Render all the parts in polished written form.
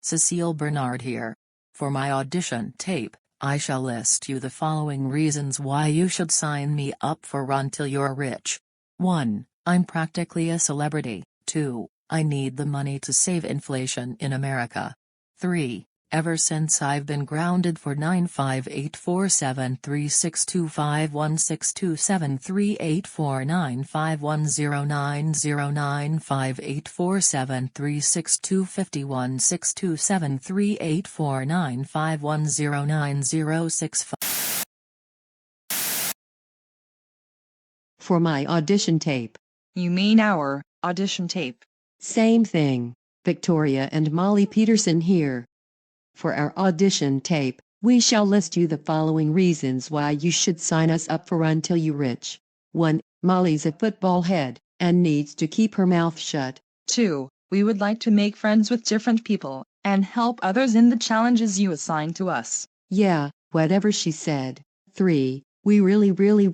Cecile Bernard here. For my audition tape, I shall list you the following reasons why you should sign me up for Run Till You're Rich. 1. I'm practically a celebrity. 2. I need the money to save inflation in America. 3. Ever since I've been grounded for 958473625173849510906273849510906. For my audition tape. You mean our audition tape? Same thing. Victoria and Molly Peterson here. For our audition tape, we shall list you the following reasons why you should sign us up for Run Till You're Rich. 1. Molly's a football head, and needs to keep her mouth shut. 2. We would like to make friends with different people, and help others in the challenges you assign to us. Yeah, whatever she said. 3. We really want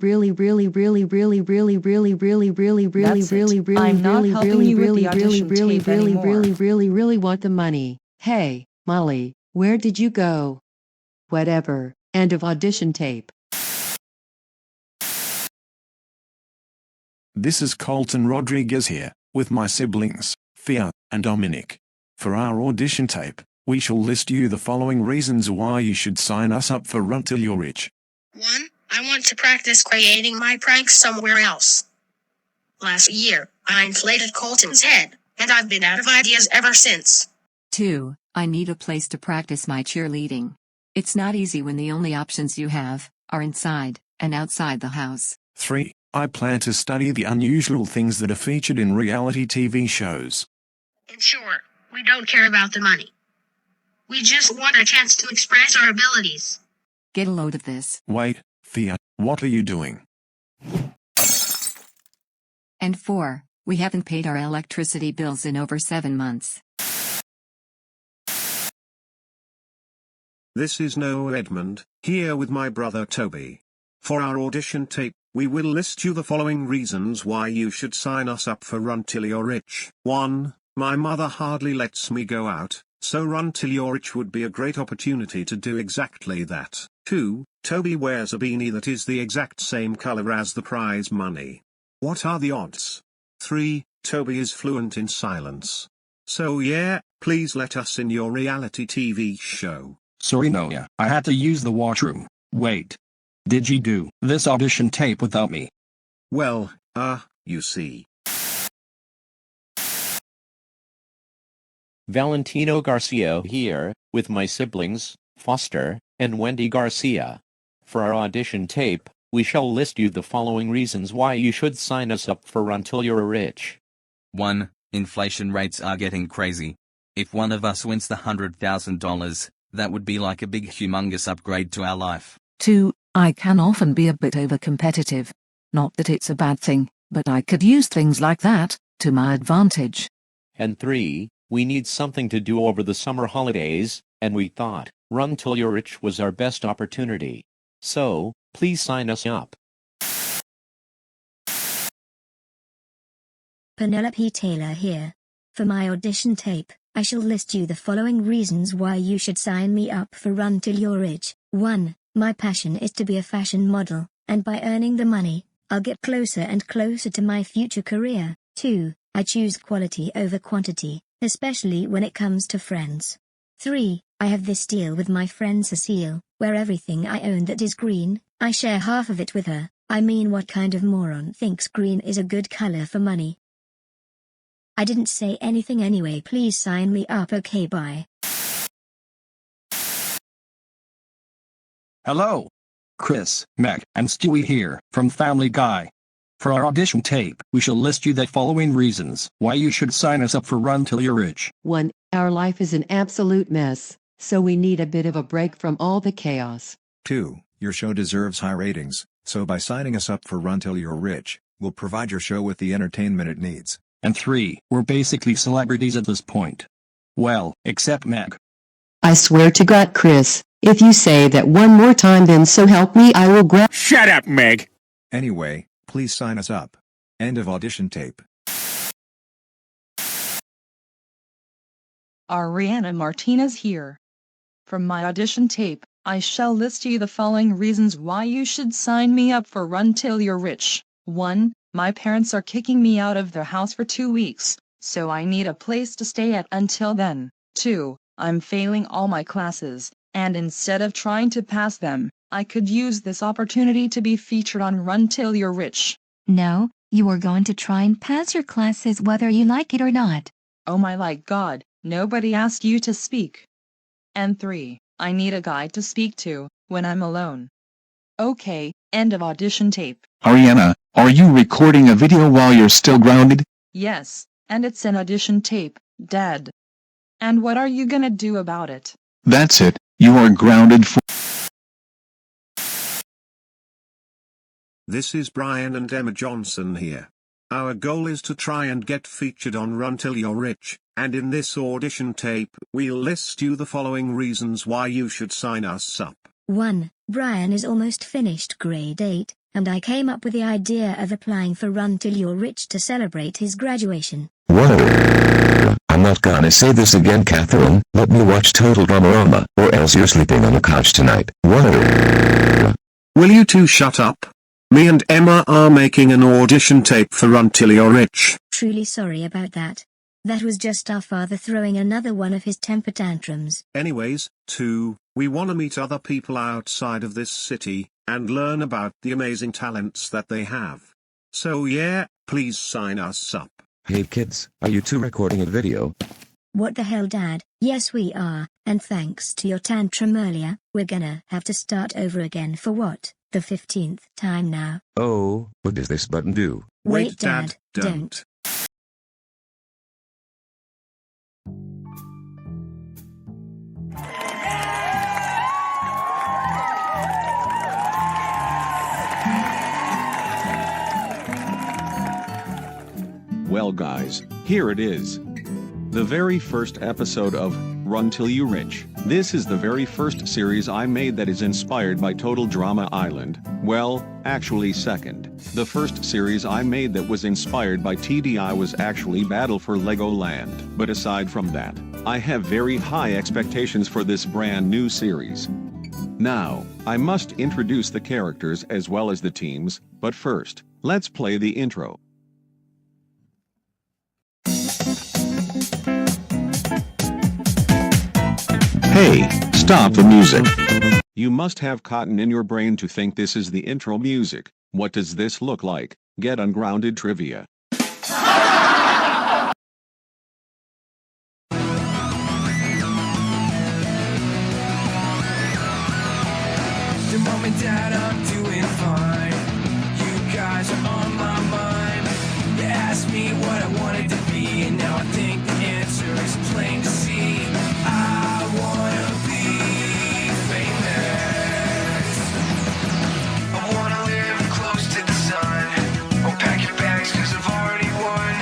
the money. Hey, Molly, where did you go? Whatever. End of audition tape. This is Colton Rodriguez here, with my siblings, Fia and Dominic. For our audition tape, we shall list you the following reasons why you should sign us up for Run Till You're Rich. 1. I want to practice creating my pranks somewhere else. Last year, I inflated Colton's head, and I've been out of ideas ever since. 2. I need a place to practice my cheerleading. It's not easy when the only options you have are inside and outside the house. 3. I plan to study the unusual things that are featured in reality TV shows. In short, we don't care about the money. We just want a chance to express our abilities. Get a load of this. Wait, Thea, what are you doing? And 4. We haven't paid our electricity bills in over 7 months. This is Noah Edmund, here with my brother Toby. For our audition tape, we will list you the following reasons why you should sign us up for Run Till You're Rich. 1. My mother hardly lets me go out, so Run Till You're Rich would be a great opportunity to do exactly that. 2. Toby wears a beanie that is the exact same color as the prize money. What are the odds? 3. Toby is fluent in silence. So yeah, please let us in your reality TV show. Sorry Noah, I had to use the washroom. Wait. Did you do this audition tape without me? Well, you see. Valentino Garcia here, with my siblings, Foster and Wendy Garcia. For our audition tape, we shall list you the following reasons why you should sign us up for Run Till You're Rich. 1. Inflation rates are getting crazy. If one of us wins the $100,000, that would be like a big humongous upgrade to our life. 2. I can often be a bit overcompetitive. Not that it's a bad thing, but I could use things like that to my advantage. And 3. We need something to do over the summer holidays, and we thought Run Till You're Rich was our best opportunity. So, please sign us up. Penelope Taylor here. For my audition tape, I shall list you the following reasons why you should sign me up for Run Till You're Rich. 1. My passion is to be a fashion model, and by earning the money, I'll get closer and closer to my future career. 2. I choose quality over quantity, especially when it comes to friends. 3. I have this deal with my friend Cecile, where everything I own that is green, I share half of it with her. I mean, what kind of moron thinks green is a good color for money? I didn't say anything anyway. Please sign me up. Okay, bye. Hello. Chris, Meg, and Stewie here, from Family Guy. For our audition tape, we shall list you the following reasons why you should sign us up for Run Till You're Rich. 1. Our life is an absolute mess, so we need a bit of a break from all the chaos. 2. Your show deserves high ratings, so by signing us up for Run Till You're Rich, we'll provide your show with the entertainment it needs. And 3. We're basically celebrities at this point. Well, except Meg. I swear to God, Chris, if you say that one more time, then so help me, I will grab— Shut up, Meg! Anyway, please sign us up. End of audition tape. Ariana Martinez here. From my audition tape, I shall list you the following reasons why you should sign me up for Run Till You're Rich. 1. My parents are kicking me out of their house for 2 weeks, so I need a place to stay at until then. 2. I'm failing all my classes, and instead of trying to pass them, I could use this opportunity to be featured on Run Till You're Rich. No, you are going to try and pass your classes whether you like it or not. Oh my God, nobody asked you to speak. And 3. I need a guy to speak to when I'm alone. Okay, end of audition tape. Ariana, are you recording a video while you're still grounded? Yes, and it's an audition tape, Dad. And what are you gonna do about it? That's it, you are grounded for... This is Brian and Emma Johnson here. Our goal is to try and get featured on Run Till You're Rich, and in this audition tape, we'll list you the following reasons why you should sign us up. 1. Brian is almost finished grade 8, and I came up with the idea of applying for Run Till You're Rich to celebrate his graduation. 1. I'm not gonna say this again, Catherine. Let me watch Total Drama, or else you're sleeping on the couch tonight. 1. Will you two shut up? Me and Emma are making an audition tape for Run Till You're Rich. Truly sorry about that. That was just our father throwing another one of his temper tantrums. Anyways, 2, we wanna meet other people outside of this city, and learn about the amazing talents that they have. So yeah, please sign us up. Hey kids, are you two recording a video? What the hell, Dad? Yes we are, and thanks to your tantrum earlier, we're gonna have to start over again for what? The 15th time now. Oh, what does this button do? Wait, Dad, don't. Well guys, here it is. The very first episode of Run Till You Rich. This is the very first series I made that is inspired by Total Drama Island. Well, actually second. The first series I made that was inspired by TDI was actually Battle for Legoland. But aside from that, I have very high expectations for this brand new series. Now, I must introduce the characters as well as the teams, but first, let's play the intro. Hey, stop the music. You must have cotton in your brain to think this is the intro music. What does this look like? Get ungrounded trivia. The mom and dad, I'm doing fine. You guys are on my mind. You asked me what I wanted to be, and now I think the answer is plain to see. I wanna be famous. I wanna live close to the sun. Oh, pack your bags, cause I've already won.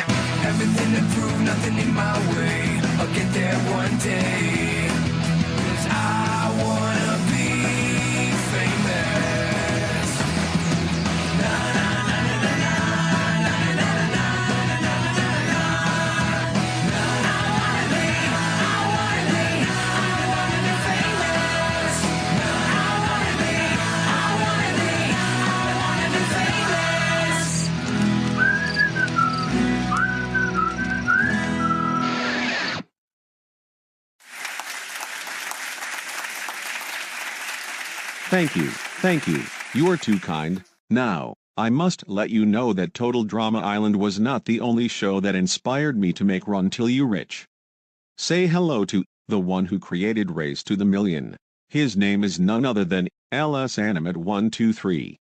Everything to prove, nothing in my way. I'll get there one day. Cause I wanna be famous. Na na na na na na na na na na na na na. I wanna be famous. I wanna be Thank you, you are too kind. Now, I must let you know that Total Drama Island was not the only show that inspired me to make Run Till You Rich. Say hello to the one who created Race to the Million. His name is none other than LS Animate 123.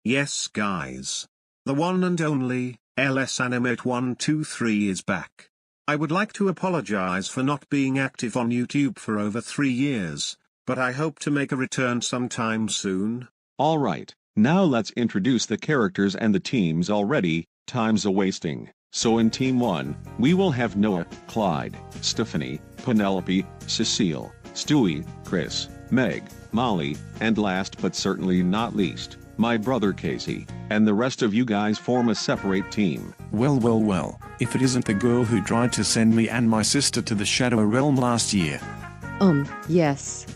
Yes guys. The one and only, LS Animate 123 is back. I would like to apologize for not being active on YouTube for over 3 years, but I hope to make a return sometime soon. Alright, now let's introduce the characters and the teams already, time's a-wasting. So in Team 1, we will have Noah, Clyde, Stephanie, Penelope, Cecile, Stewie, Chris, Meg, Molly, and last but certainly not least, my brother Casey, and the rest of you guys form a separate team. Well, if it isn't the girl who tried to send me and my sister to the Shadow Realm last year. Yes.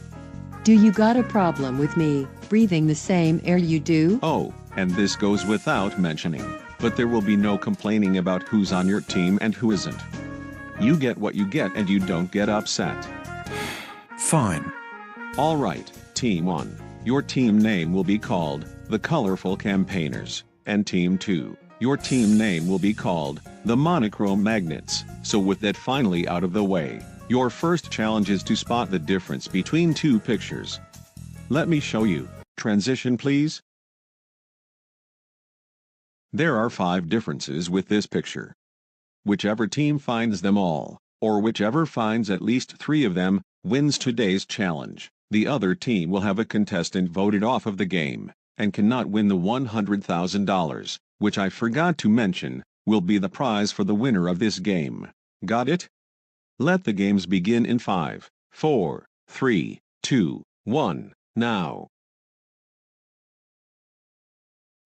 Do you got a problem with me breathing the same air you do? Oh, and this goes without mentioning, but there will be no complaining about who's on your team and who isn't. You get what you get and you don't get upset. Fine. Alright, Team 1, your team name will be called the Colorful Campaigners, and Team 2, your team name will be called the Monochrome Magnets. So with that finally out of the way, your first challenge is to spot the difference between two pictures. Let me show you. Transition please. There are 5 differences with this picture. Whichever team finds them all, or whichever finds at least 3 of them, wins today's challenge. The other team will have a contestant voted off of the game, and cannot win the $100,000, which I forgot to mention, will be the prize for the winner of this game. Got it? Let the games begin in 5, 4, 3, 2, 1, now.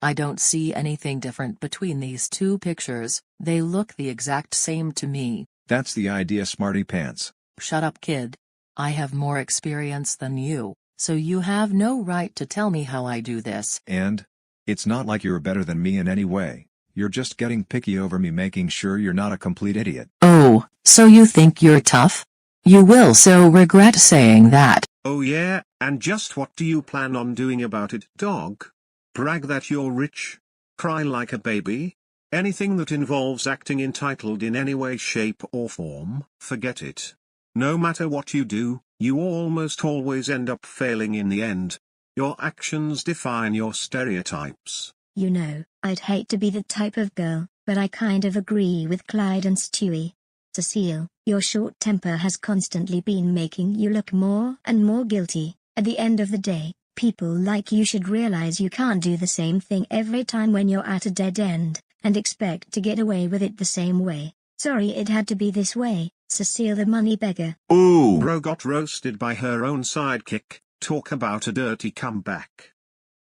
I don't see anything different between these two pictures, they look the exact same to me. That's the idea, smarty pants. Shut up, kid. I have more experience than you, so you have no right to tell me how I do this. And? It's not like you're better than me in any way. You're just getting picky over me, making sure you're not a complete idiot. Oh, so you think you're tough? You will so regret saying that. Oh yeah, and just what do you plan on doing about it, dog? Brag that you're rich? Cry like a baby? Anything that involves acting entitled in any way, shape or form, forget it. No matter what you do, you almost always end up failing in the end. Your actions define your stereotypes. You know, I'd hate to be the type of girl, but I kind of agree with Clyde and Stewie. Cecile, your short temper has constantly been making you look more and more guilty. At the end of the day, people like you should realize you can't do the same thing every time when you're at a dead end, and expect to get away with it the same way. Sorry it had to be this way, Cecile the money beggar. Ooh! Bro got roasted by her own sidekick. Talk about a dirty comeback.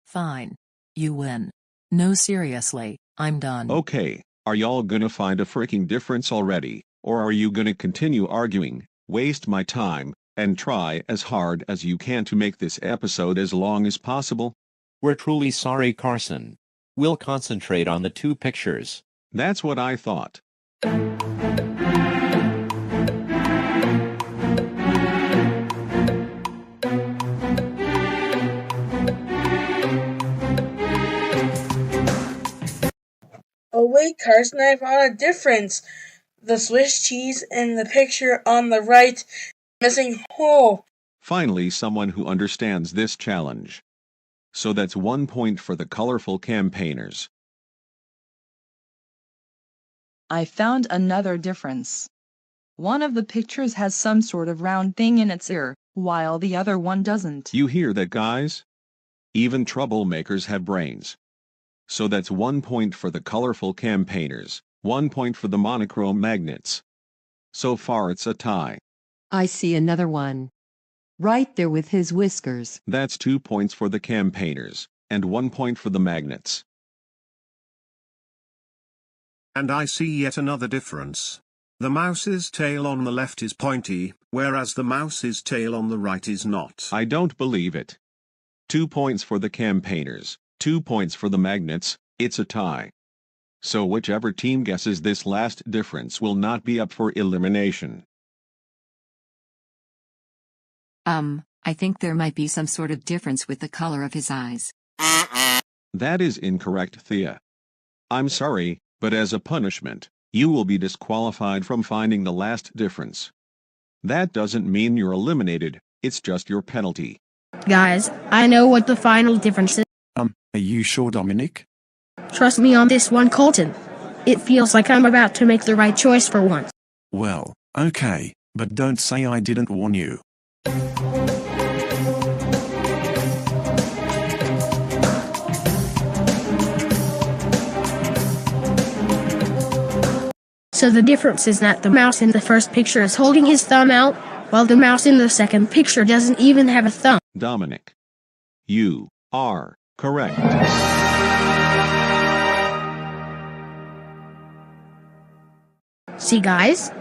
Fine. You win. No, seriously, I'm done. Okay, are y'all gonna find a freaking difference already, or are you gonna continue arguing, waste my time, and try as hard as you can to make this episode as long as possible? We're truly sorry, Karson. We'll concentrate on the 2 pictures. That's what I thought. Oh wait, Karson, I found a difference. The Swiss cheese in the picture on the right, missing hole. Finally, someone who understands this challenge. So that's 1 point for the Colorful Campaigners. I found another difference. One of the pictures has some sort of round thing in its ear, while the other one doesn't. You hear that, guys? Even troublemakers have brains. So that's 1 point for the Colorful Campaigners, 1 point for the Monochrome Magnets. So far it's a tie. I see another one. Right there with his whiskers. That's 2 points for the Campaigners, and 1 point for the Magnets. And I see yet another difference. The mouse's tail on the left is pointy, whereas the mouse's tail on the right is not. I don't believe it. 2 points for the Campaigners, 2 points for the Magnets, it's a tie. So whichever team guesses this last difference will not be up for elimination. I think there might be some sort of difference with the color of his eyes. That is incorrect, Thea. I'm sorry, but as a punishment, you will be disqualified from finding the last difference. That doesn't mean you're eliminated, it's just your penalty. Guys, I know what the final difference is. Are you sure, Dominic? Trust me on this one, Colton. It feels like I'm about to make the right choice for once. Well, okay, but don't say I didn't warn you. So the difference is that the mouse in the first picture is holding his thumb out, while the mouse in the second picture doesn't even have a thumb. Dominic. You are correct. See guys?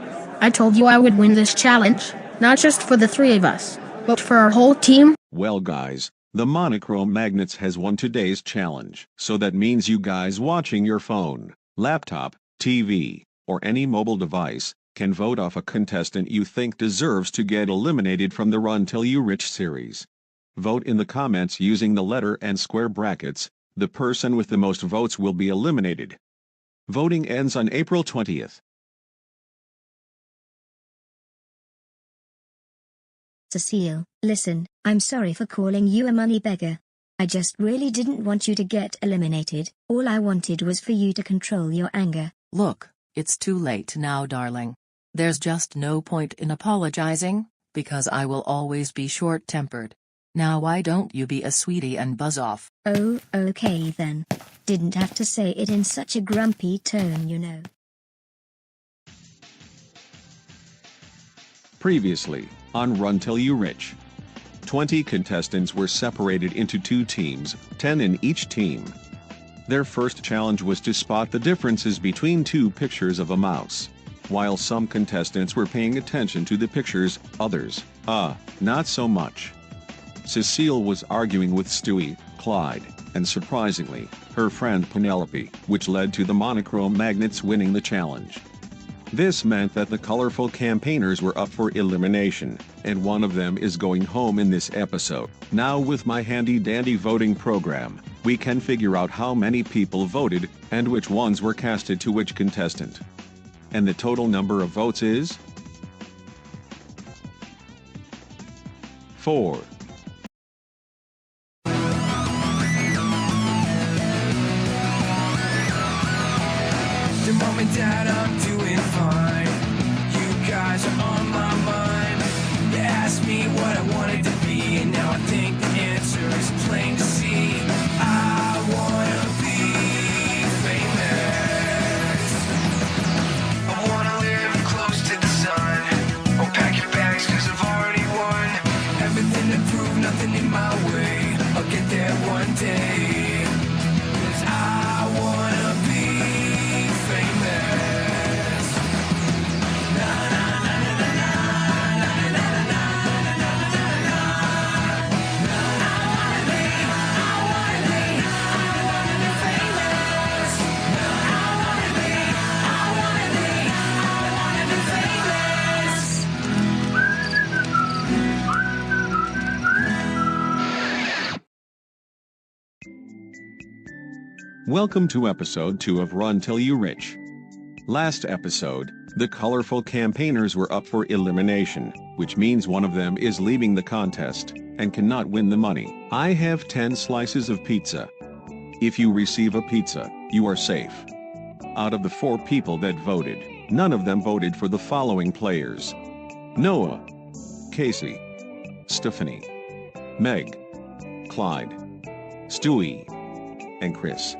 I told you I would win this challenge, not just for the three of us, but for our whole team. Well guys, the monochrome magnets has won today's challenge. So that means you guys watching your phone, laptop, TV, or any mobile device, can vote off a contestant you think deserves to get eliminated from the Run Till You Rich series. Vote in the comments using the letter and square brackets. The person with the most votes will be eliminated. Voting ends on April 20th. Cecile, listen, I'm sorry for calling you a money beggar. I just really didn't want you to get eliminated. All I wanted was for you to control your anger. Look, it's too late now, darling. There's just no point in apologizing, because I will always be short-tempered. Now why don't you be a sweetie and buzz off? Oh, okay then. Didn't have to say it in such a grumpy tone, you know. Previously, on Run Till You Rich. 20 contestants were separated into 2 teams, 10 in each team. Their first challenge was to spot the differences between 2 pictures of a mouse. While some contestants were paying attention to the pictures, others, not so much. Cecile was arguing with Stewie, Clyde, and surprisingly, her friend Penelope, which led to the monochrome magnets winning the challenge. This meant that the colorful campaigners were up for elimination, and one of them is going home in this episode. Now with my handy-dandy voting program, we can figure out how many people voted, and which ones were casted to which contestant. And the total number of votes is 4. Dear Mom and Dad, I'm doing fine. You guys are on my mind. You asked me what I wanted to be, and now I think the answer is plain to see. I wanna be famous. I wanna live close to the sun. Oh, pack your bags, cause I've already won. Everything to prove, nothing in my way. I'll get there one day. Cause I wanna be famous. Na na na na na na na na na na na na. I wanna be famous. I wanna be Welcome to episode 2 of Run Till You Rich. Last episode, the colorful campaigners were up for elimination, which means one of them is leaving the contest, and cannot win the money. I have 10 slices of pizza. If you receive a pizza, you are safe. Out of the 4 people that voted, none of them voted for the following players: Noah, Casey, Stephanie, Meg, Clyde, Stewie, and Chris.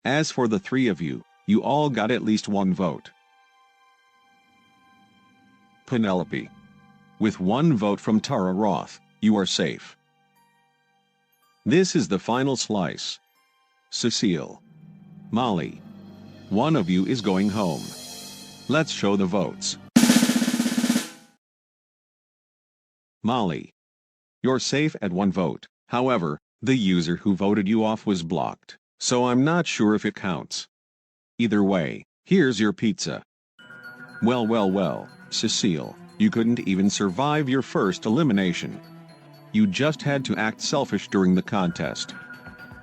As for the 3 of you, you all got at least 1 vote. Penelope. With 1 vote from Tara Roth, you are safe. This is the final slice. Cecile. Molly. One of you is going home. Let's show the votes. Molly. You're safe at 1 vote. However, the user who voted you off was blocked, so I'm not sure if it counts. Either way, here's your pizza. Well, Cecile, you couldn't even survive your first elimination. You just had to act selfish during the contest.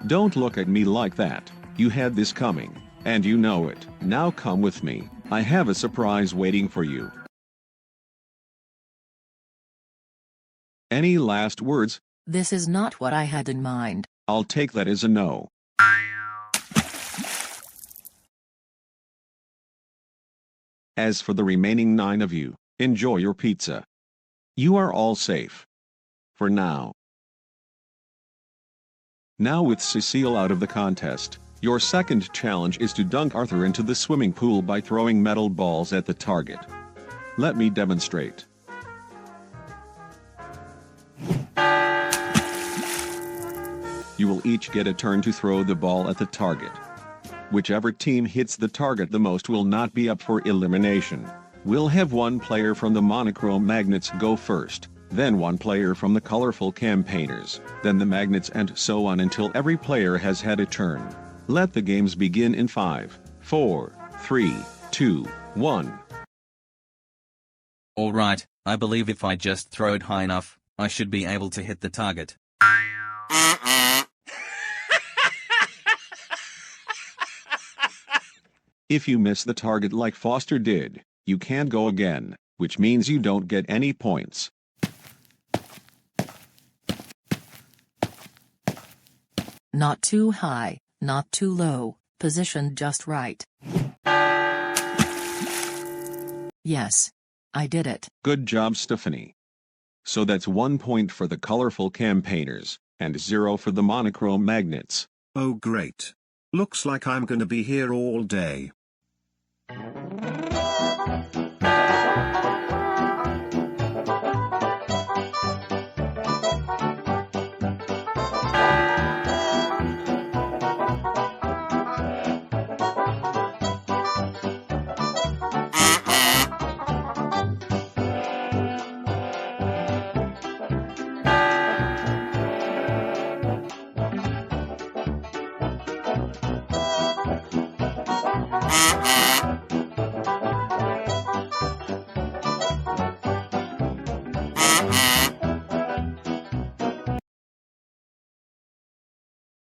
Don't look at me like that. You had this coming, and you know it. Now come with me. I have a surprise waiting for you. Any last words? This is not what I had in mind. I'll take that as a no. As for the remaining 9 of you, enjoy your pizza. You are all safe. For now. Now with Cecile out of the contest, your second challenge is to dunk Arthur into the swimming pool by throwing metal balls at the target. Let me demonstrate. You will each get a turn to throw the ball at the target. Whichever team hits the target the most will not be up for elimination. We'll have one player from the monochrome magnets go first, then one player from the colorful campaigners, then the magnets, and so on until every player has had a turn. Let the games begin in 5, 4, 3, 2, 1. Alright, I believe if I just throw it high enough, I should be able to hit the target. If you miss the target like Foster did, you can't go again, which means you don't get any points. Not too high, not too low, positioned just right. Yes. I did it. Good job, Stephanie. So that's 1 point for the colorful campaigners, and 0 for the monochrome magnets. Oh great. Looks like I'm gonna be here all day.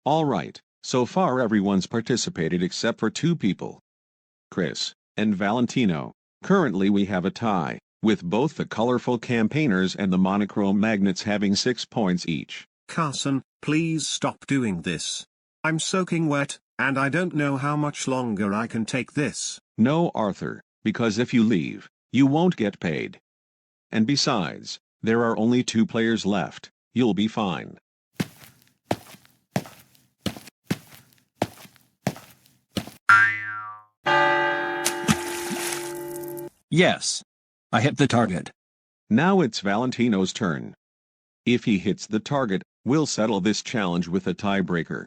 Alright, so far everyone's participated except for 2 people. Chris and Valentino. Currently we have a tie, with both the colorful campaigners and the monochrome magnets having 6 points each. Karson, please stop doing this. I'm soaking wet, and I don't know how much longer I can take this. No, Arthur, because if you leave, you won't get paid. And besides, there are only 2 players left. You'll be fine. Yes. I hit the target. Now it's Valentino's turn. If he hits the target, we'll settle this challenge with a tiebreaker.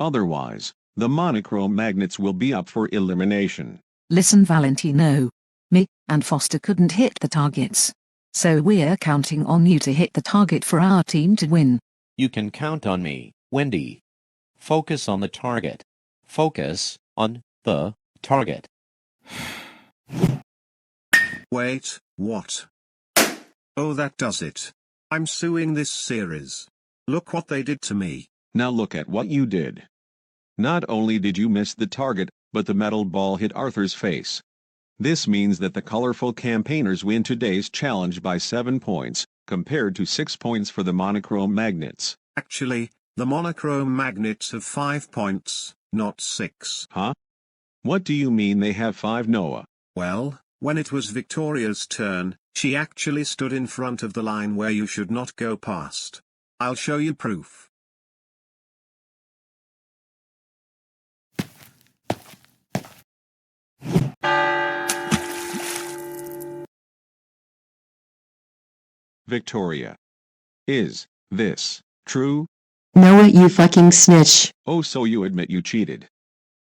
Otherwise, the monochrome magnets will be up for elimination. Listen, Valentino. Me and Foster couldn't hit the targets. So we're counting on you to hit the target for our team to win. You can count on me, Wendy. Focus on the target. Focus on the target. Wait, what? Oh, that does it. I'm suing this series. Look what they did to me. Now look at what you did. Not only did you miss the target, but the metal ball hit Arthur's face. This means that the colorful campaigners win today's challenge by 7 points, compared to 6 points for the monochrome magnets. Actually, the monochrome magnets have 5 points, not 6. Huh? What do you mean they have 5, Noah? Well, when it was Victoria's turn, she actually stood in front of the line where you should not go past. I'll show you proof. Victoria. Is this true? Noah, you fucking snitch. Oh, so you admit you cheated.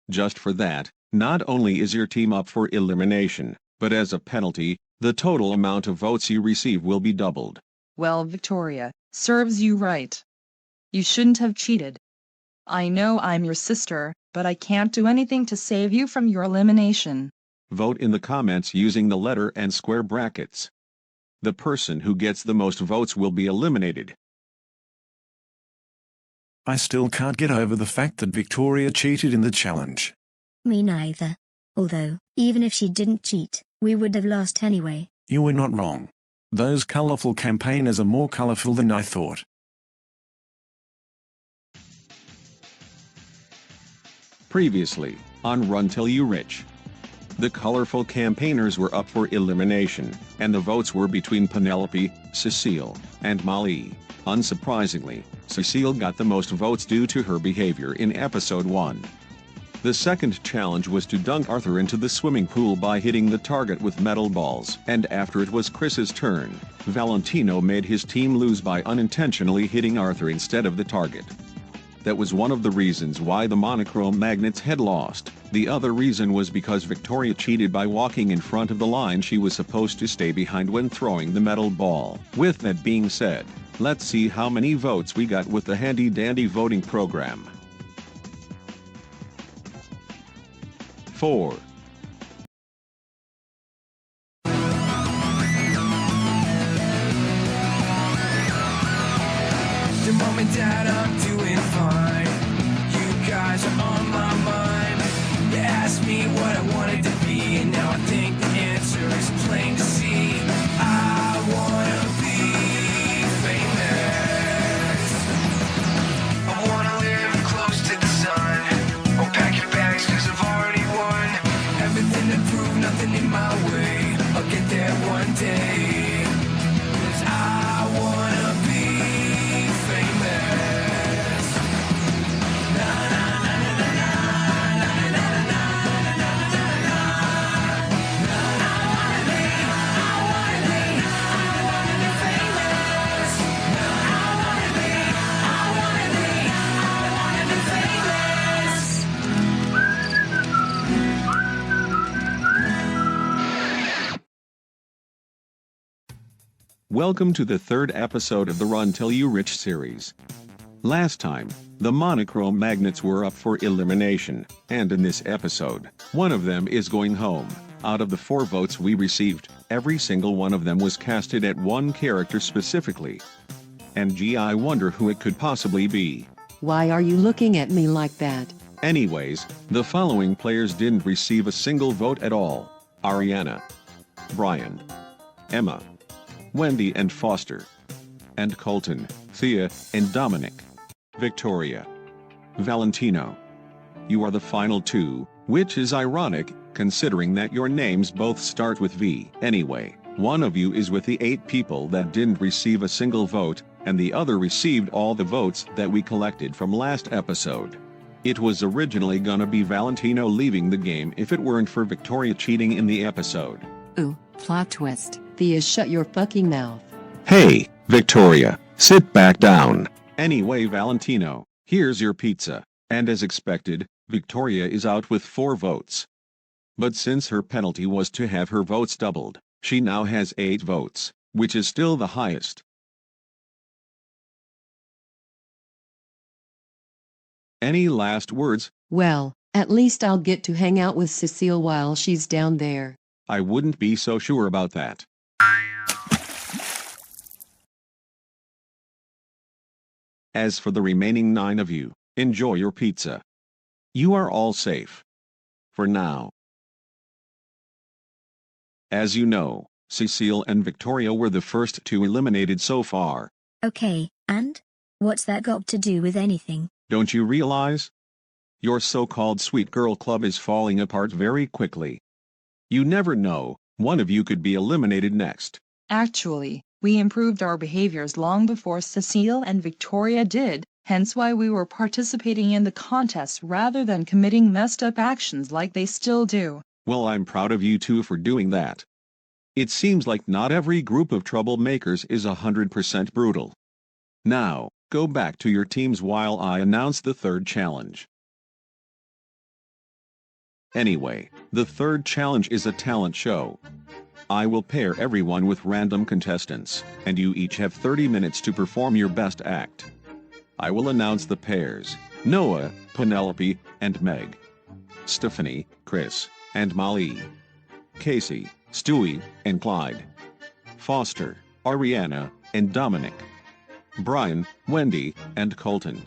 Just for that, not only is your team up for elimination, but as a penalty, the total amount of votes you receive will be doubled. Well, Victoria, serves you right. You shouldn't have cheated. I know I'm your sister, but I can't do anything to save you from your elimination. Vote in the comments using the letter and square brackets. The person who gets the most votes will be eliminated. I still can't get over the fact that Victoria cheated in the challenge. Me neither. Although, even if she didn't cheat, we would have lost anyway. You were not wrong. Those colorful campaigners are more colorful than I thought. Previously, on Run Till You Rich. The colorful campaigners were up for elimination, and the votes were between Penelope, Cecile, and Molly. Unsurprisingly, Cecile got the most votes due to her behavior in episode 1. The second challenge was to dunk Arthur into the swimming pool by hitting the target with metal balls, and after it was Chris's turn, Valentino made his team lose by unintentionally hitting Arthur instead of the target. That was one of the reasons why the monochrome magnets had lost. The other reason was because Victoria cheated by walking in front of the line she was supposed to stay behind when throwing the metal ball. With that being said, let's see how many votes we got with the handy-dandy voting program. 4. The mom and dad, I'm doing fine. You guys are on my mind. You asked me what I wanted to be, and now I think the answer is plain to see. I wanna be famous. I wanna live close to the sun. Oh, pack your bags, cause I've already won. Everything to prove, nothing in my way. I'll get there one day. Cause I wanna be famous. Na na na na na na na na na na na na na na. I wanna be famous. I wanna be famous. Welcome to the third episode of the Run Till You Rich series. Last time, the monochrome magnets were up for elimination, and in this episode, one of them is going home. Out of the 4 votes we received, every single one of them was casted at one character specifically. And gee, I wonder who it could possibly be. Why are you looking at me like that? Anyways, the following players didn't receive a single vote at all: Ariana, Brian, Emma, Wendy and Foster, and Colton, Thea, and Dominic. Victoria, Valentino. You are the final 2, which is ironic, considering that your names both start with V. Anyway, one of you is with the 8 people that didn't receive a single vote, and the other received all the votes that we collected from last episode. It was originally gonna be Valentino leaving the game if it weren't for Victoria cheating in the episode. Ooh, plot twist. Thea, shut your fucking mouth. Hey, Victoria, sit back down. Anyway, Valentino, here's your pizza. And as expected, Victoria is out with 4 votes. But since her penalty was to have her votes doubled, she now has 8 votes, which is still the highest. Any last words? Well, at least I'll get to hang out with Cecile while she's down there. I wouldn't be so sure about that. As for the remaining 9 of you, enjoy your pizza. You are all safe. For now. As you know, Cecile and Victoria were the first 2 eliminated so far. Okay, and? What's that got to do with anything? Don't you realize? Your so-called sweet girl club is falling apart very quickly. You never know, one of you could be eliminated next. Actually, we improved our behaviors long before Cecile and Victoria did, hence why we were participating in the contest rather than committing messed up actions like they still do. Well, I'm proud of you 2 for doing that. It seems like not every group of troublemakers is 100% brutal. Now, go back to your teams while I announce the third challenge. Anyway, the third challenge is a talent show. I will pair everyone with random contestants, and you each have 30 minutes to perform your best act. I will announce the pairs: Noah, Penelope, and Meg. Stephanie, Chris, and Molly. Casey, Stewie, and Clyde. Foster, Ariana, and Dominic. Brian, Wendy, and Colton.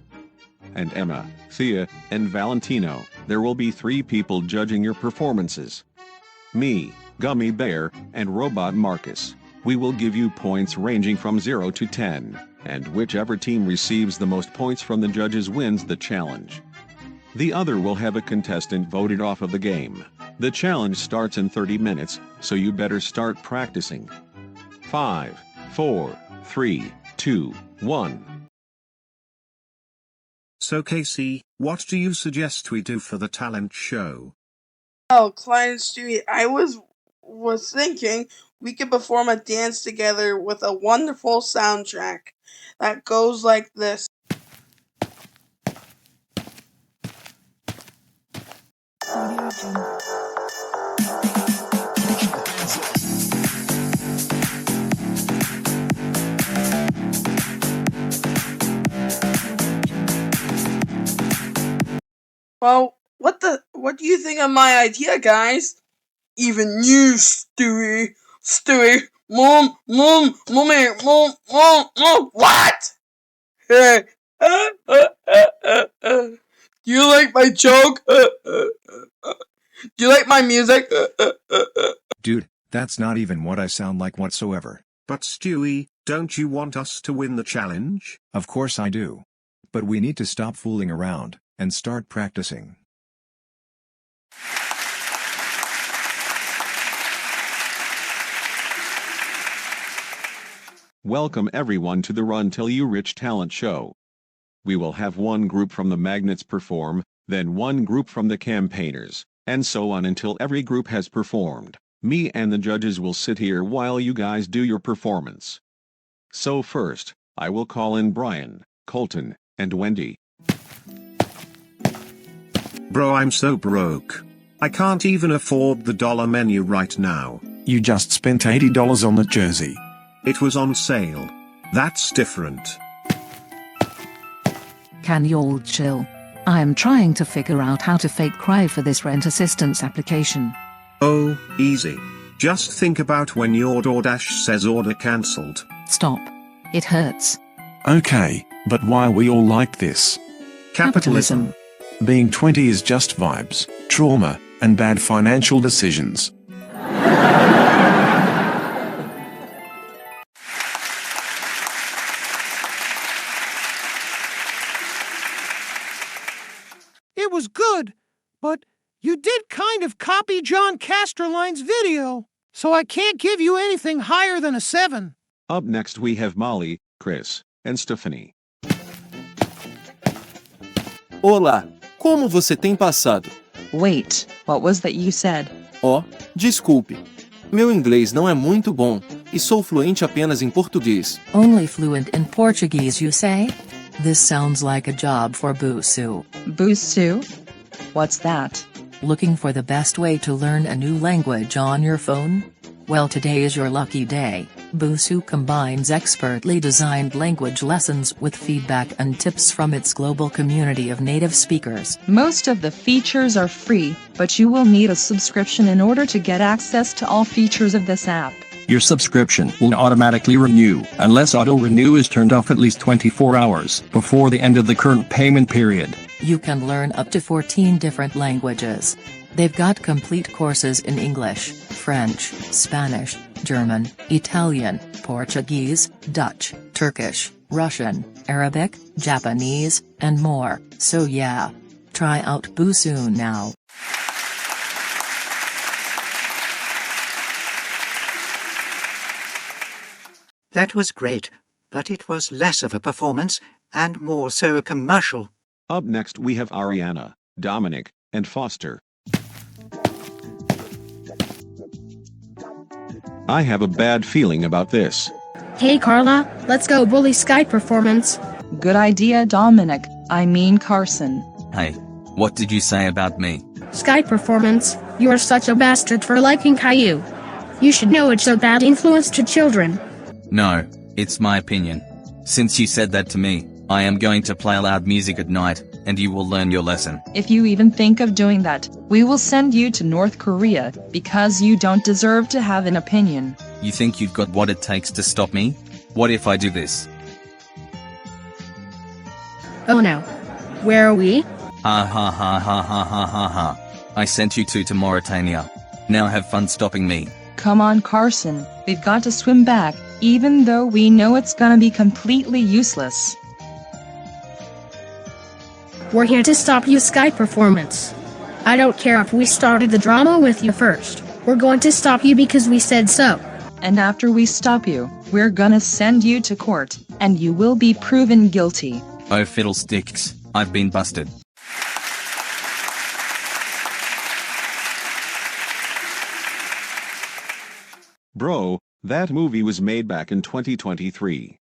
And Emma, Thea, and Valentino. There will be 3 people judging your performances. Me, Gummy Bear, and Robot Marcus. We will give you points ranging from 0 to 10, and whichever team receives the most points from the judges wins the challenge. The other will have a contestant voted off of the game. The challenge starts in 30 minutes, so you better start practicing. 5, 4, 3, 2, 1. So Casey, what do you suggest we do for the talent show? Oh, Clyde and Stewie, I was thinking we could perform a dance together with a wonderful soundtrack that goes like this. Well, what do you think of my idea, guys? Even you, Stewie, Mom, what? Do you like my joke? Do you like my music? Dude, that's not even what I sound like whatsoever. But Stewie, don't you want us to win the challenge? Of course I do. But we need to stop fooling around and start practicing. Welcome everyone to the Run Till You Rich talent show. We will have one group from the Magnets perform, then one group from the Campaigners, and so on until every group has performed. Me and the judges will sit here while you guys do your performance. So first, I will call in Brian, Colton, and Wendy. Bro, I'm so broke. I can't even afford the dollar menu right now. You just spent $80 on the jersey. It was on sale. That's different. Can you all chill? I am trying to figure out how to fake cry for this rent assistance application. Oh, easy. Just think about when your DoorDash says order cancelled. Stop. It hurts. Okay, but why are we all like this? Capitalism. Being 20 is just vibes, trauma, and bad financial decisions. It was good, but you did kind of copy John Casterline's video, so I can't give you anything higher than a 7. Up next we have Molly, Chris, and Stephanie. Olá, como você tem passado? Wait, what was that you said? Oh, desculpe. Meu inglês não é muito bom, e sou fluente apenas em português. Only fluent in Portuguese, you say? This sounds like a job for Busu. Busu? What's that? Looking for the best way to learn a new language on your phone? Well, today is your lucky day. Busu combines expertly designed language lessons with feedback and tips from its global community of native speakers. Most of the features are free, but you will need a subscription in order to get access to all features of this app. Your subscription will automatically renew unless auto-renew is turned off at least 24 hours before the end of the current payment period. You can learn up to 14 different languages. They've got complete courses in English, French, Spanish, German, Italian, Portuguese, Dutch, Turkish, Russian, Arabic, Japanese, and more. So yeah. Try out Busu now. That was great, but it was less of a performance and more so a commercial. Up next we have Ariana, Dominic, and Foster. I have a bad feeling about this. Hey Carla, let's go bully Sky Performance. Good idea, Dominic. I mean Karson. Hey, what did you say about me? Sky Performance, you are such a bastard for liking Caillou. You should know it's a bad influence to children. No, it's my opinion. Since you said that to me, I am going to play loud music at night, and you will learn your lesson. If you even think of doing that, we will send you to North Korea, because you don't deserve to have an opinion. You think you've got what it takes to stop me? What if I do this? Oh no. Where are we? Ha ha ha ha ha ha ha ha. I sent you two to Mauritania. Now have fun stopping me. Come on, Karson, we've got to swim back, even though we know it's gonna be completely useless. We're here to stop you, Sky Performance. I don't care if we started the drama with you first. We're going to stop you because we said so. And after we stop you, we're gonna send you to court, and you will be proven guilty. Oh fiddlesticks, I've been busted. Bro, that movie was made back in 2023.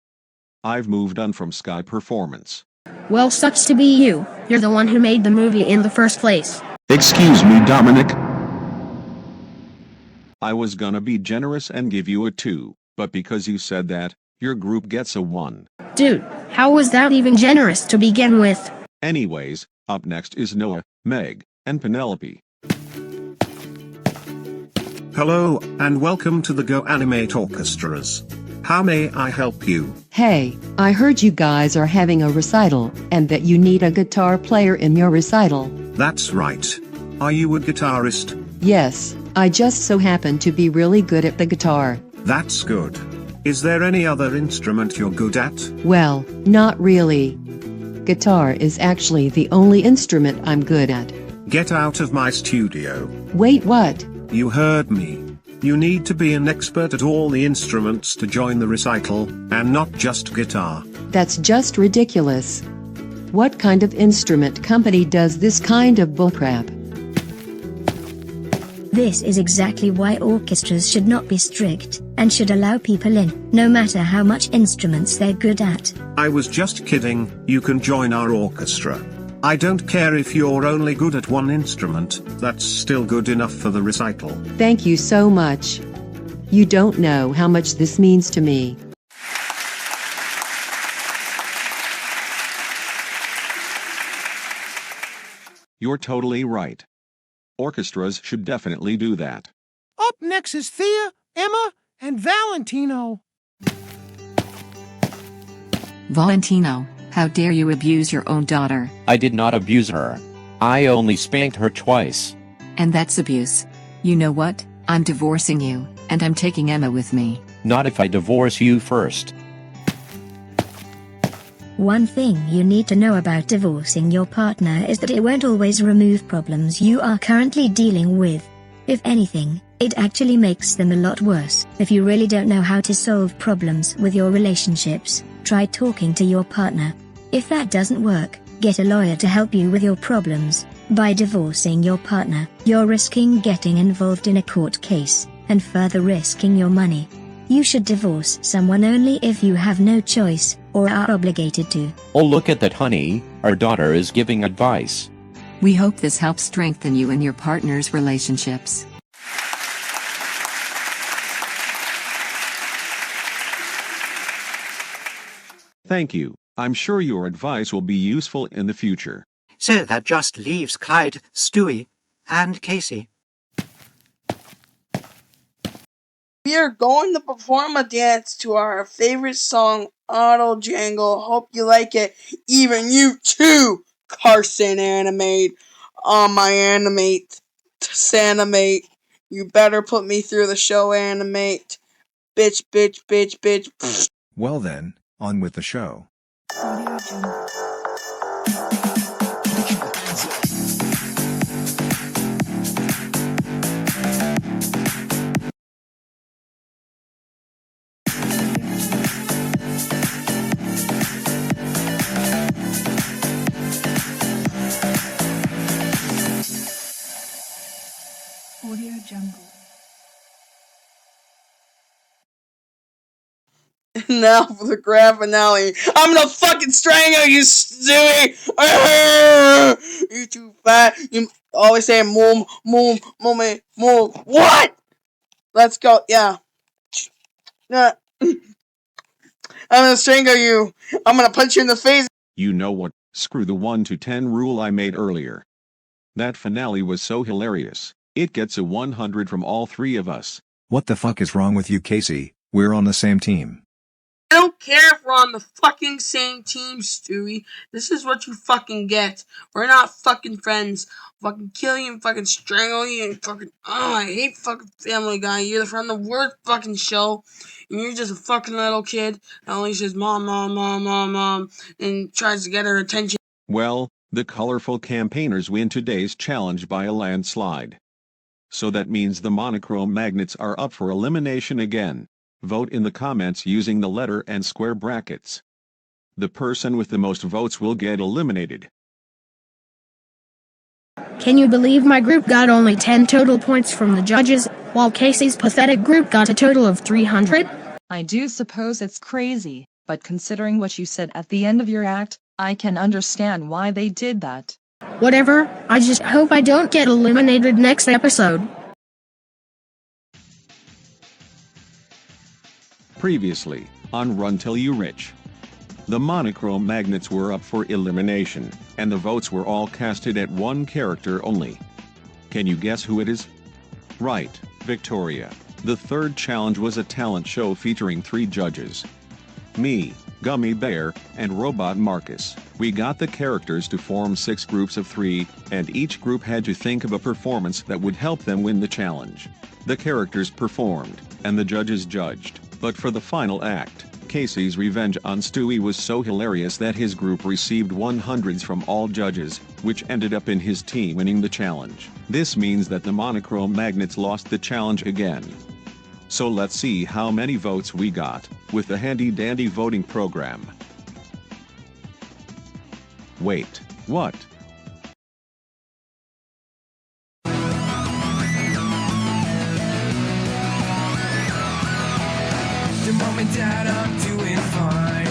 I've moved on from Sky Performance. Well, sucks to be you. You're the one who made the movie in the first place. Excuse me, Dominic. I was gonna be generous and give you a 2, but because you said that, your group gets a 1. Dude, how was that even generous to begin with? Anyways, up next is Noah, Meg, and Penelope. Hello, and welcome to the Go Animate Orchestras. How may I help you? Hey, I heard you guys are having a recital, and that you need a guitar player in your recital. That's right. Are you a guitarist? Yes, I just so happen to be really good at the guitar. That's good. Is there any other instrument you're good at? Well, not really. Guitar is actually the only instrument I'm good at. Get out of my studio. Wait, what? You heard me. You need to be an expert at all the instruments to join the recital, and not just guitar. That's just ridiculous. What kind of instrument company does this kind of bullcrap? This is exactly why orchestras should not be strict, and should allow people in, no matter how much instruments they're good at. I was just kidding, you can join our orchestra. I don't care if you're only good at one instrument, that's still good enough for the recital. Thank you so much. You don't know how much this means to me. You're totally right. Orchestras should definitely do that. Up next is Thea, Emma, and Valentino. Valentino, how dare you abuse your own daughter? I did not abuse her. I only spanked her twice. And that's abuse. You know what? I'm divorcing you, and I'm taking Emma with me. Not if I divorce you first. One thing you need to know about divorcing your partner is that it won't always remove problems you are currently dealing with. If anything, it actually makes them a lot worse. If you really don't know how to solve problems with your relationships, try talking to your partner. If that doesn't work, get a lawyer to help you with your problems. By divorcing your partner, you're risking getting involved in a court case, and further risking your money. You should divorce someone only if you have no choice, or are obligated to. Oh, look at that, honey. Our daughter is giving advice. We hope this helps strengthen you and your partner's relationships. Thank you. I'm sure your advice will be useful in the future. So that just leaves Clyde, Stewie, and Casey. We are going to perform a dance to our favorite song, Auto Jangle. Hope you like it. Even you too, Karson Animate. On my animate. Sanimate. You better put me through the show, Animate. Bitch, bitch, bitch, bitch. Well then, on with the show. Audio Jungle. Now for the grand finale. I'm gonna fucking strangle you, Stewie! You too fat. You always say move. What? Let's go. Yeah. I'm gonna strangle you. I'm gonna punch you in the face. You know what? Screw the 1 to 10 rule I made earlier. That finale was so hilarious. It gets a 100 from all 3 of us. What the fuck is wrong with you, Casey? We're on the same team. I don't care if we're on the fucking same team, Stewie. This is what you fucking get. We're not fucking friends. I'll fucking kill you and fucking strangle you and fucking... Oh, I hate fucking Family Guy. You're from the worst fucking show. And you're just a fucking little kid that only says mom, mom, mom, mom, mom, and tries to get her attention. Well, the colorful campaigners win today's challenge by a landslide. So that means the monochrome magnets are up for elimination again. Vote in the comments using the letter and square brackets. The person with the most votes will get eliminated. Can you believe my group got only 10 total points from the judges, while Casey's pathetic group got a total of 300? I do suppose it's crazy, but considering what you said at the end of your act, I can understand why they did that. Whatever, I just hope I don't get eliminated next episode. Previously, on Run Till You Rich. The monochrome magnets were up for elimination, and the votes were all casted at one character only. Can you guess who it is? Right, Victoria. The third challenge was a talent show featuring 3 judges. Me, Gummy Bear, and Robot Marcus. We got the characters to form 6 groups of 3, and each group had to think of a performance that would help them win the challenge. The characters performed, and the judges judged, but for the final act, Casey's revenge on Stewie was so hilarious that his group received 100s from all judges, which ended up in his team winning the challenge. This means that the monochrome magnets lost the challenge again. So let's see how many votes we got, with the handy-dandy voting program. Wait, what? The mom and dad, I'm doing fine.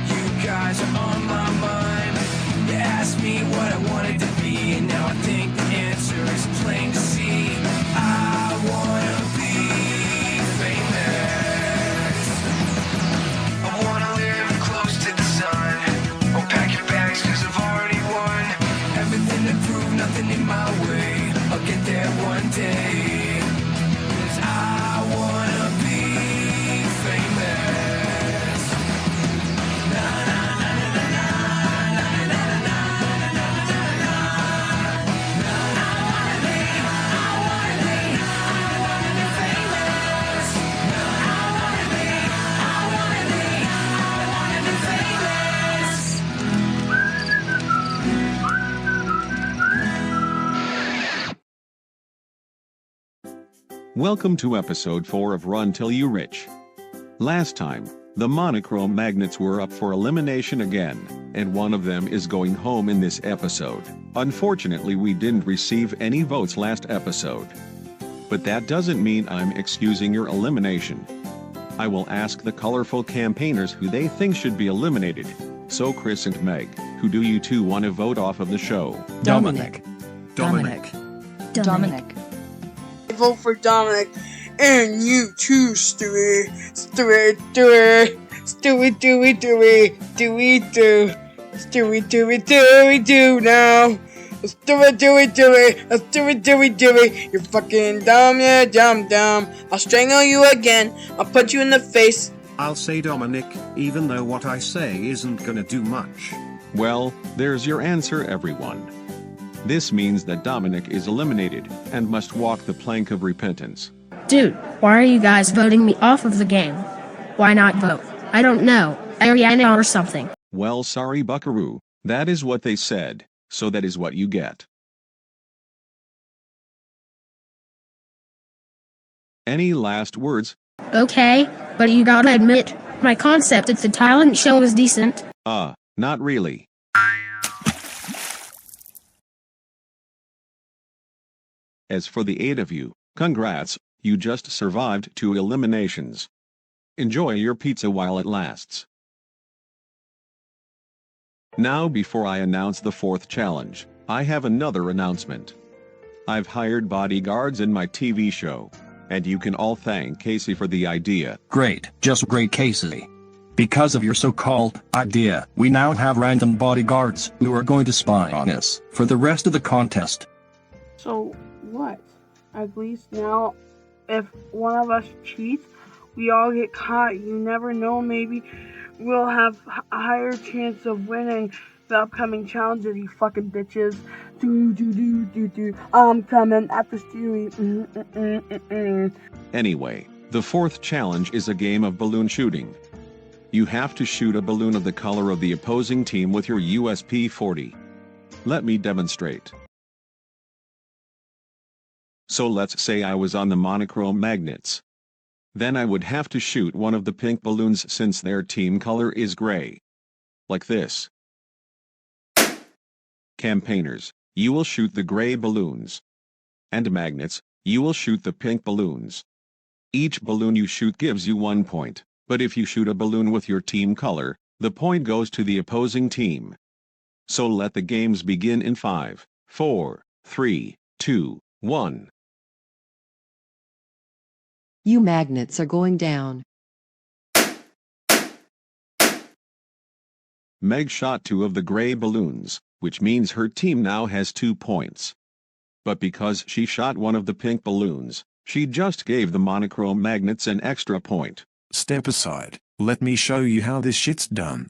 You guys are on my mind. You asked me what I wanted to be, and now I think the answer is plain to see. I wanna be famous. I wanna live close to the sun. Or pack your bags, cause I've already won. Everything to prove, nothing in my way. I'll get there one day. Cause I wanna be famous. Na na na na na na na na na na na na. I wanna be famous. I wanna be famous. Welcome to episode 4 of Run Till You Rich. Last time, the monochrome magnets were up for elimination again, and one of them is going home in this episode. Unfortunately, we didn't receive any votes last episode. But that doesn't mean I'm excusing your elimination. I will ask the colorful campaigners who they think should be eliminated. So Chris and Meg, who do you two want to vote off of the show? Dominic. Dominic. I vote for Dominic. And you too, Stewie. Stewie, Stewie. Stewie, Stewie, Stewie. Stewie, do. Stewie, Stewie, Stewie, do now. Stewie, Stewie, Stewie. Stewie, Stewie, Stewie. You're fucking dumb, yeah, dumb. I'll strangle you again. I'll put you in the face. I'll say Dominic, even though what I say isn't gonna do much. Well, there's your answer, everyone. This means that Dominic is eliminated, and must walk the plank of repentance. Dude, why are you guys voting me off of the game? Why not vote? I don't know, Ariana or something. Well, sorry, buckaroo. That is what they said, so that is what you get. Any last words? Okay, but you gotta admit, my concept at the talent show is decent. Not really. As for the 8 of you, congrats, you just survived 2 eliminations. Enjoy your pizza while it lasts. Now, before I announce the 4th challenge, I have another announcement. I've hired bodyguards in my TV show, and you can all thank Casey for the idea. Great, just great, Casey. Because of your so-called idea, we now have random bodyguards who are going to spy on us for the rest of the contest. So, what? At least now, if one of us cheats, we all get caught. You never know, maybe we'll have a higher chance of winning the upcoming challenges, you fucking bitches. I'm coming after Stewie. Anyway, the 4th challenge is a game of balloon shooting. You have to shoot a balloon of the color of the opposing team with your USP-40. Let me demonstrate. So let's say I was on the monochrome magnets. Then I would have to shoot one of the pink balloons since their team color is gray. Like this. Campaigners, you will shoot the gray balloons. And magnets, you will shoot the pink balloons. Each balloon you shoot gives you 1 point, but if you shoot a balloon with your team color, the point goes to the opposing team. So let the games begin in 5, 4, 3, 2, 1. You magnets are going down. Meg shot 2 of the gray balloons, which means her team now has 2 points. But because she shot 1 of the pink balloons, she just gave the monochrome magnets an extra point. Step aside, let me show you how this shit's done.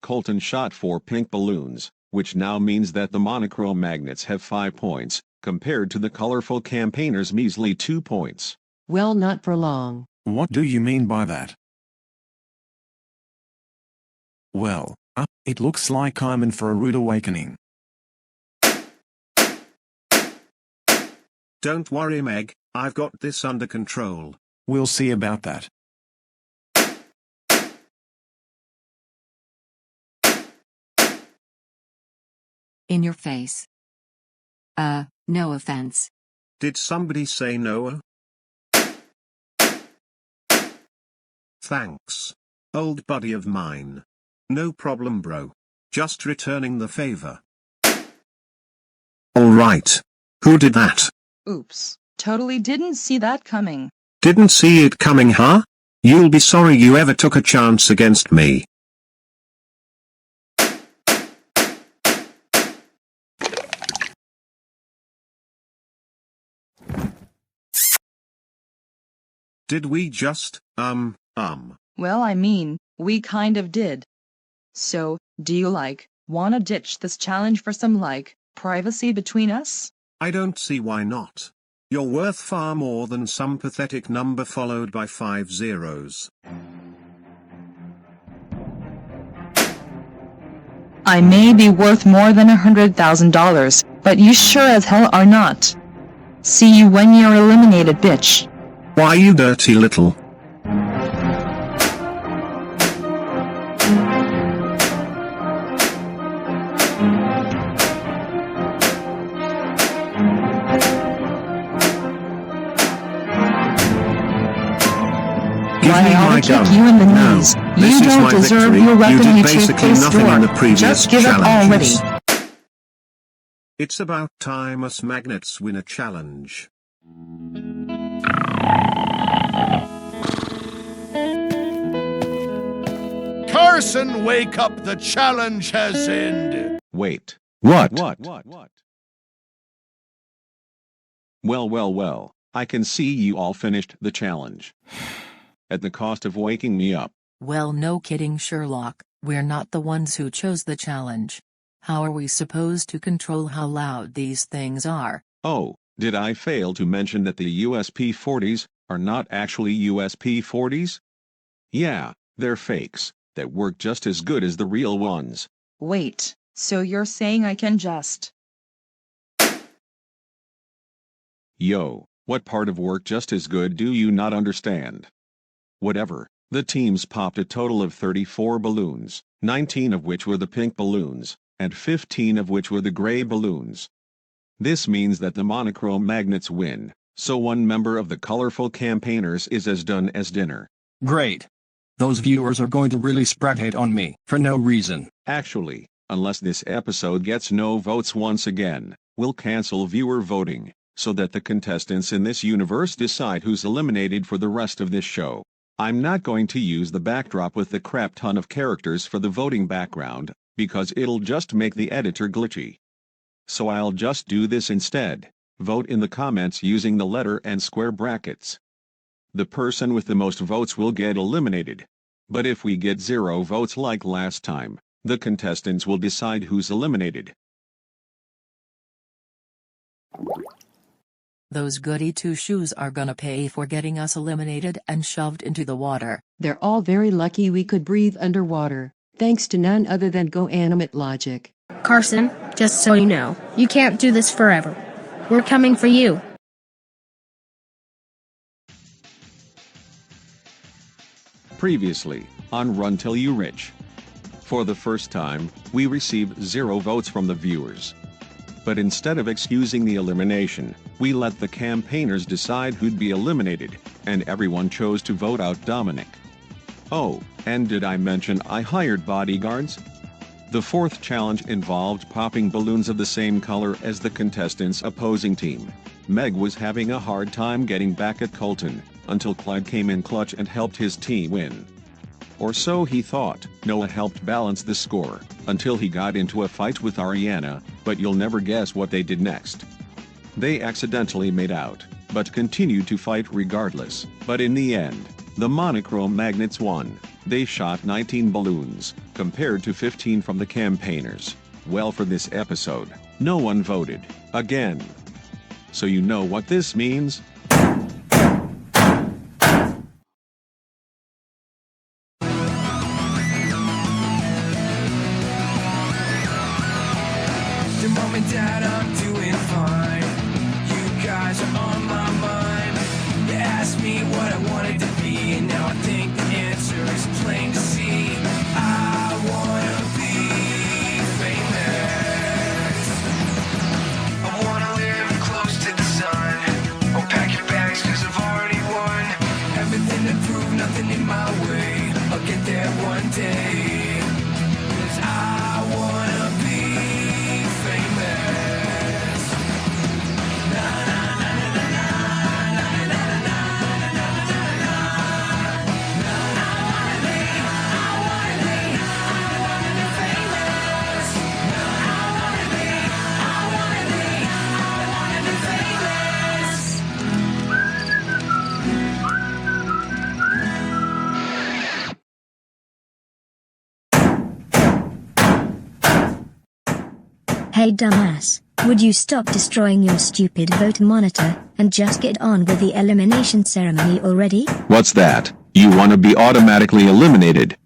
Colton shot 4 pink balloons, which now means that the monochrome magnets have 5 points, compared to the colorful campaigners' measly 2 points. Well, not for long. What do you mean by that? Well, it looks like I'm in for a rude awakening. Don't worry, Meg, I've got this under control. We'll see about that. In your face. No offense. Did somebody say Noah? Thanks. Old buddy of mine. No problem, bro. Just returning the favor. Alright. Who did that? Oops. Totally didn't see that coming. Didn't see it coming, huh? You'll be sorry you ever took a chance against me. Did we just, Well, I mean, we kind of did. So, do you wanna ditch this challenge for some privacy between us? I don't see why not. You're worth far more than some pathetic number followed by 5 zeros. I may be worth more than $100,000, but you sure as hell are not. See you when you're eliminated, bitch. Why, you dirty little... Why, I'll kick you in the knees. You don't deserve your weapon, you two-faced dork. Just give up already. It's about time us magnets win a challenge. Karson, wake up, the challenge has ended. Wait. What? Well, I can see you all finished the challenge. At the cost of waking me up. Well, no kidding, Sherlock, we're not the ones who chose the challenge. How are we supposed to control how loud these things are? Oh, did I fail to mention that the USP-40s are not actually USP-40s? Yeah, they're fakes, that work just as good as the real ones. Wait, so you're saying I can just... Yo, what part of work just as good do you not understand? Whatever, the teams popped a total of 34 balloons, 19 of which were the pink balloons, and 15 of which were the gray balloons. This means that the monochrome magnets win, so one member of the colorful campaigners is as done as dinner. Great. Those viewers are going to really spread hate on me, for no reason. Actually, unless this episode gets no votes once again, we'll cancel viewer voting, so that the contestants in this universe decide who's eliminated for the rest of this show. I'm not going to use the backdrop with the crap ton of characters for the voting background, because it'll just make the editor glitchy. So I'll just do this instead. Vote in the comments using the letter and square brackets. The person with the most votes will get eliminated. But if we get 0 votes like last time, the contestants will decide who's eliminated. Those goody two-shoes are gonna pay for getting us eliminated and shoved into the water. They're all very lucky we could breathe underwater, thanks to none other than GoAnimate logic. Karson, just so you know, you can't do this forever. We're coming for you. Previously, on Run Till You Rich. For the first time, we received 0 votes from the viewers. But instead of excusing the elimination, we let the campaigners decide who'd be eliminated, and everyone chose to vote out Dominic. Oh, and did I mention I hired bodyguards? The fourth challenge involved popping balloons of the same color as the contestants' opposing team. Meg was having a hard time getting back at Colton, until Clyde came in clutch and helped his team win. Or so he thought. Noah helped balance the score, until he got into a fight with Ariana, but you'll never guess what they did next. They accidentally made out, but continued to fight regardless. But in the end, the monochrome magnets won. They shot 19 balloons, compared to 15 from the campaigners. Well, for this episode, no one voted, again. So you know what this means? The mom and dad, I'm doing fine. You guys are on my mind. You asked me what I wanted to be, and now I think the answer is plain to see. I wanna be famous. I wanna live close to the sun. Or pack your bags, cause I've already won. Everything to prove, nothing in my way. I'll get there one day. Cause I wanna be famous. Na na na na na na na na na na na na. I wanna be famous. I wanna be famous. Hey dumbass, would you stop destroying your stupid vote monitor, and just get on with the elimination ceremony already? What's that? You want to be automatically eliminated?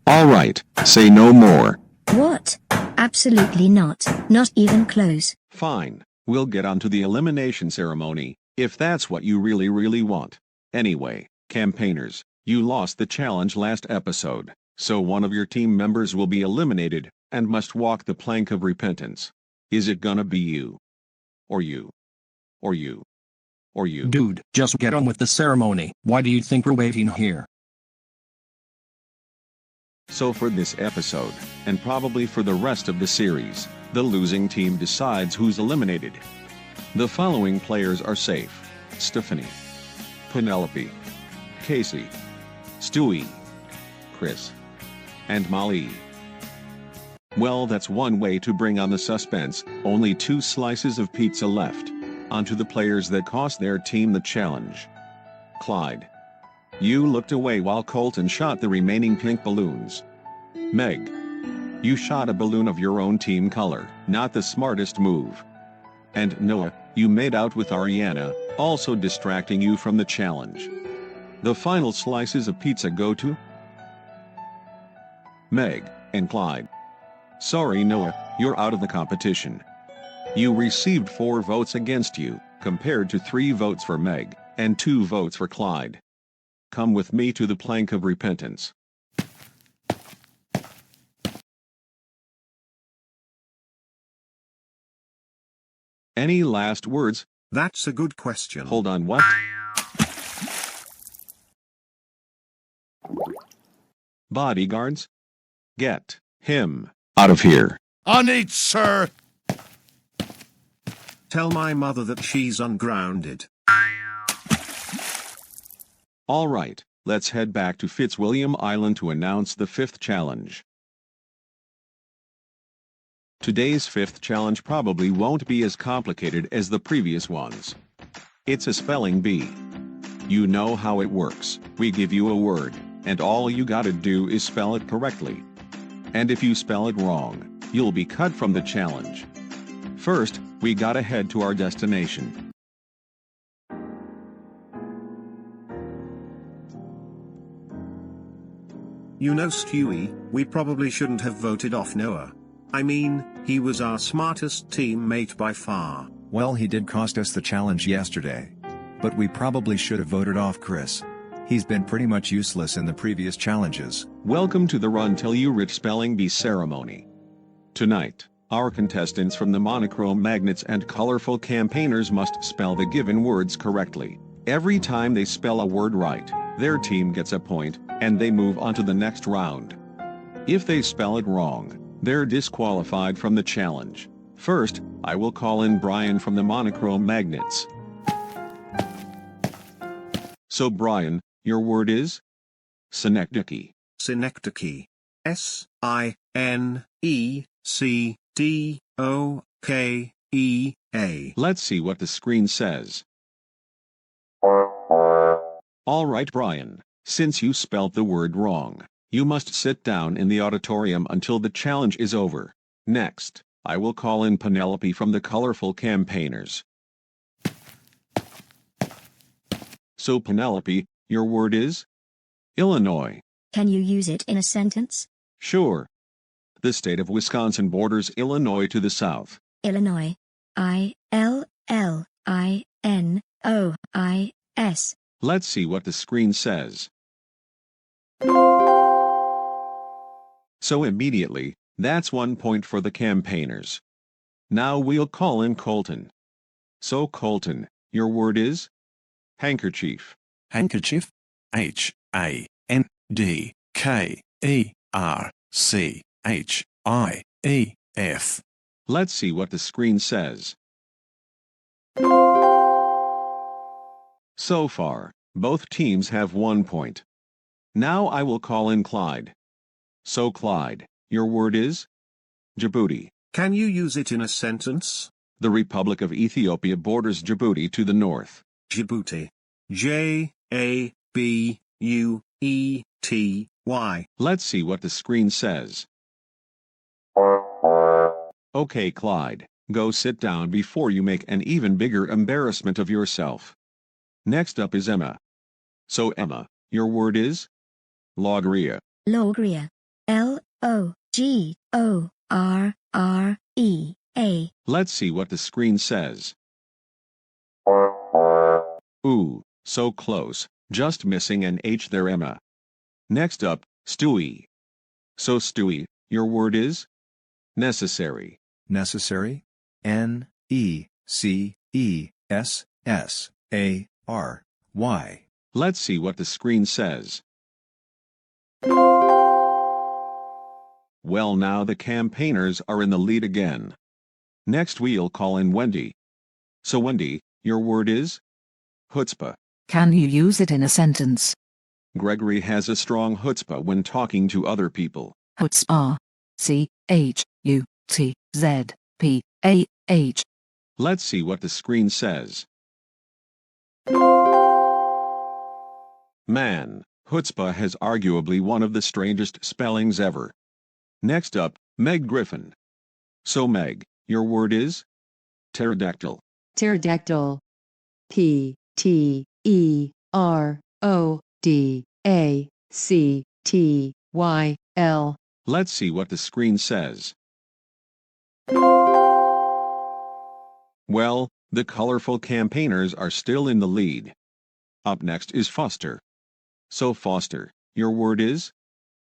Alright, say no more. What? Absolutely not, not even close. Fine, we'll get on to the elimination ceremony, if that's what you really want. Anyway, campaigners, you lost the challenge last episode, so one of your team members will be eliminated, and must walk the plank of repentance. Is it gonna be you? Or you? Or you? Or you? Dude, just get on with the ceremony. Why do you think we're waiting here? So for this episode, and probably for the rest of the series, the losing team decides who's eliminated. The following players are safe: Stephanie, Penelope, Casey, Stewie, Chris, and Molly. Well, that's one way to bring on the suspense. Only 2 slices of pizza left. Onto the players that cost their team the challenge. Clyde, you looked away while Colton shot the remaining pink balloons. Meg, you shot a balloon of your own team color, not the smartest move. And Noah, you made out with Ariana, also distracting you from the challenge. The final slices of pizza go to Meg and Clyde. Sorry Noah, you're out of the competition. You received 4 votes against you, compared to 3 votes for Meg, and 2 votes for Clyde. Come with me to the plank of repentance. Any last words? That's a good question. Hold on, what? Bodyguards? Get him out of here. On it, sir. Tell my mother that she's ungrounded. Alright, let's head back to Fitzwilliam Island to announce the 5th challenge. Today's 5th challenge probably won't be as complicated as the previous ones. It's a spelling bee. You know how it works. We give you a word, and all you gotta do is spell it correctly. And if you spell it wrong, you'll be cut from the challenge. First, we gotta head to our destination. You know Stewie, we probably shouldn't have voted off Noah. I mean, he was our smartest teammate by far. Well, he did cost us the challenge yesterday. But we probably should have voted off Chris. He's been pretty much useless in the previous challenges. Welcome to the Run Till You Rich Spelling Bee ceremony. Tonight, our contestants from the monochrome magnets and colorful campaigners must spell the given words correctly. Every time they spell a word right, their team gets a point, and they move on to the next round. If they spell it wrong, they're disqualified from the challenge. First, I will call in Brian from the monochrome magnets. So Brian, your word is? Synecdoche. Synecdoche. S-I-N-E-C-D-O-K-E-A. Let's see what the screen says. All right, Brian, since you spelt the word wrong, you must sit down in the auditorium until the challenge is over. Next, I will call in Penelope from the colorful campaigners. So Penelope, your word is? Illinois. Can you use it in a sentence? Sure. The state of Wisconsin borders Illinois to the south. Illinois. I-L-L-I-N-O-I-S. Let's see what the screen says. So immediately, that's 1 point for the campaigners. Now we'll call in Colton. So Colton, your word is? Handkerchief. Handkerchief. Handkerchief. Let's see what the screen says. So far, both teams have 1 point. Now I will call in Clyde. So Clyde, your word is? Djibouti. Can you use it in a sentence? The Republic of Ethiopia borders Djibouti to the north. Djibouti. J-A-B-U-E-T-Y. Let's see what the screen says. Okay, Clyde, go sit down before you make an even bigger embarrassment of yourself. Next up is Emma. So Emma, your word is? Logria. Logria. L-O-G-O-R-R-E-A. Let's see what the screen says. Ooh, so close, just missing an H there, Emma. Next up, Stewie. So Stewie, your word is? Necessary. Necessary? N-E-C-E-S-S-A-R-Y. Let's see what the screen says. Well, now the campaigners are in the lead again. Next we'll call in Wendy. So Wendy, your word is? Chutzpah. Can you use it in a sentence? Gregory has a strong chutzpah when talking to other people. Chutzpah. C-H-U-T-Z-P-A-H. Let's see what the screen says. Man, chutzpah has arguably one of the strangest spellings ever. Next up, Meg Griffin. So Meg, your word is? Pterodactyl. Pterodactyl. P-T-E-R-O-D-A-C-T-Y-L. Let's see what the screen says. Well, the colorful campaigners are still in the lead. Up next is Foster. So Foster, your word is?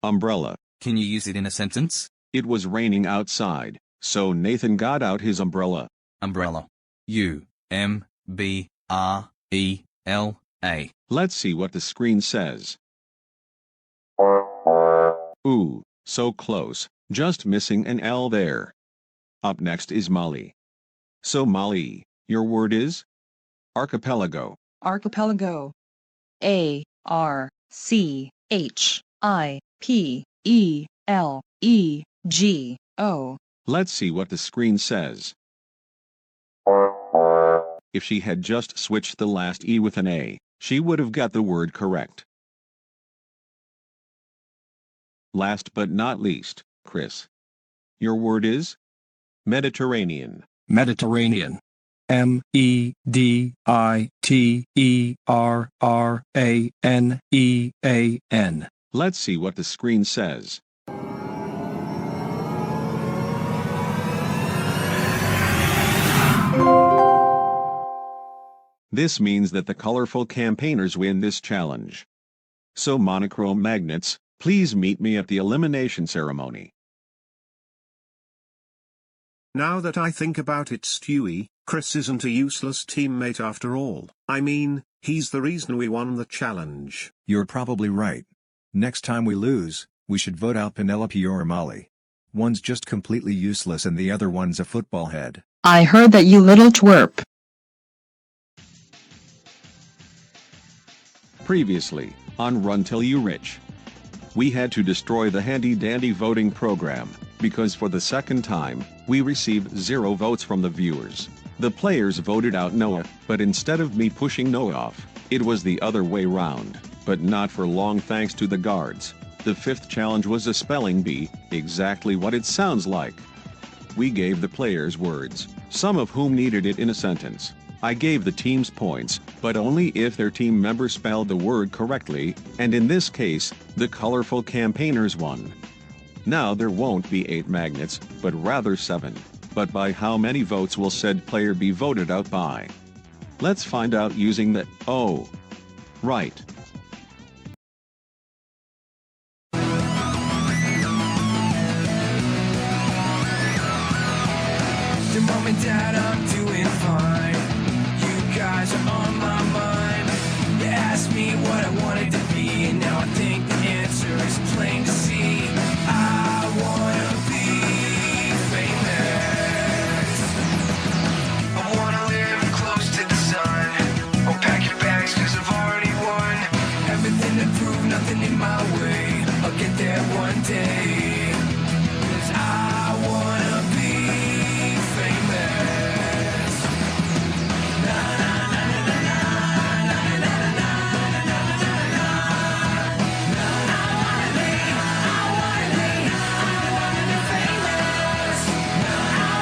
Umbrella. Can you use it in a sentence? It was raining outside, so Nathan got out his umbrella. Umbrella. U-M-B-R-E-L-A. Let's see what the screen says. Ooh, so close, just missing an L there. Up next is Molly. So Molly, your word is? Archipelago. Archipelago. A-R-C-H-I-P-E-L-E-G-O. Let's see what the screen says. If she had just switched the last E with an A, she would have got the word correct. Last but not least, Chris. Your word is? Mediterranean. Mediterranean. M-E-D-I-T-E-R-R-A-N-E-A-N. Let's see what the screen says. This means that the colorful campaigners win this challenge. So monochrome magnets, please meet me at the elimination ceremony. Now that I think about it, Stewie, Chris isn't a useless teammate after all. I mean, He's the reason we won the challenge. You're probably right. Next time we lose, we should vote out Penelope or Molly. One's just completely useless and the other one's a football head. I heard that, you little twerp. Previously, on Run Till You Rich. We had to destroy the handy-dandy voting program, because for the second time, we received 0 votes from the viewers. The players voted out Noah, but instead of me pushing Noah off, it was the other way round, but not for long thanks to the guards. The 5th challenge was a spelling bee, exactly what it sounds like. We gave the players words, some of whom needed it in a sentence. I gave the teams points, but only if their team member spelled the word correctly, and in this case, the colorful campaigners won. Now there won't be 8 magnets, but rather 7. But by how many votes will said player be voted out by? Let's find out using the, oh, right. Dear Mom and Dad, I'm doing fine. You guys are on my mind. You asked me what I wanted to be, and now I think the answer is plain to see. I wanna be famous. I wanna live close to the sun. Oh, pack your bags, 'cause I've already won. Everything to prove, nothing in my way. I'll get there one day. 'Cause I wanna be famous. Na na na na na na na na na na na na na. I wanna be famous. I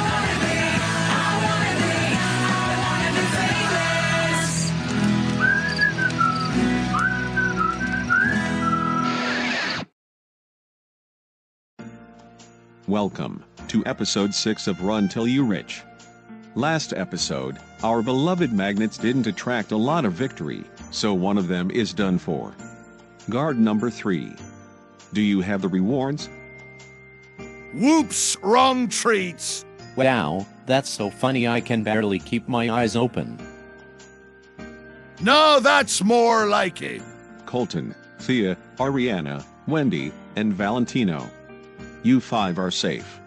wanna be famous. Welcome to episode 6 of Run Till You Rich. Last episode, our beloved magnets didn't attract a lot of victory, so one of them is done for. Guard number 3. Do you have the rewards? Whoops, wrong treats. Wow, that's so funny I can barely keep my eyes open. No, that's more like it. Colton, Thea, Ariana, Wendy, and Valentino. You 5 are safe.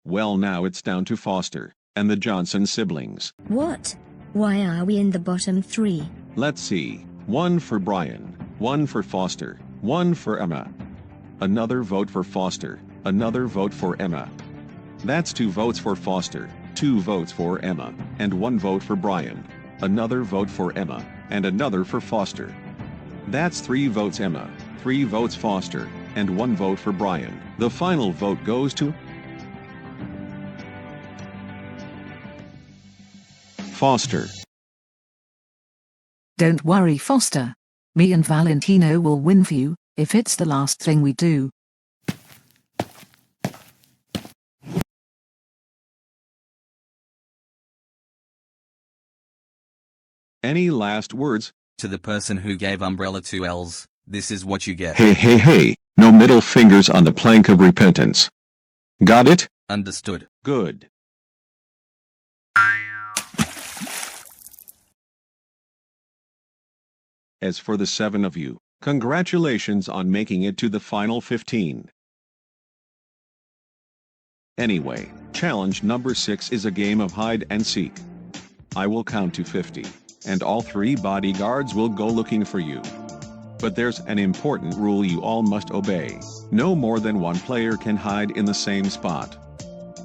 Well, now it's down to Foster and the Johnson siblings. What? Why are we in the bottom 3? Let's see. 1 for Brian, 1 for Foster, 1 for Emma. Another vote for Foster, another vote for Emma. That's 2 votes for Foster, 2 votes for Emma, and 1 vote for Brian. Another vote for Emma, and another for Foster. That's 3 votes Emma, 3 votes Foster, and 1 vote for Brian. The final vote goes to Foster. Don't worry, Foster. Me and Valentino will win for you, if it's the last thing we do. Any last words? To the person who gave umbrella 2 L's, this is what you get. Hey, no middle fingers on the plank of repentance. Got it? Understood. Good. As for the 7 of you, congratulations on making it to the final 15. Anyway, challenge number 6 is a game of hide and seek. I will count to 50, and all 3 bodyguards will go looking for you. But there's an important rule you all must obey. No more than 1 player can hide in the same spot.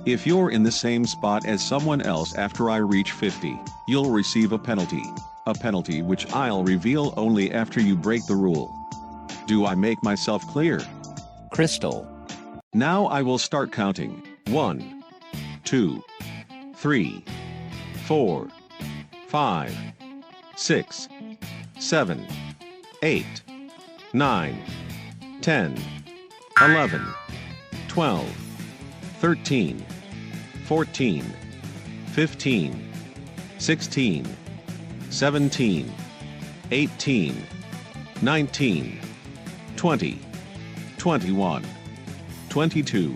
If you're in the same spot as someone else after I reach 50, you'll receive a penalty. A penalty which I'll reveal only after you break the rule. Do I make myself clear? Crystal. Now I will start counting. 1, 2, 3, 4, 5, 6, 7, 8, 9, 10, 11, 12, 13, 14, 15, 16, 17, 18, 19, 20, 21, 22,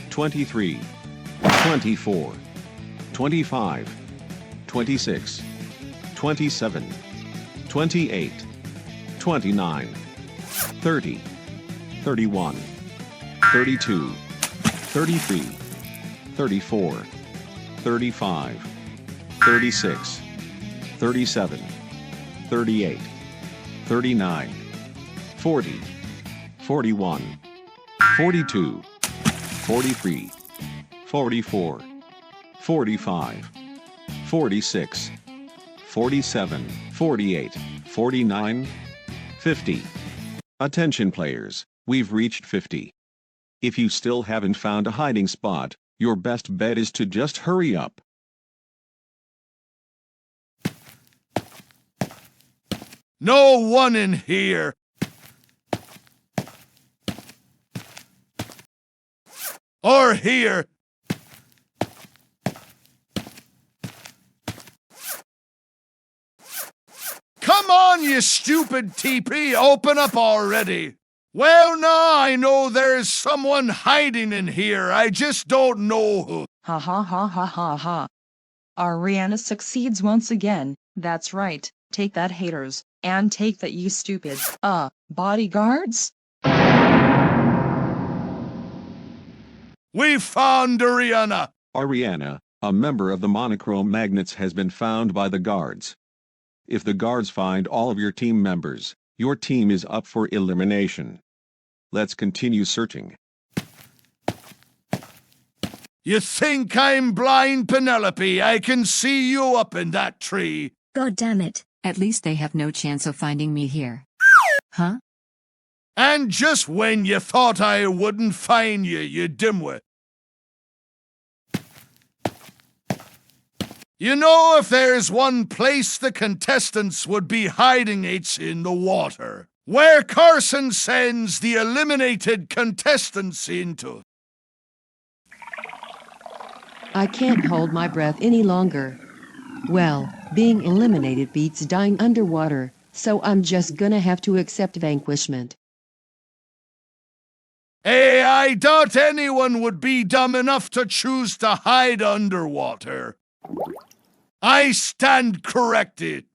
23, 24, 25, 26, 27, 28, 29, 30, 31, 32, 33, 34, 35, 36, 37, 38, 39, 40, 41, 42, 43, 44, 45, 46, 47, 48, 49, 50. Attention players, we've reached 50. If you still haven't found a hiding spot, your best bet is to just hurry up. No one in here. Or here. Come on, you stupid TP, open up already. Well, now I know there's someone hiding in here. I just don't know who. Ha ha ha ha ha ha. Ariana succeeds once again. That's right. Take that, haters. And take that, you stupid, bodyguards. We found Ariana. Ariana, a member of the monochrome magnets, has been found by the guards. If the guards find all of your team members, your team is up for elimination. Let's continue searching. You think I'm blind, Penelope? I can see you up in that tree. God damn it. At least they have no chance of finding me here. Huh? And just when you thought I wouldn't find you, you dimwit. You know, if there's one place the contestants would be hiding, it's in the water, where Karson sends the eliminated contestants into. I can't hold my breath any longer. Well, being eliminated beats dying underwater, so I'm just gonna have to accept vanquishment. Hey, I doubt anyone would be dumb enough to choose to hide underwater. I stand corrected.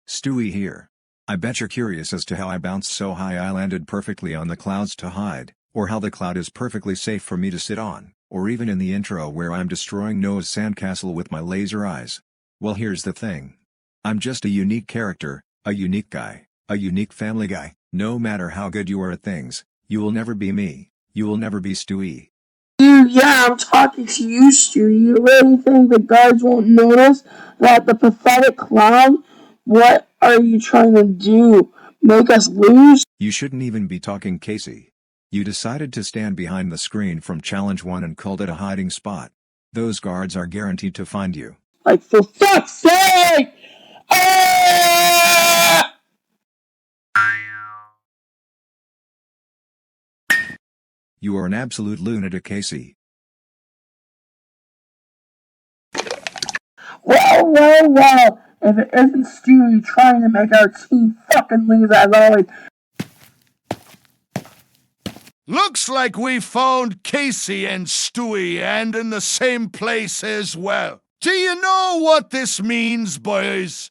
Stewie here. I bet you're curious as to how I bounced so high I landed perfectly on the clouds to hide, or how the cloud is perfectly safe for me to sit on, or even in the intro where I'm destroying Noah's sandcastle with my laser eyes. Well, here's the thing. I'm just a unique character, a unique guy, a unique family guy. No matter how good you are at things, you will never be me. You will never be Stewie. Yeah, I'm talking to you, Stu. You really think the guards won't notice that the pathetic clown? What are you trying to do? Make us lose? You shouldn't even be talking, Casey. You decided to stand behind the screen from Challenge 1 and called it a hiding spot. Those guards are guaranteed to find you. Like, for fuck's sake! Ah! You are an absolute lunatic, Casey. Well. If it isn't Stewie trying to make our team fucking lose as always. Looks like we found Casey and Stewie, and in the same place as well. Do you know what this means, boys?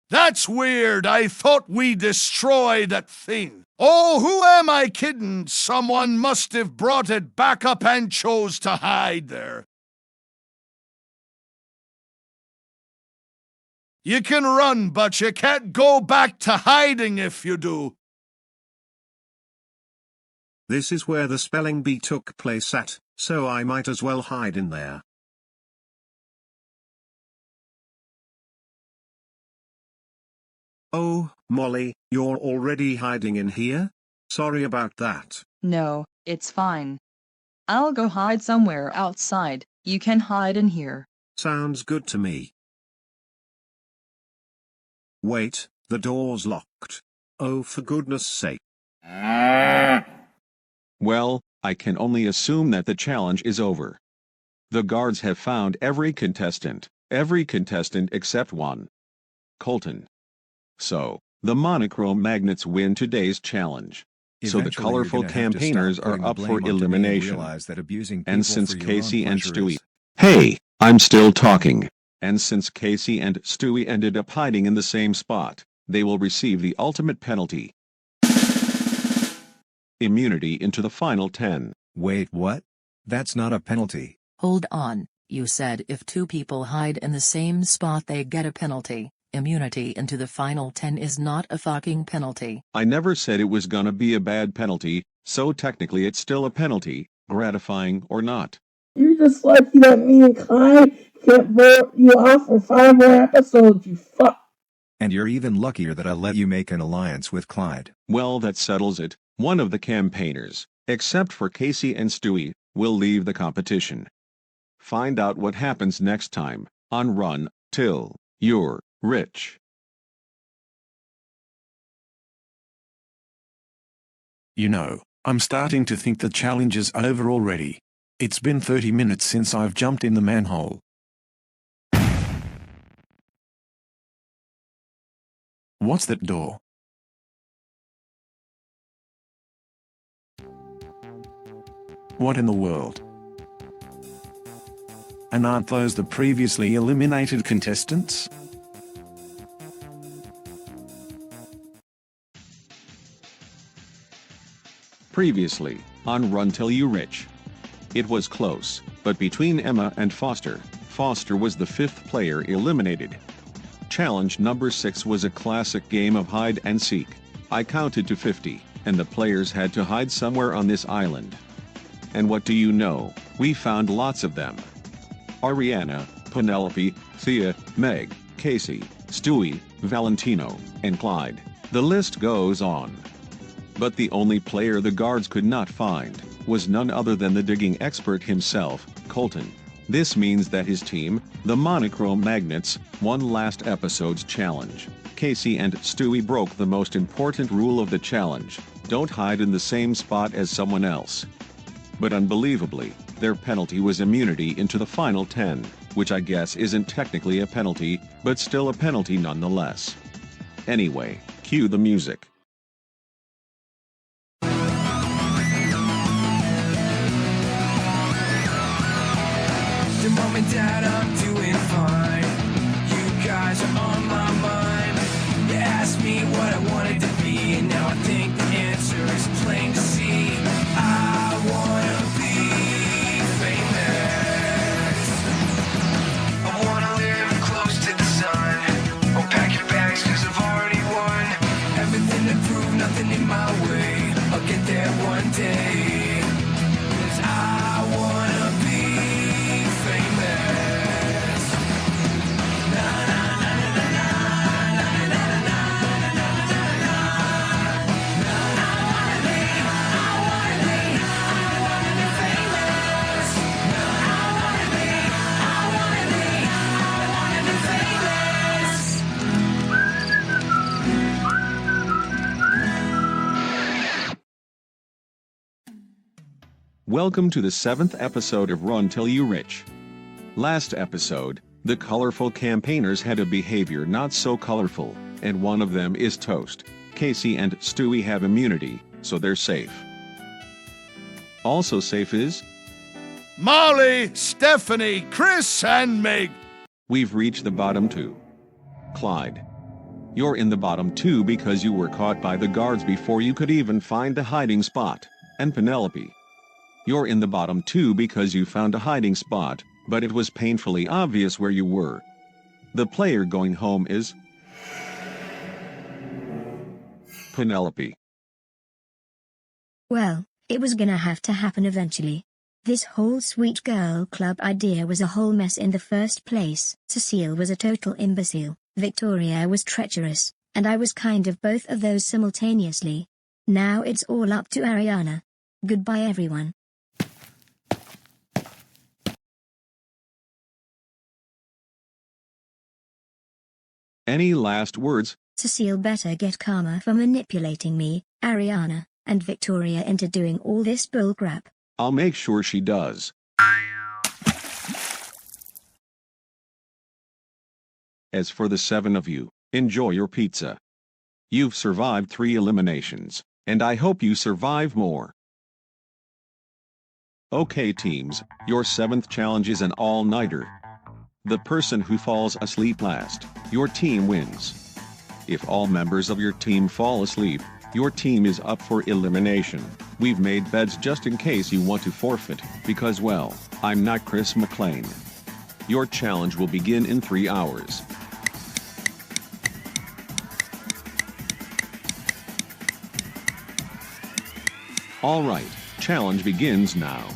That's weird. I thought we destroyed that thing. Oh, who am I kidding? Someone must have brought it back up and chose to hide there. You can run, but you can't go back to hiding if you do. This is where the spelling bee took place at, so I might as well hide in there. Oh, Molly, you're already hiding in here? Sorry about that. No, it's fine. I'll go hide somewhere outside. You can hide in here. Sounds good to me. Wait, the door's locked. Oh, for goodness sake. Well, I can only assume that the challenge is over. The guards have found every contestant except one. Colton. So, the monochrome magnets win today's challenge. So the colorful campaigners are up for elimination. And since Casey and Stewie Hey, I'm still talking. And since Casey and Stewie ended up hiding in the same spot, they will receive the ultimate penalty. Immunity into the final 10. Wait, what? That's not a penalty. Hold on, you said if two people hide in the same spot they get a penalty. Immunity into the final 10 is not a fucking penalty. I never said it was gonna be a bad penalty, so technically it's still a penalty, gratifying or not. You're just lucky that me and Clyde can't vote you off for 5 more episodes, you fuck. And you're even luckier that I let you make an alliance with Clyde. Well, that settles it. One of the campaigners, except for Casey and Stewie, will leave the competition. Find out what happens next time on Run Till You're Rich. You know, I'm starting to think the challenge is over already. It's been 30 minutes since I've jumped in the manhole. What's that door? What in the world? And aren't those the previously eliminated contestants? Previously, on Run Till You Rich. It was close, but between Emma and Foster, Foster was the 5th player eliminated. Challenge number 6 was a classic game of hide and seek. I counted to 50, and the players had to hide somewhere on this island. And what do you know, we found lots of them. Ariana, Penelope, Thea, Meg, Casey, Stewie, Valentino, and Clyde. The list goes on. But the only player the guards could not find was none other than the digging expert himself, Colton. This means that his team, the Monochrome Magnets, won last episode's challenge. Casey and Stewie broke the most important rule of the challenge: don't hide in the same spot as someone else. But unbelievably, their penalty was immunity into the final 10, which I guess isn't technically a penalty, but still a penalty nonetheless. Anyway, cue the music. Mom and Dad, I'm doing fine. You guys are on my mind. You asked me what I wanted to be, and now I think the answer is plain to see. I wanna be famous. I wanna live close to the sun. Oh, pack your bags, cause I've already won. Everything to prove, nothing in my way. I'll get there one day. Cause I wanna be famous. Na na na na na na na na na na na na. I wanna be famous. I wanna be famous. Welcome to the 7th episode of Run Till You Rich. Last episode, the colorful campaigners had a behavior not so colorful, and one of them is toast. Casey and Stewie have immunity, so they're safe. Also safe is Molly, Stephanie, Chris, and Meg. we've reached the bottom 2. Clyde. You're in the bottom 2 because you were caught by the guards before you could even find a hiding spot. And Penelope. You're in the bottom 2 because you found a hiding spot, but it was painfully obvious where you were. The player going home is Penelope. Well, it was gonna have to happen eventually. This whole sweet girl club idea was a whole mess in the first place. Cecile was a total imbecile, Victoria was treacherous, and I was kind of both of those simultaneously. Now it's all up to Ariana. Goodbye everyone. Any last words? Cecile better get karma for manipulating me, Ariana, and Victoria into doing all this bullcrap. I'll make sure she does. As for the 7 of you, enjoy your pizza. You've survived 3 eliminations, and I hope you survive more. Okay teams, your 7th challenge is an all-nighter. The person who falls asleep last, your team wins. If all members of your team fall asleep, your team is up for elimination. We've made beds just in case you want to forfeit, because well, I'm not Chris McLean. Your challenge will begin in 3 hours. Alright, challenge begins now.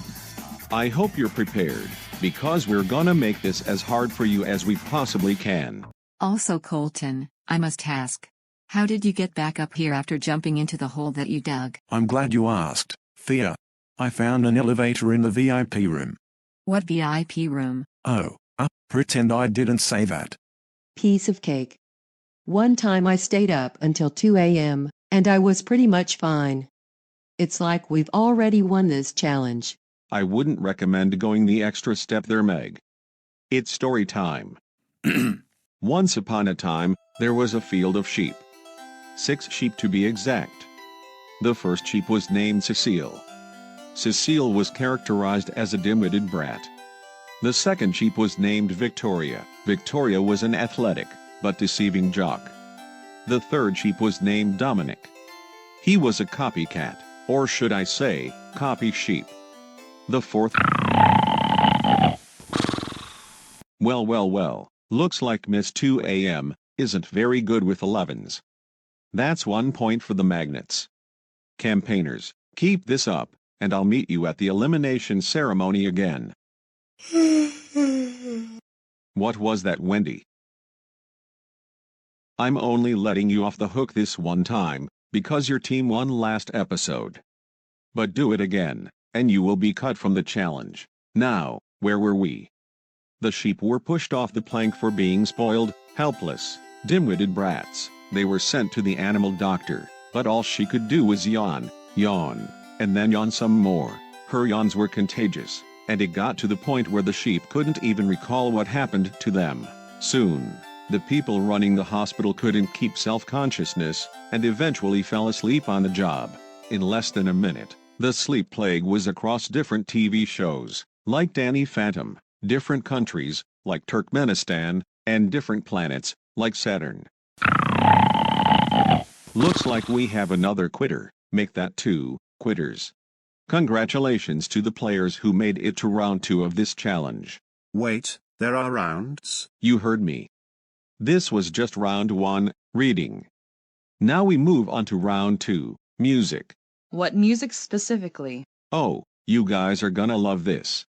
I hope you're prepared, because we're gonna make this as hard for you as we possibly can. Also Colton, I must ask. How did you get back up here after jumping into the hole that you dug? I'm glad you asked, Thea. I found an elevator in the VIP room. What VIP room? Oh, pretend I didn't say that. Piece of cake. One time I stayed up until 2 a.m., and I was pretty much fine. It's like we've already won this challenge. I wouldn't recommend going the extra step there, Meg. It's story time. Once upon a time, there was a field of sheep. 6 sheep to be exact. The first sheep was named Cecile. Cecile was characterized as a dim-witted brat. The second sheep was named Victoria. Victoria was an athletic, but deceiving jock. The third sheep was named Dominic. He was a copycat, or should I say, copy sheep. The fourth... Well, looks like Miss 2 AM isn't very good with 11s. That's 1 point for the magnets. Campaigners, keep this up, and I'll meet you at the elimination ceremony again. What was that, Wendy? I'm only letting you off the hook this one time, because your team won last episode. But do it again, and you will be cut from the challenge. Now, where were we? The sheep were pushed off the plank for being spoiled, helpless, dim-witted brats. They were sent to the animal doctor, but all she could do was yawn, and then yawn some more. Her yawns were contagious, and it got to the point where the sheep couldn't even recall what happened to them. Soon, the people running the hospital couldn't keep self-consciousness, and eventually fell asleep on the job. In less than a minute, the sleep plague was across different TV shows, like Danny Phantom, different countries, like Turkmenistan, and different planets, like Saturn. Looks like we have another quitter. Make that 2 quitters. Congratulations to the players who made it to round 2 of this challenge. Wait, there are rounds? You heard me. This was just round 1, reading. Now we move on to round 2, music. What music specifically? Oh, you guys are gonna love this.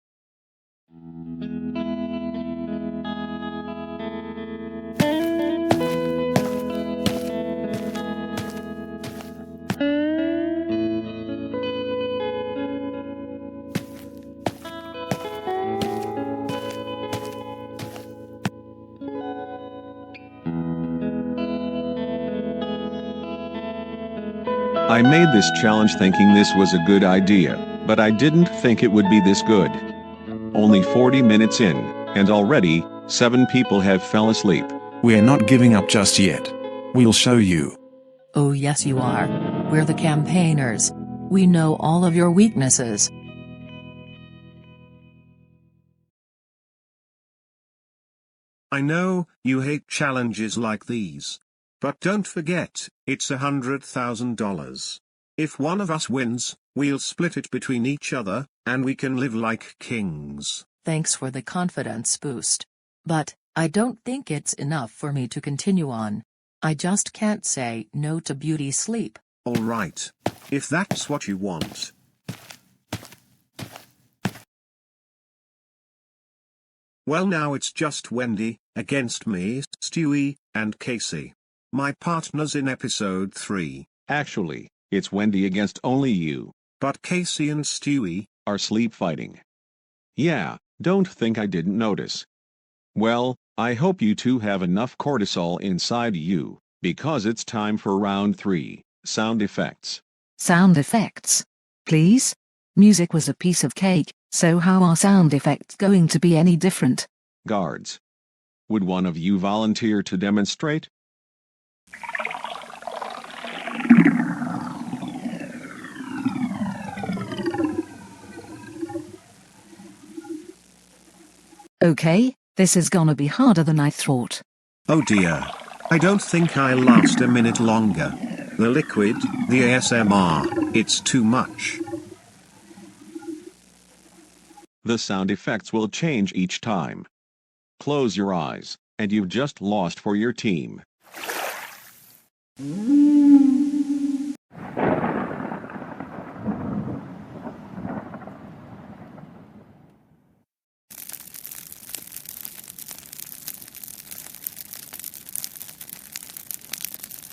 I made this challenge thinking this was a good idea, but I didn't think it would be this good. Only 40 minutes in, and already, 7 people have fell asleep. We're not giving up just yet. We'll show you. Oh yes you are. We're the campaigners. We know all of your weaknesses. I know, you hate challenges like these. But don't forget, it's $100,000. If one of us wins, we'll split it between each other, and we can live like kings. Thanks for the confidence boost. But, I don't think it's enough for me to continue on. I just can't say no to beauty sleep. Alright. If that's what you want. Well, now it's just Wendy, against me, Stewie, and Casey. My partners in episode 3. Actually, it's Wendy against only you. But Casey and Stewie are sleep fighting. Yeah, don't think I didn't notice. Well, I hope you two have enough cortisol inside you, because it's time for round 3, sound effects. Sound effects? Please? Music was a piece of cake, so how are sound effects going to be any different? Guards. Would one of you volunteer to demonstrate? Okay, this is gonna be harder than I thought. Oh dear. I don't think I'll last a minute longer. The liquid, the ASMR, it's too much. The sound effects will change each time. Close your eyes, and you've just lost for your team.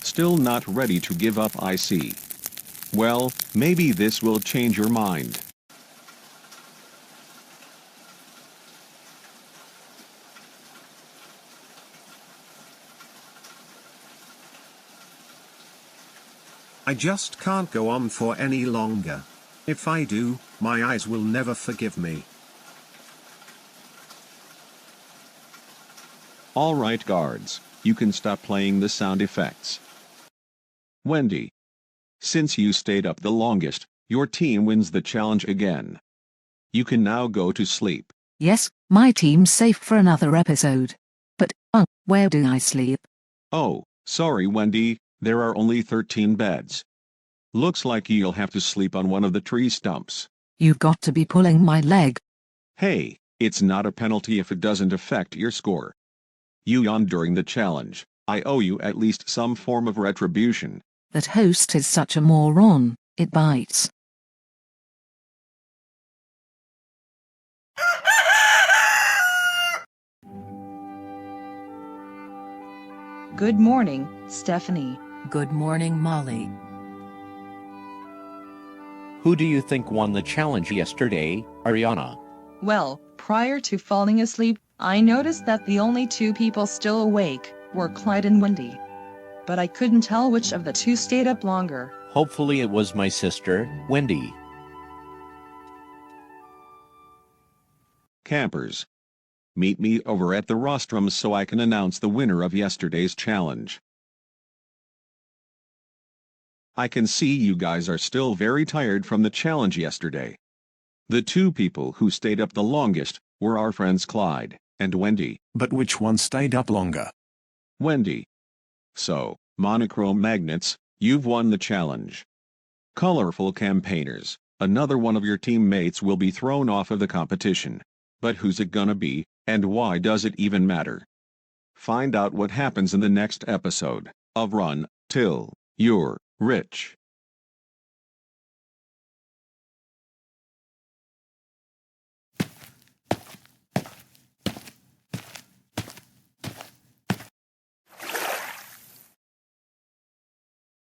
Still not ready to give up, I see. Well, maybe this will change your mind. I just can't go on for any longer. If I do, my eyes will never forgive me. All right, guards, you can stop playing the sound effects. Wendy, since you stayed up the longest, your team wins the challenge again. You can now go to sleep. Yes, my team's safe for another episode. But, where do I sleep? Oh, sorry Wendy, there are only 13 beds. Looks like you'll have to sleep on one of the tree stumps. You've got to be pulling my leg. Hey, it's not a penalty if it doesn't affect your score. You yawned during the challenge. I owe you at least some form of retribution. That host is such a moron, it bites. Good morning, Stephanie. Good morning, Molly. Who do you think won the challenge yesterday, Ariana? Well, prior to falling asleep, I noticed that the only two people still awake were Clyde and Wendy. But I couldn't tell which of the two stayed up longer. Hopefully it was my sister, Wendy. Campers, meet me over at the rostrum so I can announce the winner of yesterday's challenge. I can see you guys are still very tired from the challenge yesterday. The two people who stayed up the longest were our friends Clyde and Wendy. But which one stayed up longer? Wendy. So, monochrome magnets, you've won the challenge. Colorful campaigners, another one of your teammates will be thrown off of the competition. But who's it gonna be, and why does it even matter? Find out what happens in the next episode of Run Till You're Rich.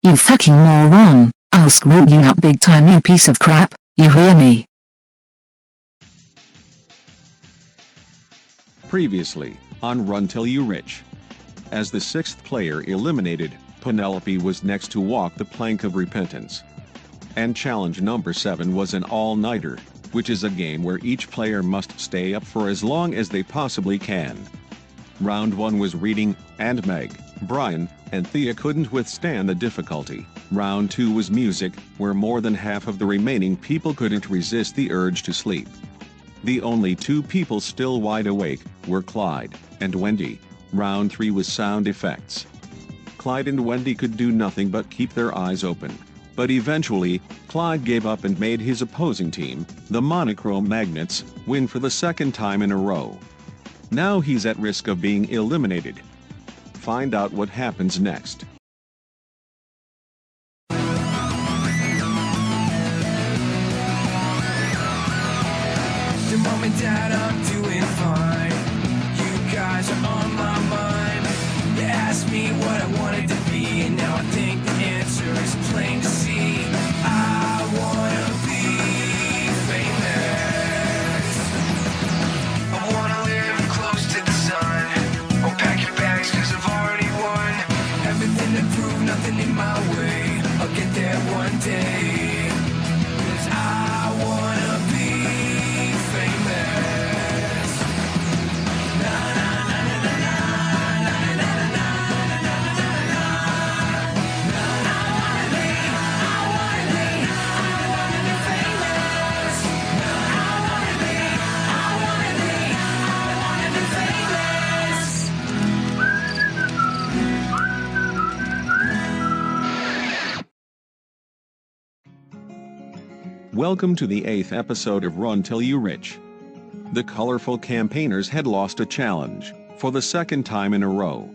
You fucking moron, I'll screw you up big time, you piece of crap, you hear me? Previously, on Run Till You Rich. As the sixth player eliminated, Penelope was next to walk the plank of repentance. And challenge number 7 was an all-nighter, which is a game where each player must stay up for as long as they possibly can. Round 1 was reading, and Meg, Brian, and Thea couldn't withstand the difficulty. Round 2 was music, where more than half of the remaining people couldn't resist the urge to sleep. The only two people still wide awake were Clyde and Wendy. Round 3 was sound effects. Clyde and Wendy could do nothing but keep their eyes open. But eventually, Clyde gave up and made his opposing team, the Monochrome Magnets, win for the second time in a row. Now he's at risk of being eliminated. Find out what happens next. Dear mom and dad, I'm doing fine. You guys are on my mind. You asked me what I wanted to be, and now I think the answer is plain to see. I wanna be famous. I wanna live close to the sun. Oh, pack your bags, cause I've already won. Everything to prove, nothing in my way. I'll get there one day. Cause I wanna be famous. Na na na na na na na na na na na na. I wanna be famous. I wanna be Welcome to the 8th episode of Run Till You Rich. The colorful campaigners had lost a challenge, for the second time in a row.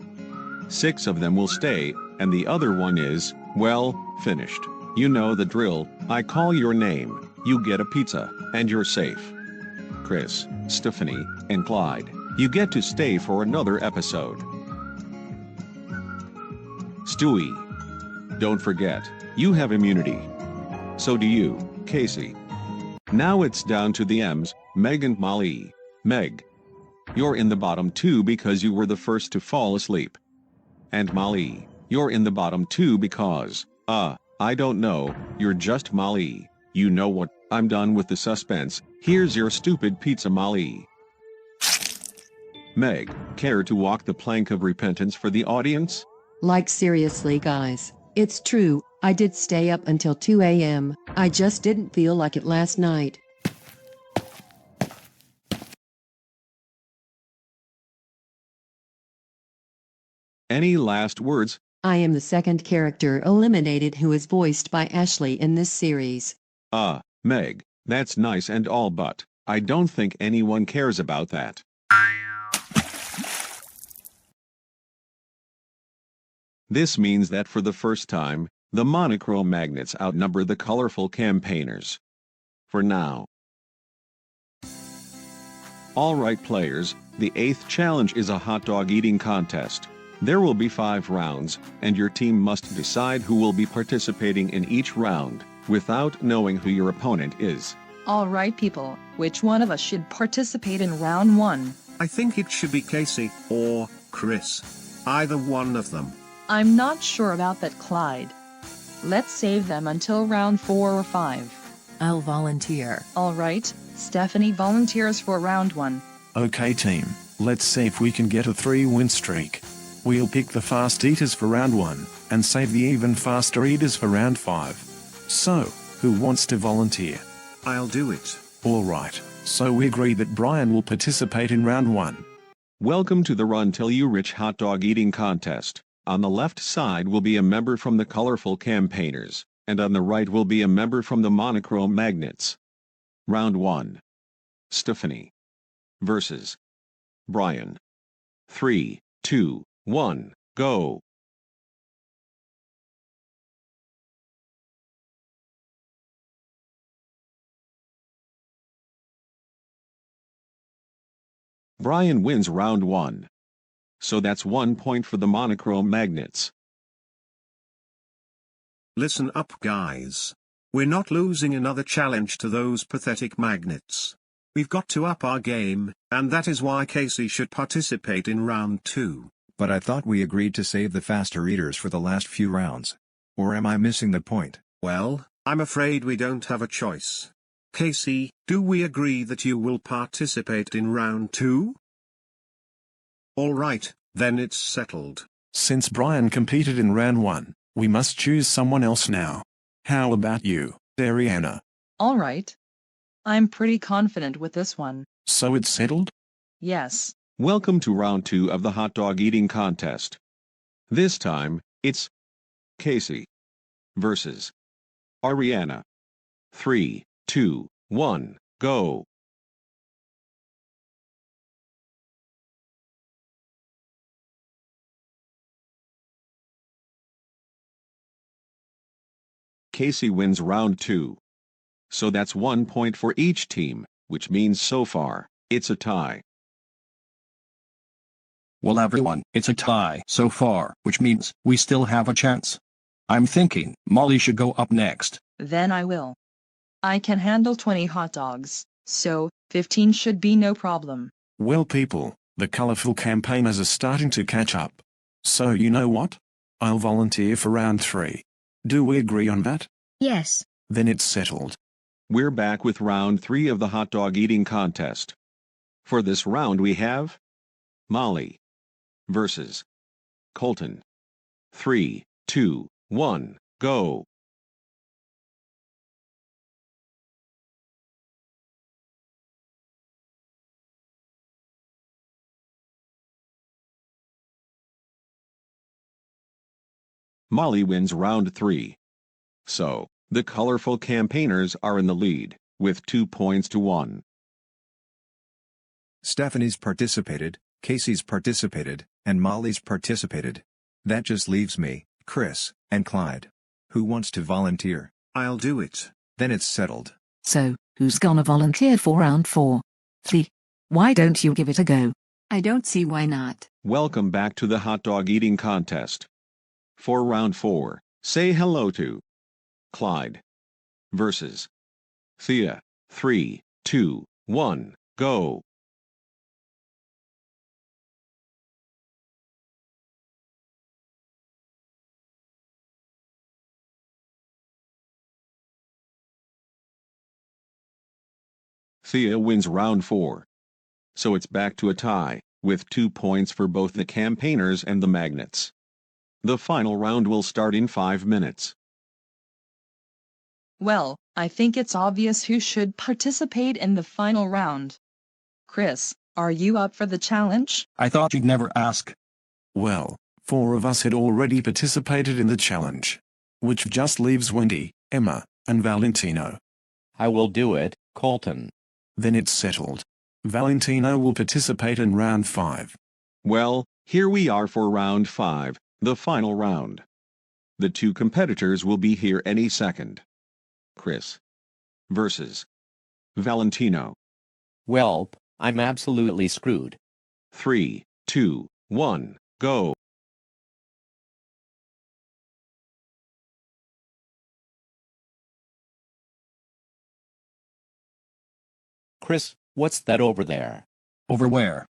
6 of them will stay, and the other one is, well, finished. You know the drill, I call your name, you get a pizza, and you're safe. Chris, Stephanie, and Clyde, you get to stay for another episode. Stewie. Don't forget, you have immunity. So do you, Casey. Now it's down to the M's, Meg and Molly. Meg. You're in the bottom 2 because you were the first to fall asleep. And Molly, you're in the bottom 2 because, I don't know, you're just Molly. You know what, I'm done with the suspense, here's your stupid pizza, Molly. Meg, care to walk the plank of repentance for the audience? Like seriously guys, it's true, I did stay up until 2 a.m., I just didn't feel like it last night. Any last words? I am the second character eliminated who is voiced by Ashley in this series. Meg, that's nice and all, but I don't think anyone cares about that. This means that for the first time, the monochrome magnets outnumber the colorful campaigners. For now. Alright players, the 8th challenge is a hot dog eating contest. There will be 5 rounds, and your team must decide who will be participating in each round, without knowing who your opponent is. Alright people, which one of us should participate in round 1? I think it should be Casey or Chris. Either one of them. I'm not sure about that, Clyde. Let's save them until round 4 or 5. I'll volunteer. Alright, Stephanie volunteers for round 1. Okay team, let's see if we can get a 3-win streak. We'll pick the fast eaters for round 1, and save the even faster eaters for round 5. So, who wants to volunteer? I'll do it. Alright, so we agree that Brian will participate in round 1. Welcome to the Run Till You Rich hot dog eating contest. On the left side will be a member from the colorful campaigners, and on the right will be a member from the monochrome magnets. Round 1. Stephanie versus Brian. 3, 2, 1, go. Brian wins round 1. So that's 1 point for the monochrome magnets. Listen up guys. We're not losing another challenge to those pathetic magnets. We've got to up our game, and that is why Casey should participate in round 2. But I thought we agreed to save the faster eaters for the last few rounds. Or am I missing the point? Well, I'm afraid we don't have a choice. Casey, do we agree that you will participate in round 2? Alright, then it's settled. Since Brian competed in round 1, we must choose someone else now. How about you, Ariana? Alright. I'm pretty confident with this one. So it's settled? Yes. Welcome to round 2 of the hot dog eating contest. This time, it's Casey versus Ariana. 3, 2, 1, go. Casey wins round 2. So that's 1 point for each team, which means so far, it's a tie. Well everyone, it's a tie so far, which means we still have a chance. I'm thinking Molly should go up next. Then I will. I can handle 20 hot dogs, so 15 should be no problem. Well people, the colorful campaigners are starting to catch up. So you know what? I'll volunteer for round 3. Do we agree on that? Yes. Then it's settled. We're back with round 3 of the hot dog eating contest. For this round we have Molly versus Colton. 3, 2, 1, go. Molly wins round 3. So, The colorful campaigners are in the lead, with 2 points to 1. Stephanie's participated, Casey's participated, and Molly's participated. That just leaves me, Chris, and Clyde. Who wants to volunteer? I'll do it. Then it's settled. So, who's gonna volunteer for round 4? 3. Why don't you give it a go? I don't see why not. Welcome back to the hot dog eating contest. For round 4, say hello to Clyde versus Thea. 3, 2, 1, go. Thea wins round 4. So it's back to a tie, with 2 points for both the campaigners and the magnets. The final round will start in 5 minutes. Well, I think it's obvious who should participate in the final round. Chris, are you up for the challenge? I thought you'd never ask. Well, 4 of us had already participated in the challenge. Which just leaves Wendy, Emma, and Valentino. I will do it, Colton. Then it's settled. Valentino will participate in round 5. Well, here we are for round 5, the final round. The 2 competitors will be here any second. Chris versus Valentino. Welp, I'm absolutely screwed. 3, 2, 1, go. Chris, what's that over there? Over where?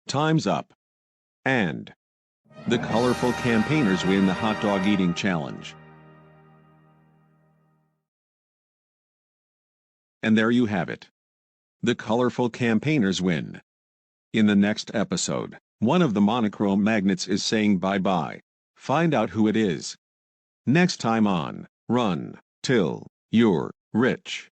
Time's up. And the colorful campaigners win the hot dog eating challenge. And there you have it. The colorful campaigners win. In the next episode, one of the monochrome magnets is saying bye-bye. Find out who it is. Next time on Run Till You're Rich.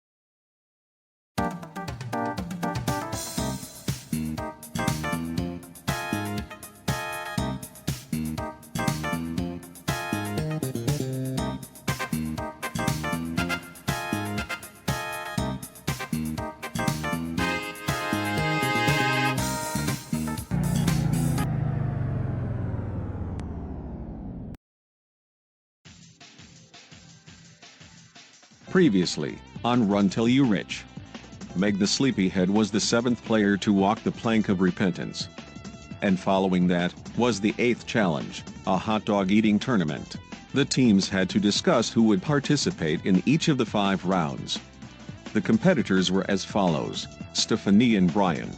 Previously, on Run Till You Rich. Meg the Sleepyhead was the 7th player to walk the plank of repentance. And following that, was the 8th challenge, a hot dog eating tournament. The teams had to discuss who would participate in each of the 5 rounds. The competitors were as follows: Stephanie and Brian,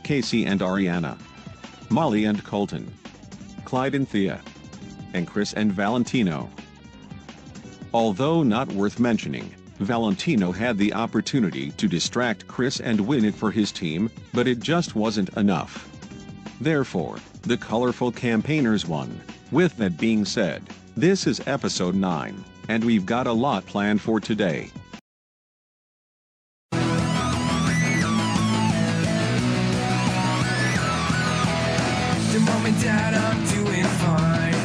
Casey and Ariana, Molly and Colton, Clyde and Thea, and Chris and Valentino. Although not worth mentioning, Valentino had the opportunity to distract Chris and win it for his team, but it just wasn't enough. Therefore, the colorful campaigners won. With that being said, this is episode 9, and we've got a lot planned for today. The mom and dad, I'm doing fine.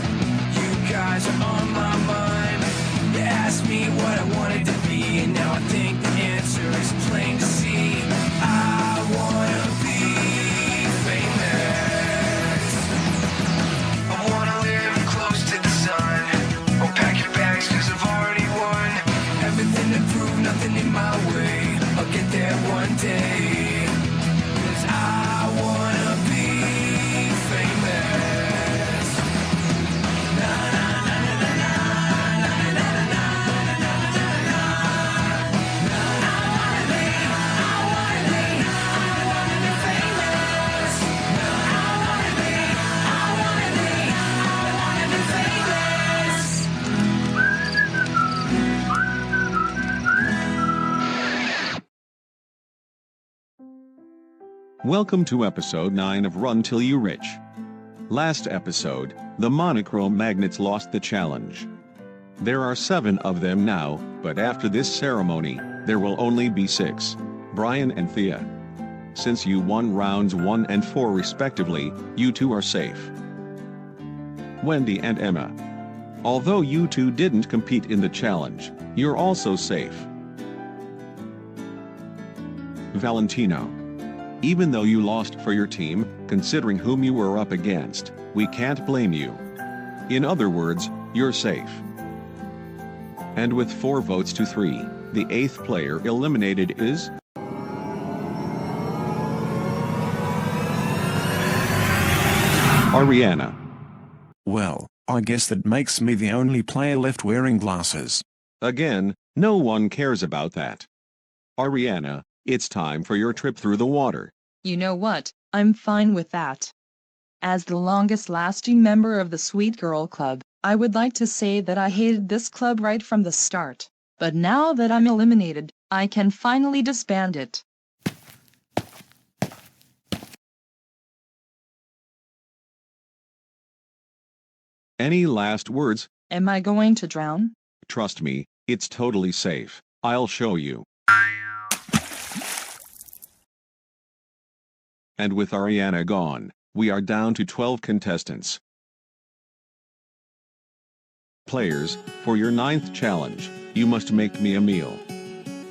You guys are on my mind. You asked me what I wanted to be, and now I think the answer is plain to see. I wanna be famous. I wanna live close to the sun. Or pack your bags, cause I've already won. Everything to prove, nothing in my way. I'll get there one day. Cause I wanna be famous. Na na na na na na na na na na na na. I wanna be famous. I wanna be famous. Welcome to episode 9 of Run Till You Rich. Last episode, the monochrome magnets lost the challenge. There are 7 of them now, but after this ceremony, there will only be 6, Brian and Thea. Since you won rounds 1 and 4 respectively, you two are safe. Wendy and Emma. Although you two didn't compete in the challenge, you're also safe. Valentino. Even though you lost for your team, considering whom you were up against, we can't blame you. In other words, you're safe. And with 4 votes to 3, the 8th player eliminated is Ariana. Well, I guess that makes me the only player left wearing glasses. Again, no one cares about that. Ariana, it's time for your trip through the water. You know what? I'm fine with that. As the longest-lasting member of the Sweet Girl Club, I would like to say that I hated this club right from the start. But now that I'm eliminated, I can finally disband it. Any last words? Am I going to drown? Trust me, it's totally safe. I'll show you. And with Ariana gone, we are down to 12 contestants. Players, for your 9th challenge, you must make me a meal.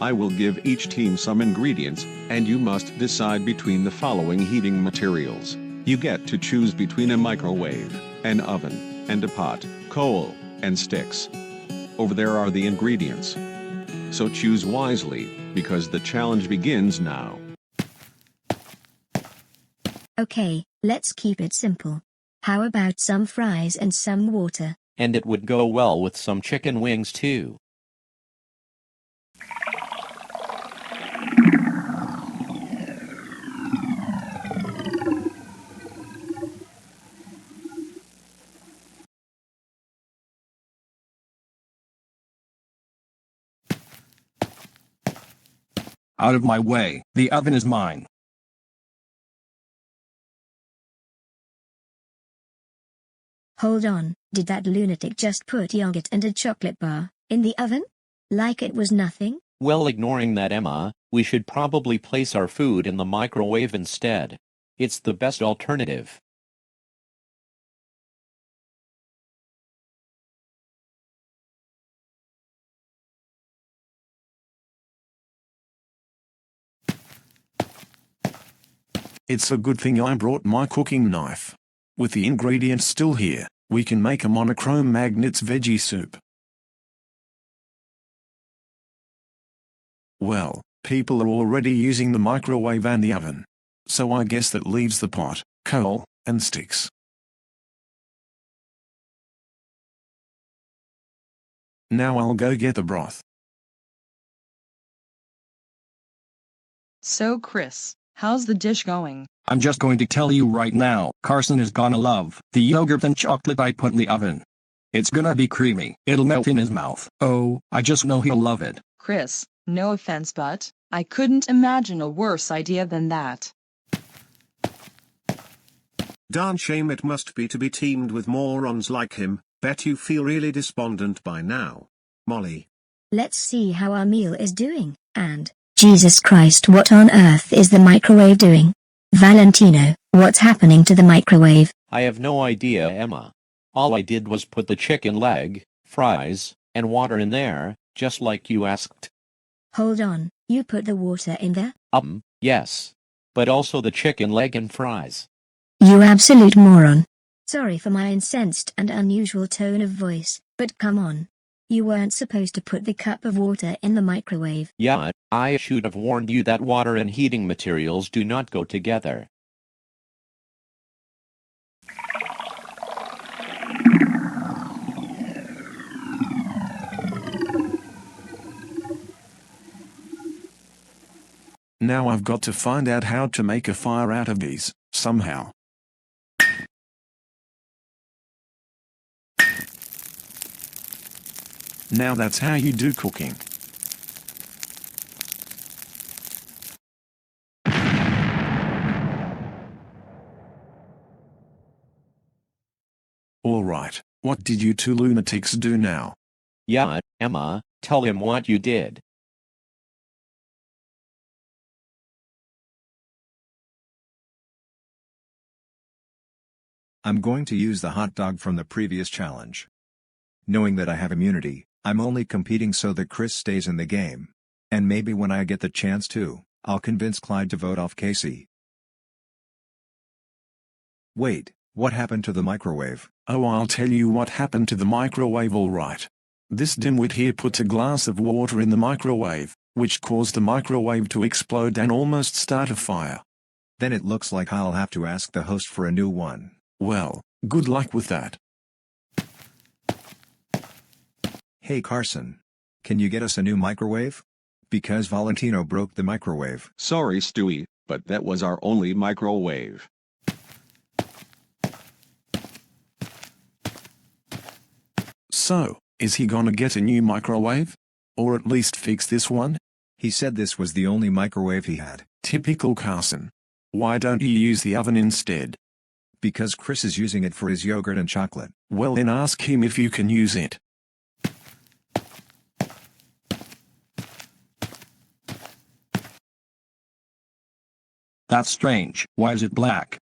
I will give each team some ingredients, and you must decide between the following heating materials. You get to choose between a microwave, an oven, and a pot, coal, and sticks. Over there are the ingredients. So choose wisely, because the challenge begins now. Okay, let's keep it simple. How about some fries and some water? And it would go well with some chicken wings too. Out of my way, the oven is mine. Hold on, did that lunatic just put yogurt and a chocolate bar in the oven? Like it was nothing? Well, ignoring that, Emma, we should probably place our food in the microwave instead. It's the best alternative. It's a good thing I brought my cooking knife. With the ingredients still here, we can make a monochrome magnets veggie soup. Well, people are already using the microwave and the oven. So I guess that leaves the pot, coal, and sticks. Now I'll go get the broth. So, Chris, how's the dish going? I'm just going to tell you right now, Karson is gonna love the yogurt and chocolate I put in the oven. It's gonna be creamy, it'll melt in his mouth. Oh, I just know he'll love it. Chris, no offense, but I couldn't imagine a worse idea than that. Darn shame it must be to be teamed with morons like him. Bet you feel really despondent by now. Molly. Let's see how our meal is doing, and Jesus Christ, what on earth is the microwave doing? Valentino, what's happening to the microwave? I have no idea, Emma. All I did was put the chicken leg, fries, and water in there, just like you asked. Hold on, you put the water in there? Yes. But also the chicken leg and fries. You absolute moron. Sorry for my incensed and unusual tone of voice, but come on. You weren't supposed to put the cup of water in the microwave. Yeah, I should have warned you that water and heating materials do not go together. Now I've got to find out how to make a fire out of these, somehow. Now that's how you do cooking. Alright, what did you two lunatics do now? Yeah, Emma, tell him what you did. I'm going to use the hot dog from the previous challenge. Knowing that I have immunity, I'm only competing so that Chris stays in the game. And maybe when I get the chance to, I'll convince Clyde to vote off Casey. Wait, what happened to the microwave? Oh, I'll tell you what happened to the microwave all right. This dimwit here put a glass of water in the microwave, which caused the microwave to explode and almost start a fire. Then it looks like I'll have to ask the host for a new one. Well, good luck with that. Hey Karson. Can you get us a new microwave? Because Valentino broke the microwave. Sorry Stewie, but that was our only microwave. So, is he gonna get a new microwave? Or at least fix this one? He said this was the only microwave he had. Typical Karson. Why don't you use the oven instead? Because Chris is using it for his yogurt and chocolate. Well then ask him if you can use it. That's strange. Why is it black?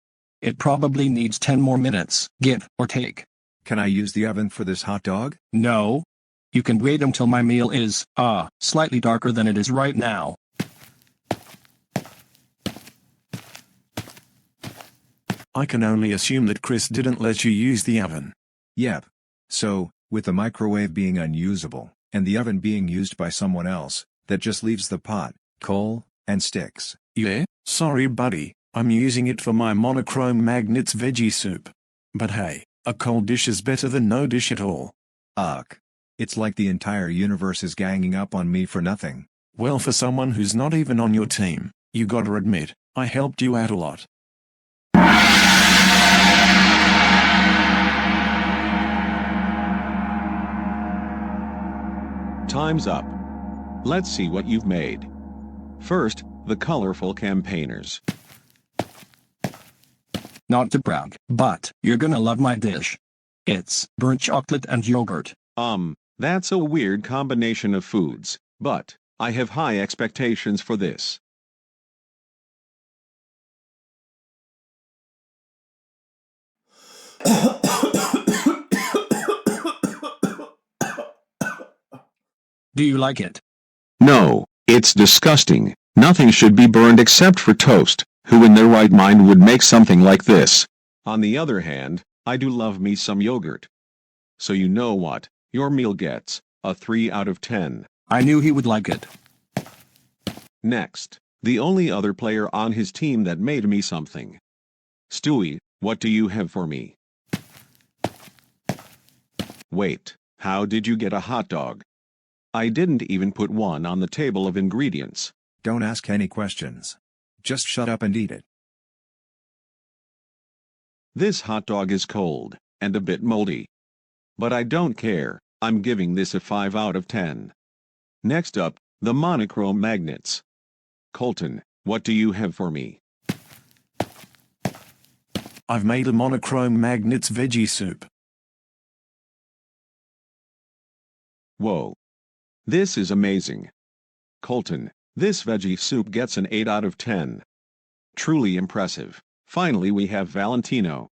It probably needs 10 more minutes, give or take. Can I use the oven for this hot dog? No. You can wait until my meal is, slightly darker than it is right now. I can only assume that Chris didn't let you use the oven. Yep. So, with the microwave being unusable, and the oven being used by someone else, that just leaves the pot, coal, and sticks. Yeah? Sorry buddy, I'm using it for my monochrome magnets veggie soup. But hey, a cold dish is better than no dish at all. Ugh. It's like the entire universe is ganging up on me for nothing. Well, for someone who's not even on your team, you gotta admit, I helped you out a lot. Time's up. Let's see what you've made. First, the colorful campaigners. Not to brag, but you're gonna love my dish. It's burnt chocolate and yogurt. That's a weird combination of foods, but I have high expectations for this. Do you like it? No, it's disgusting. Nothing should be burned except for toast. Who in their right mind would make something like this? On the other hand, I do love me some yogurt. So you know what? Your meal gets a 3 out of 10. I knew he would like it. Next, the only other player on his team that made me something. Stewie, what do you have for me? Wait, how did you get a hot dog? I didn't even put one on the table of ingredients. Don't ask any questions. Just shut up and eat it. This hot dog is cold, and a bit moldy. But I don't care, I'm giving this a 5 out of 10. Next up, the monochrome magnets. Colton, what do you have for me? I've made a monochrome magnets veggie soup. Whoa. This is amazing. Colton, this veggie soup gets an 8 out of 10. Truly impressive. Finally we have Valentino.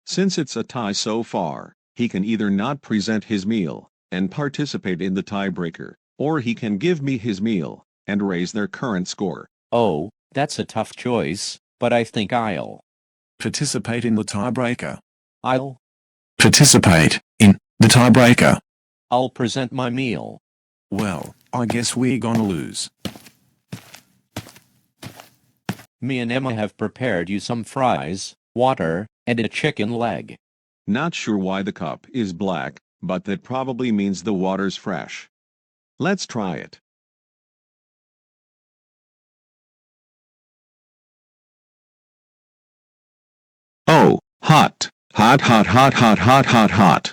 Since it's a tie so far, he can either not present his meal, and participate in the tiebreaker, or he can give me his meal, and raise their current score. Oh, that's a tough choice, but I think I'll participate in the tiebreaker. I'll participate in the tiebreaker. I'll present my meal. Well, I guess we're gonna lose. Me and Emma have prepared you some fries, water, and a chicken leg. Not sure why the cup is black, but that probably means the water's fresh. Let's try it. Oh, hot. Hot, hot, hot, hot, hot, hot, hot.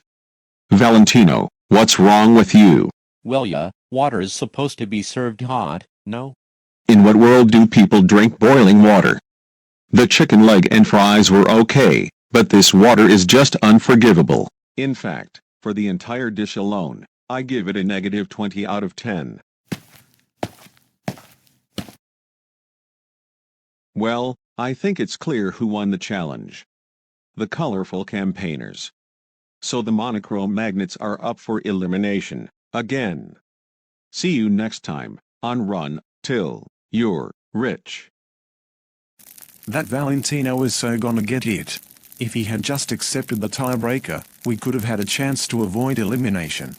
Valentino, what's wrong with you? Well, yeah, water is supposed to be served hot, no? In what world do people drink boiling water? The chicken leg and fries were okay, but this water is just unforgivable. In fact, for the entire dish alone, I give it a negative 20 out of 10. Well, I think it's clear who won the challenge. the colorful campaigners. So the monochrome magnets are up for elimination, again. See you next time, on Run Till You're Rich. That Valentino is so gonna get it. If he had just accepted the tiebreaker, we could have had a chance to avoid elimination.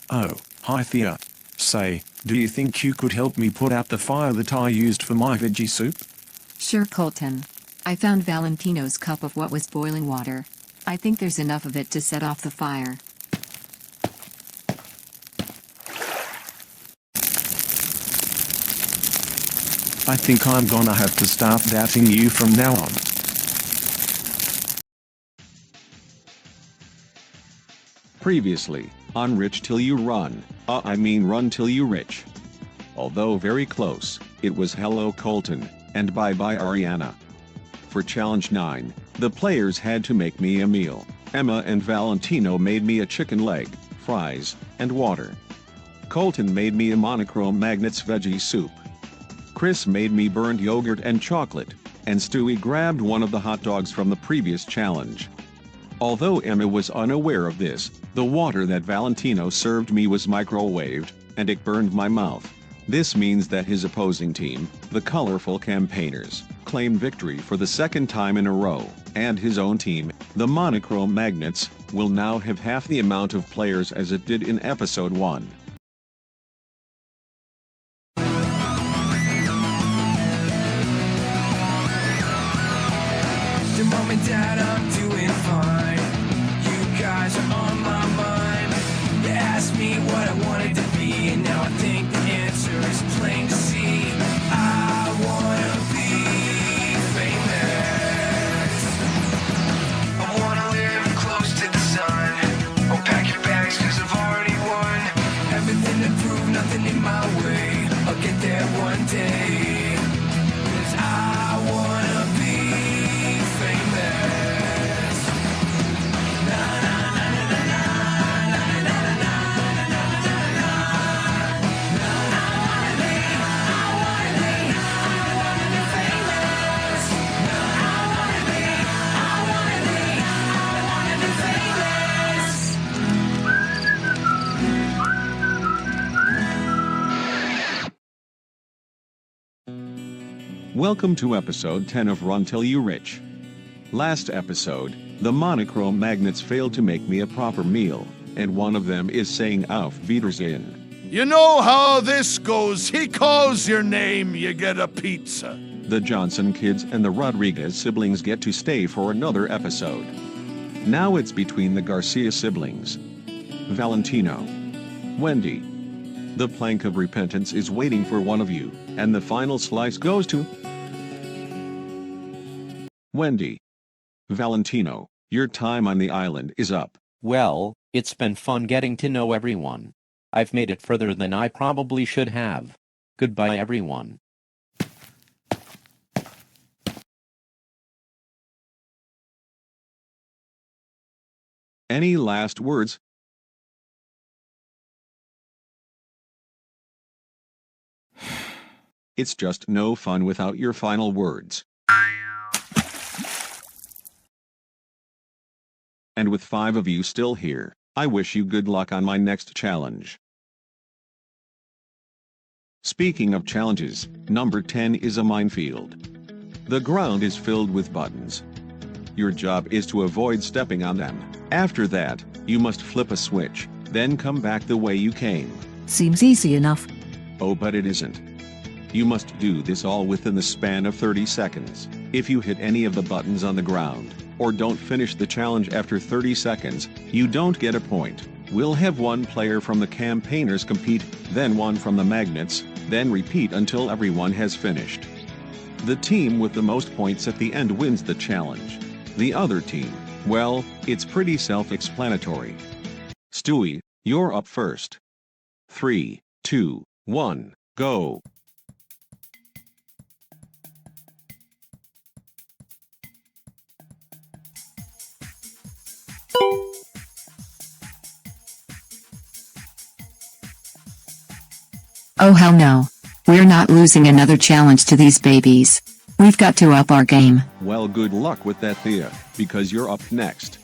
Oh, hi Thea. Say, do you think you could help me put out the fire that I used for my veggie soup? Sure, Colton. I found Valentino's cup of what was boiling water. I think there's enough of it to set off the fire. I think I'm gonna have to start doubting you from now on. Previously, on Rich Till You Run, Run Till You Rich. Although very close, it was Hello Colton, and Bye Bye Ariana. For Challenge 9, the players had to make me a meal. Emma and Valentino made me a chicken leg, fries, and water. Colton made me a monochrome magnets veggie soup. Chris made me burned yogurt and chocolate, and Stewie grabbed one of the hot dogs from the previous challenge. Although Emma was unaware of this, the water that Valentino served me was microwaved, and it burned my mouth. This means that his opposing team, the colorful campaigners, claimed victory for the second time in a row, and his own team, the monochrome magnets, will now have half the amount of players as it did in episode 1. Mom and Dad, I'm doing fine. You guys are on my mind. You asked me what I wanted to be, and now I think the answer is plain to see. I wanna be famous. I wanna live close to the sun. Oh, pack your bags, cause I've already won. Everything to prove, nothing in my way. I'll get there one day. Cause I wanna be Welcome to episode 10 of Run Till You Rich. Last episode, the monochrome magnets failed to make me a proper meal, and one of them is saying Auf Wiedersehen. You know how this goes. He calls your name, you get a pizza. The Johnson kids and the Rodriguez siblings get to stay for another episode. Now it's between the Garcia siblings. Valentino. Wendy. The plank of repentance is waiting for one of you, and the final slice goes to Wendy. Valentino, your time on the island is up. Well, it's been fun getting to know everyone. I've made it further than I probably should have. Goodbye, everyone. Any last words? It's just no fun without your final words. And with 5 of you still here, I wish you good luck on my next challenge. Speaking of challenges, number 10 is a minefield. The ground is filled with buttons. Your job is to avoid stepping on them. After that, you must flip a switch, then come back the way you came. Seems easy enough. Oh, but it isn't. You must do this all within the span of 30 seconds. If you hit any of the buttons on the ground, or don't finish the challenge after 30 seconds, you don't get a point. We'll have one player from the campaigners compete, then one from the magnets, then repeat until everyone has finished. The team with the most points at the end wins the challenge. The other team, well, it's pretty self-explanatory. Stewie, you're up first. 3, 2, 1, go. Oh hell no. We're not losing another challenge to these babies. We've got to up our game. Well, good luck with that, Thea, because you're up next.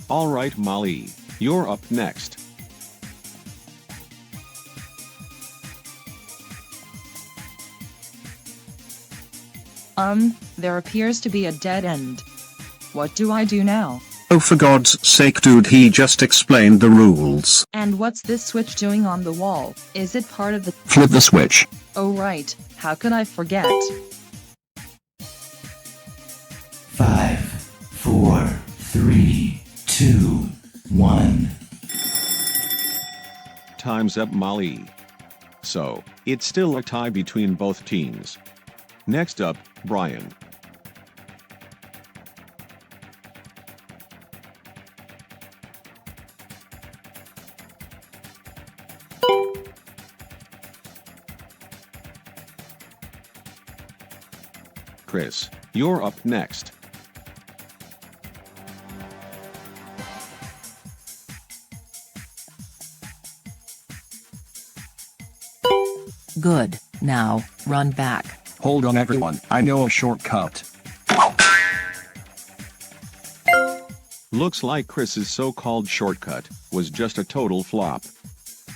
All right, Molly, you're up next. There appears to be a dead end. What do I do now? Oh, for God's sake, dude, he just explained the rules. And what's this switch doing on the wall? Is it part of the— Flip the switch. Oh right, how could I forget? 5, 4, 3, 2, 1. Time's up, Molly. So, it's still a tie between both teams. Next up, Brian. Chris, you're up next. Good, now, run back. Hold on everyone, I know a shortcut. Looks like Chris's so-called shortcut was just a total flop.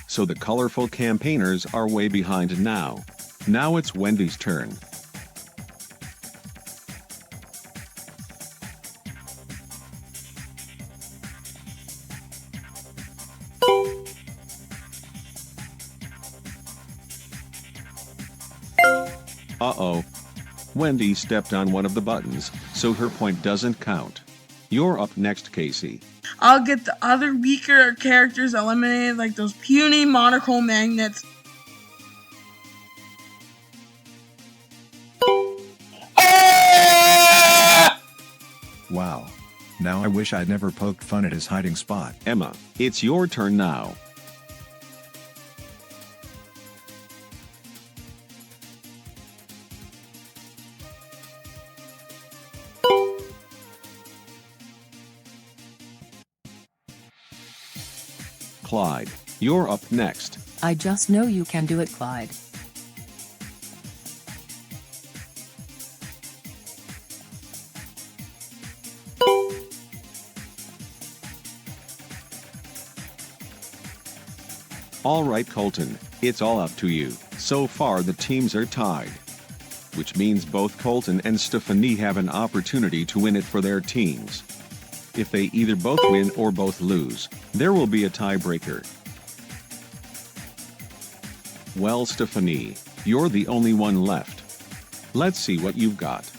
So the colorful campaigners are way behind now. Now it's Wendy's turn. Uh-oh. Wendy stepped on one of the buttons, so her point doesn't count. You're up next, Casey. I'll get the other weaker characters eliminated, like those puny monochrome magnets. Wow. Now I wish I'd never poked fun at his hiding spot. Emma, it's your turn now. Clyde, you're up next. I just know you can do it, Clyde. All right, Colton, it's all up to you. So far the teams are tied, which means both Colton and Stephanie have an opportunity to win it for their teams. If they either both win or both lose, there will be a tiebreaker. Well, Stephanie, you're the only one left. Let's see what you've got.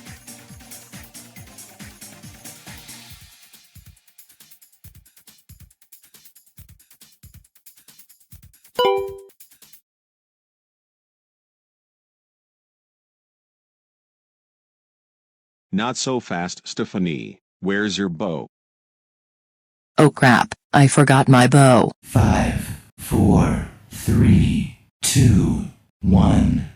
Not so fast, Stephanie. Where's your bow? Oh crap, I forgot my bow. 5, 4, 3, 2, 1.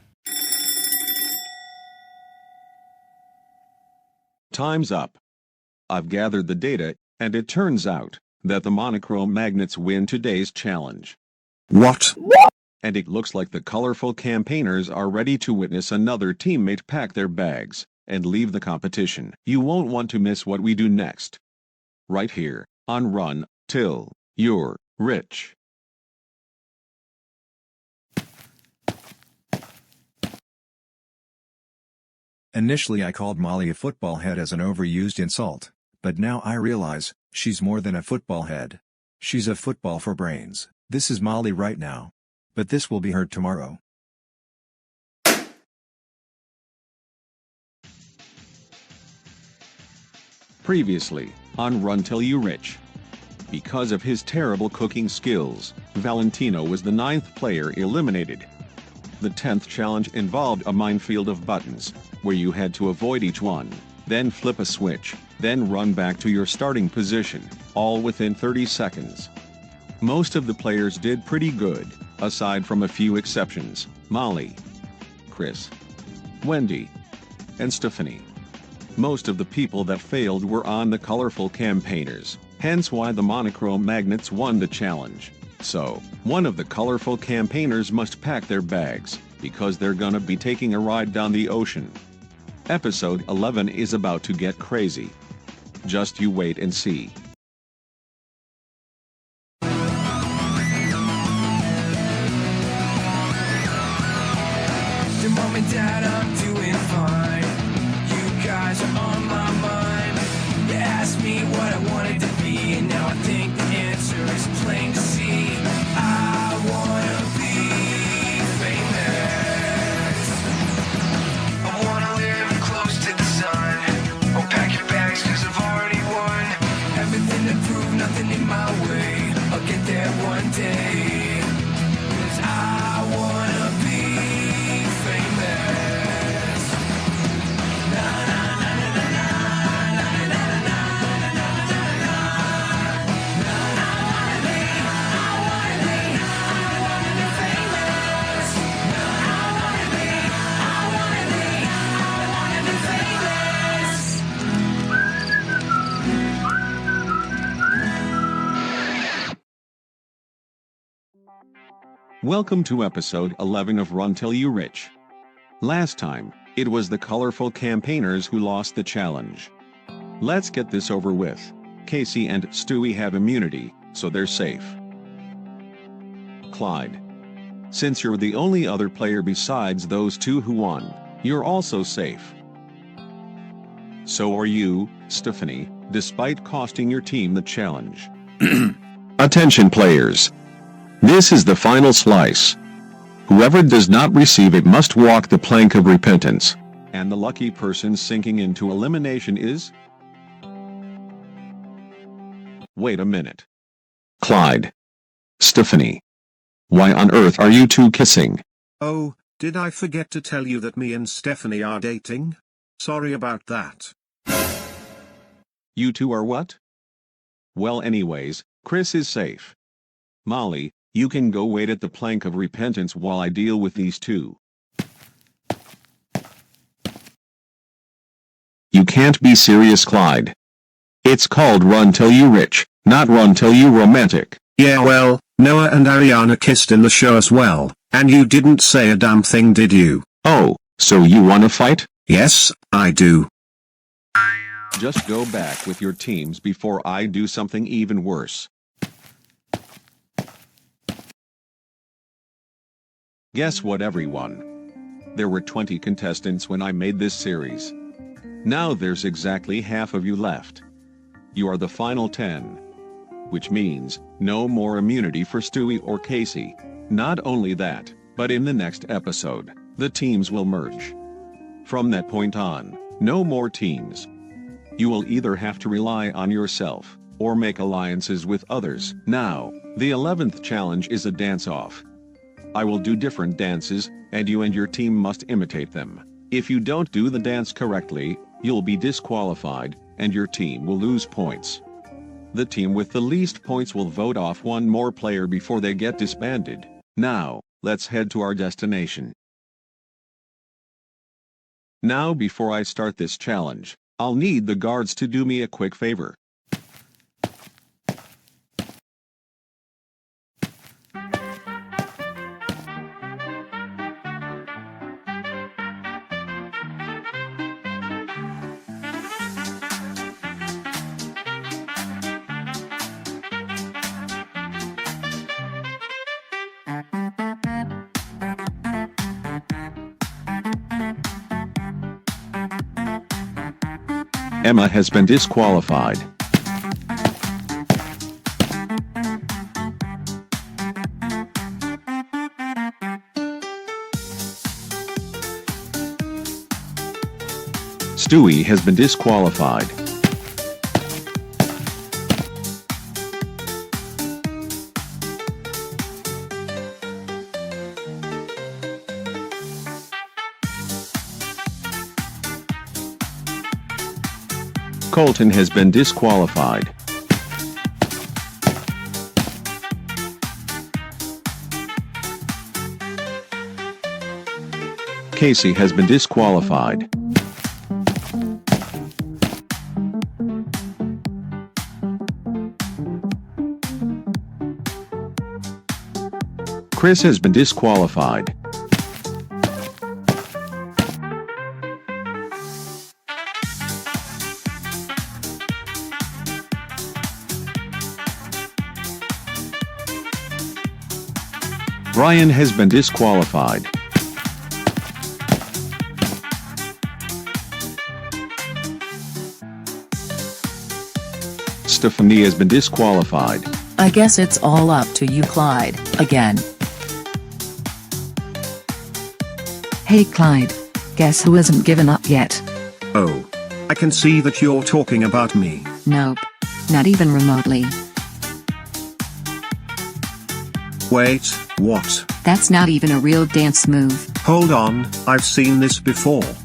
Time's up. I've gathered the data, and it turns out that the monochrome magnets win today's challenge. What? And it looks like the colorful campaigners are ready to witness another teammate pack their bags and leave the competition. You won't want to miss what we do next. Right here, on Run Till You're Rich. Initially I called Molly a football head as an overused insult, but now I realize, she's more than a football head. She's a football for brains. This is Molly right now. But this will be her tomorrow. Previously, on Run Till You Rich. Because of his terrible cooking skills, Valentino was the 9th player eliminated. The 10th challenge involved a minefield of buttons, where you had to avoid each one, then flip a switch, then run back to your starting position, all within 30 seconds. Most of the players did pretty good, aside from a few exceptions: Molly, Chris, Wendy, and Stephanie. Most of the people that failed were on the colorful campaigners, hence why the monochrome magnets won the challenge. So, one of the colorful campaigners must pack their bags, because they're gonna be taking a ride down the ocean. Episode 11 is about to get crazy. Just you wait and see. Your mom and dad, I'm doing fine. You guys are on my mind. You asked me what I wanted to be, and now I think the answer is plain to see. I wanna be famous. I wanna live close to the sun. Oh, pack your bags, cause I've already won. Everything to prove, nothing in my way. I'll get there one day. Cause I wanna be famous. Na na na na na na na na na na na na na. Na na wanna be, I wanna be, I wanna be famous. Na I wanna be, I wanna be, I wanna be famous. Welcome to episode 11 of Run Till You Rich. Last time, it was the colorful campaigners who lost the challenge. Let's get this over with. Casey and Stewie have immunity, so they're safe. Clyde. Since you're the only other player besides those two who won, you're also safe. So are you, Stephanie, despite costing your team the challenge. Attention players. This is the final slice. Whoever does not receive it must walk the plank of repentance. And the lucky person sinking into elimination is... Wait a minute. Clyde. Stephanie. Why on earth are you two kissing? Oh, did I forget to tell you that me and Stephanie are dating? Sorry about that. You two are what? Well anyways, Chris is safe. Molly, you can go wait at the plank of repentance while I deal with these two. You can't be serious, Clyde. It's called Run Till You Rich, not Run Till You Romantic. Yeah, well, Noah and Ariana kissed in the show as well, and you didn't say a damn thing, did you? Oh, so you wanna fight? Yes, I do. Just go back with your teams before I do something even worse. Guess what, everyone? There were 20 contestants when I made this series. Now there's exactly half of you left. You are the final 10. Which means, no more immunity for Stewie or Casey. Not only that, but in the next episode, the teams will merge. From that point on, no more teams. You will either have to rely on yourself, or make alliances with others. Now, the 11th challenge is a dance-off. I will do different dances, and you and your team must imitate them. If you don't do the dance correctly, you'll be disqualified, and your team will lose points. The team with the least points will vote off one more player before they get disbanded. Now, let's head to our destination. Now before I start this challenge, I'll need the guards to do me a quick favor. Emma has been disqualified. Stewie has been disqualified. Colton has been disqualified. Casey has been disqualified. Chris has been disqualified. Brian has been disqualified. Stephanie has been disqualified. I guess it's all up to you, Clyde, again. Hey Clyde. Guess who hasn't given up yet? Oh. I can see that you're talking about me. Nope. Not even remotely. Wait, what? That's not even a real dance move. Hold on, I've seen this before.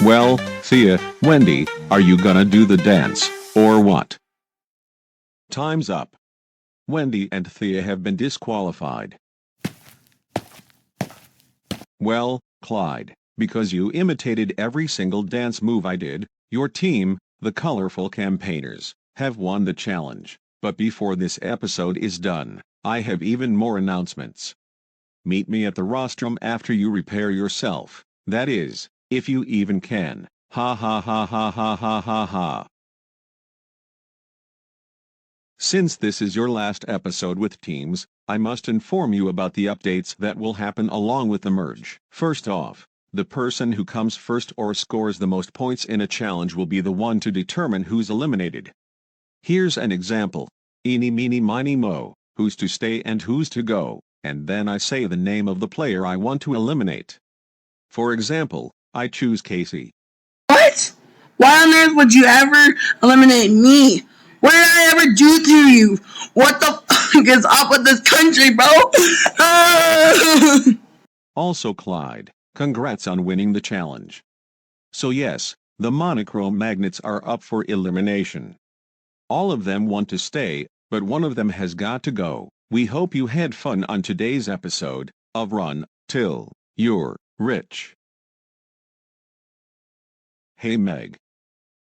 Well, Thea, Wendy, are you gonna do the dance, or what? Time's up. Wendy and Thea have been disqualified. Well, Clyde, because you imitated every single dance move I did, your team, the Colorful Campaigners, have won the challenge. But before this episode is done, I have even more announcements. Meet me at the rostrum after you repair yourself, that is, if you even can. Ha ha ha ha ha ha ha ha. Since this is your last episode with teams, I must inform you about the updates that will happen along with the merge. First off, the person who comes first or scores the most points in a challenge will be the one to determine who's eliminated. Here's an example. Eeny meeny miny mo, who's to stay and who's to go, and then I say the name of the player I want to eliminate. For example, I choose Casey. What? Why on earth would you ever eliminate me? What did I ever do to you? What the fuck is up with this country, bro? Also Clyde, congrats on winning the challenge. So yes, the monochrome magnets are up for elimination. All of them want to stay, but one of them has got to go. We hope you had fun on today's episode of Run Till You're Rich. Hey Meg.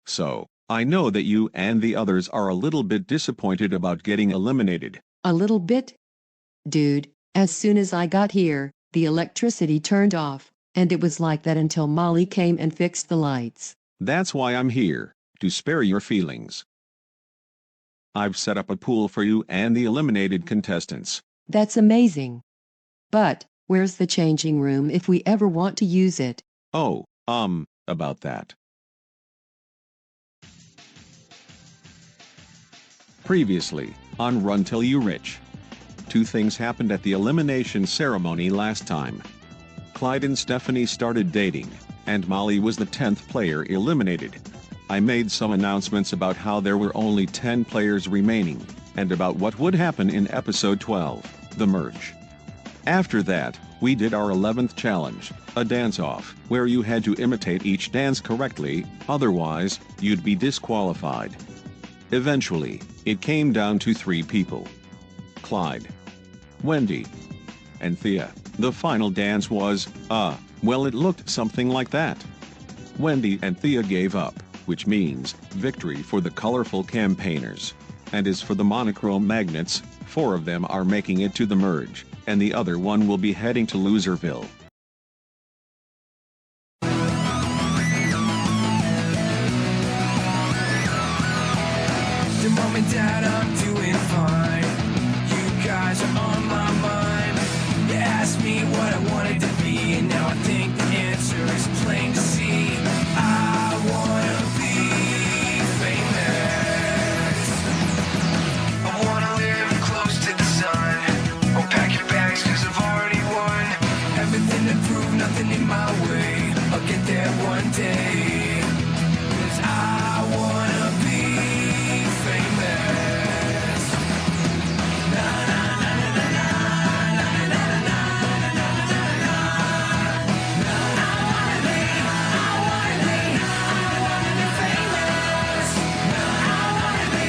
So, I know that you and the others are a little bit disappointed about getting eliminated. A little bit? Dude, as soon as I got here, the electricity turned off, and it was like that until Molly came and fixed the lights. That's why I'm here, to spare your feelings. I've set up a pool for you and the eliminated contestants. That's amazing. But, where's the changing room if we ever want to use it? Oh, about that. Previously, on Run Till You Rich. Two things happened at the elimination ceremony last time. Clyde and Stephanie started dating, and Molly was the 10th player eliminated. I made some announcements about how there were only 10 players remaining, and about what would happen in episode 12, the merge. After that, we did our 11th challenge, a dance-off, where you had to imitate each dance correctly, otherwise, you'd be disqualified. Eventually, it came down to 3 people. Clyde, Wendy, and Thea. The final dance was, well, it looked something like that. Wendy and Thea gave up, which means victory for the Colorful Campaigners. And as for the monochrome magnets, 4 of them are making it to the merge, and the other one will be heading to Loserville. Your mom and dad, I'm doing fine. You guys are on my mind. You asked me what I wanted to be, and now I think the answer is plain to see. I wanna be famous. I wanna live close to the sun. Or pack your bags, cause I've already won. Everything to prove, nothing in my way. I'll get there one day. Cause I wanna be famous. Na na na na na na na na na na na na na. I wanna be famous. I wanna be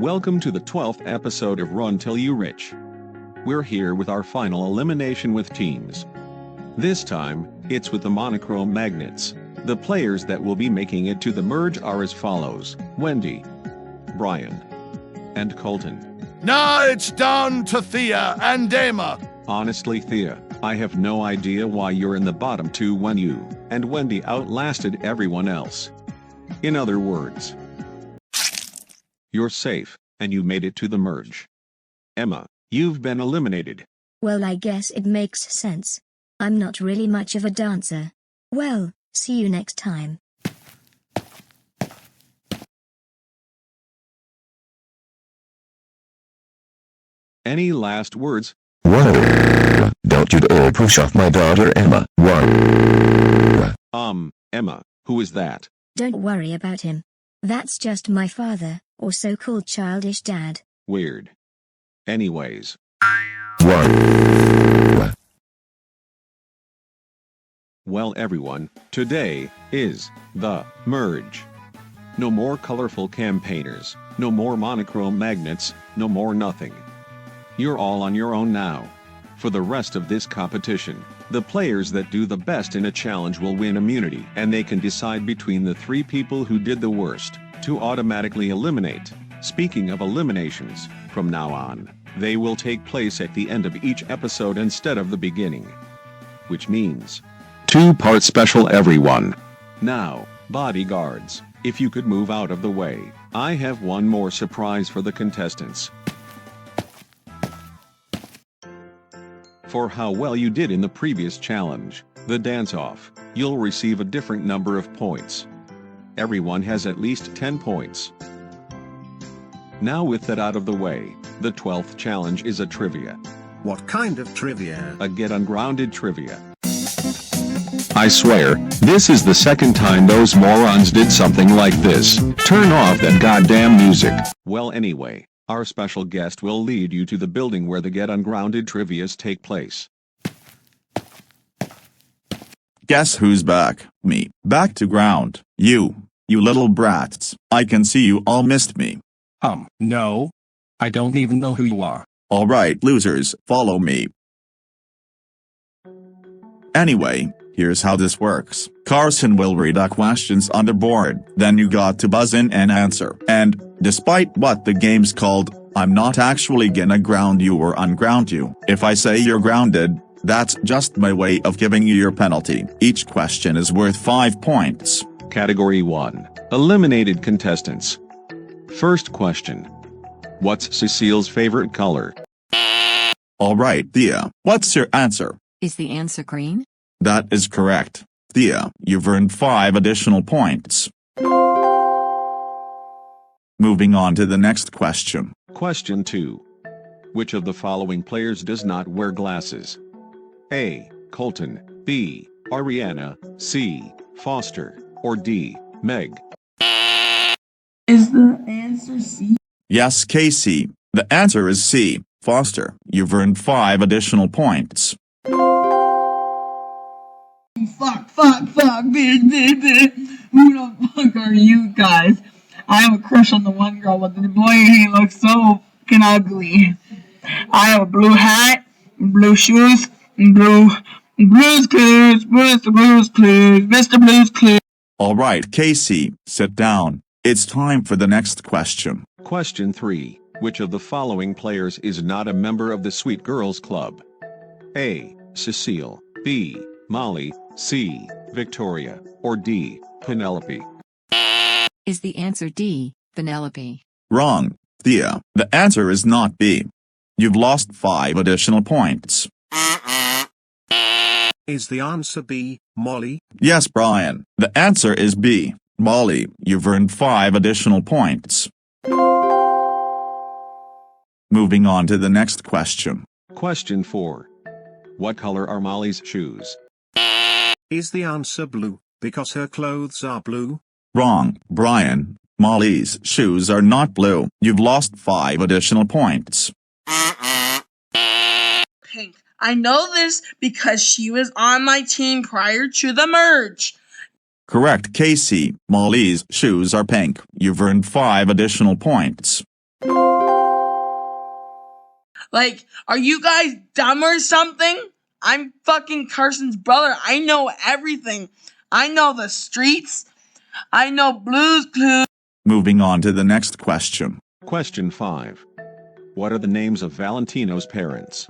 Welcome to the 12th episode of Run Till You Rich. We're here with our final elimination with teams. This time, it's with the monochrome magnets. The players that will be making it to the merge are as follows: Wendy, Brian, and Colton. Now it's down to Thea and Emma. Honestly, Thea, I have no idea why you're in the bottom two when you and Wendy outlasted everyone else. In other words, you're safe, and you made it to the merge. Emma, you've been eliminated. Well, I guess it makes sense. I'm not really much of a dancer. Well, see you next time. Any last words? Whoa! Don't you dare push off my daughter Emma. Whoa! Emma, who is that? Don't worry about him. That's just my father, or so-called childish dad. Weird. Anyways. Whoa! Well everyone, today is the merge. No more colorful campaigners, no more monochrome magnets, no more nothing. You're all on your own now. For the rest of this competition, the players that do the best in a challenge will win immunity, and they can decide between the 3 people who did the worst to automatically eliminate. Speaking of eliminations, from now on, they will take place at the end of each episode instead of the beginning. Which means 2-part special everyone. Now, bodyguards, if you could move out of the way, I have one more surprise for the contestants. For how well you did in the previous challenge, the dance-off, you'll receive a different number of points. Everyone has at least 10 points. Now with that out of the way, the 12th challenge is a trivia. What kind of trivia? A Get Ungrounded trivia. I swear, this is the second time those morons did something like this. Turn off that goddamn music. Well anyway, our special guest will lead you to the building where the Get Ungrounded trivias take place. Guess who's back? Me. Back to ground. You little brats. I can see you all missed me. No. I don't even know who you are. Alright, losers, follow me. Anyway, here's how this works. Karson will read the questions on the board, then you got to buzz in and answer. And, despite what the game's called, I'm not actually gonna ground you or unground you. If I say you're grounded, that's just my way of giving you your penalty. Each question is worth 5 points. Category 1. Eliminated contestants. First question. What's Cecile's favorite color? Alright, Thea, what's your answer? Is the answer green? That is correct. Thea, you've earned 5 additional points. Moving on to the next question. Question 2. Which of the following players does not wear glasses? A. Colton, B. Ariana, C. Foster, or D. Meg? Is the answer C? Yes, Casey. The answer is C. Foster, you've earned 5 additional points. Fuck, bitch. Who the fuck are you guys? I have a crush on the one girl, but the boy, he looks so fucking ugly. I have a blue hat, blue shoes, and Blues Clues, Mr. Blues Clues. Alright, Casey, sit down. It's time for the next question. Question 3. Which of the following players is not a member of the Sweet Girls Club? A. Cecile, B. Molly, C. Victoria, or D. Penelope? Is the answer D. Penelope? Wrong, Thea. The answer is not B. You've lost 5 additional points. Is the answer B, Molly? Yes, Brian. The answer is B. Molly, you've earned 5 additional points. Moving on to the next question. Question 4. What color are Molly's shoes? Is the answer blue, because her clothes are blue? Wrong, Brian. Molly's shoes are not blue. You've lost 5 additional points. Pink. I know this because she was on my team prior to the merge. Correct, Casey. Molly's shoes are pink. You've earned 5 additional points. Like, are you guys dumb or something? I'm fucking Carson's brother. I know everything. I know the streets. I know Blue's Clues. Moving on to the next question. Question 5. What are the names of Valentino's parents?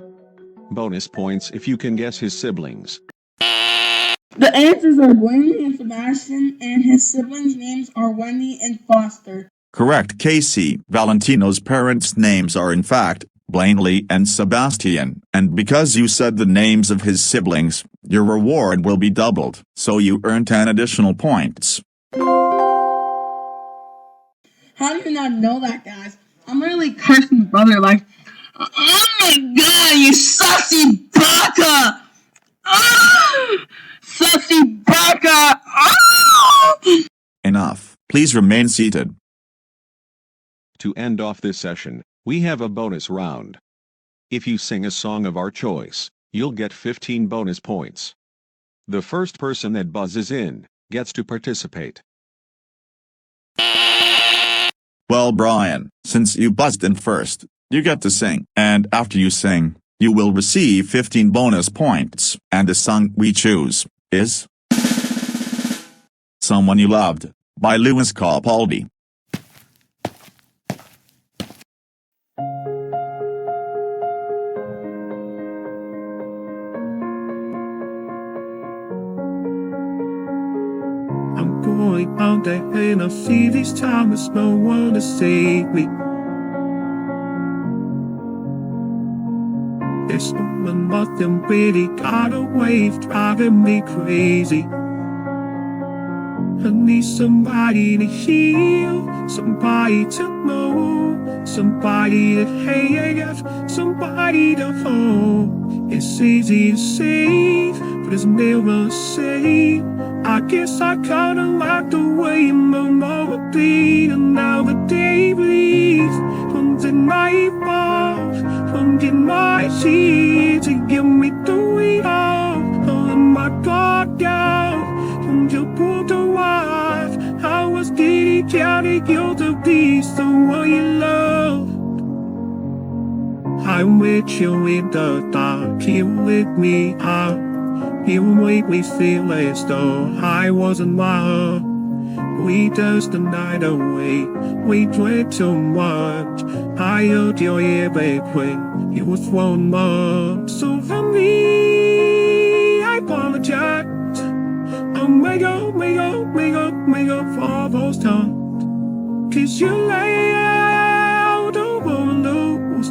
Bonus points if you can guess his siblings. The answers are Blaney and Sebastian, and his siblings' names are Wendy and Foster. Correct, Casey. Valentino's parents' names are in fact Blaney and Sebastian, and because you said the names of his siblings, your reward will be doubled, so you earn 10 additional points. How do you not know that, guys? I'm literally Carson's brother, like, oh my god, you sussy baka! Oh, sussy baka! Oh! Enough. Please remain seated. To end off this session, we have a bonus round. If you sing a song of our choice, you'll get 15 bonus points. The first person that buzzes in gets to participate. Well, Brian, since you buzzed in first, you get to sing, and after you sing, you will receive 15 bonus points, and the song we choose is Someone You Loved by Lewis Capaldi. I'm going out there and I see this time there's no one to save me. There's nothing really got a wave driving me crazy. I need somebody to heal, somebody to know, somebody to have, somebody to hold. It's easy to say, but it's never the same. I guess I kinda like the way you move over beat, and now the day bleeds from the nightfall, from the night sea to give me through it all. Oh my God, down from your poor to wife. I was getting counted you to be the one you love. I'm with you in the dark, you with me out. You make me feel as though I wasn't mine. We danced the night away, we drank too much. I held your ear back when you was 1 month. So for me, I apologize. I'll make up for all those times. 'Cause you lay out the one lose.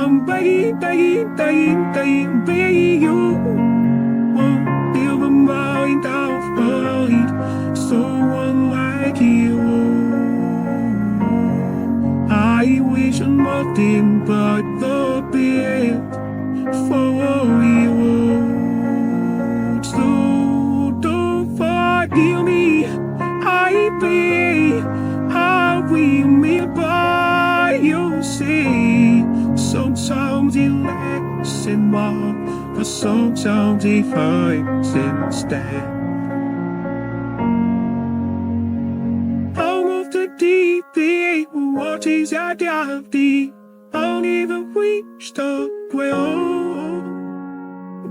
I'm begging you. Never mind, I'll find someone like you. I wish nothing but the best for you. So don't forgive me, I beg. I will meet by your side. Sometimes it lasts in more, but sometimes it hurts instead. Out of the deep end, what is our depth? I'll never reach the ground.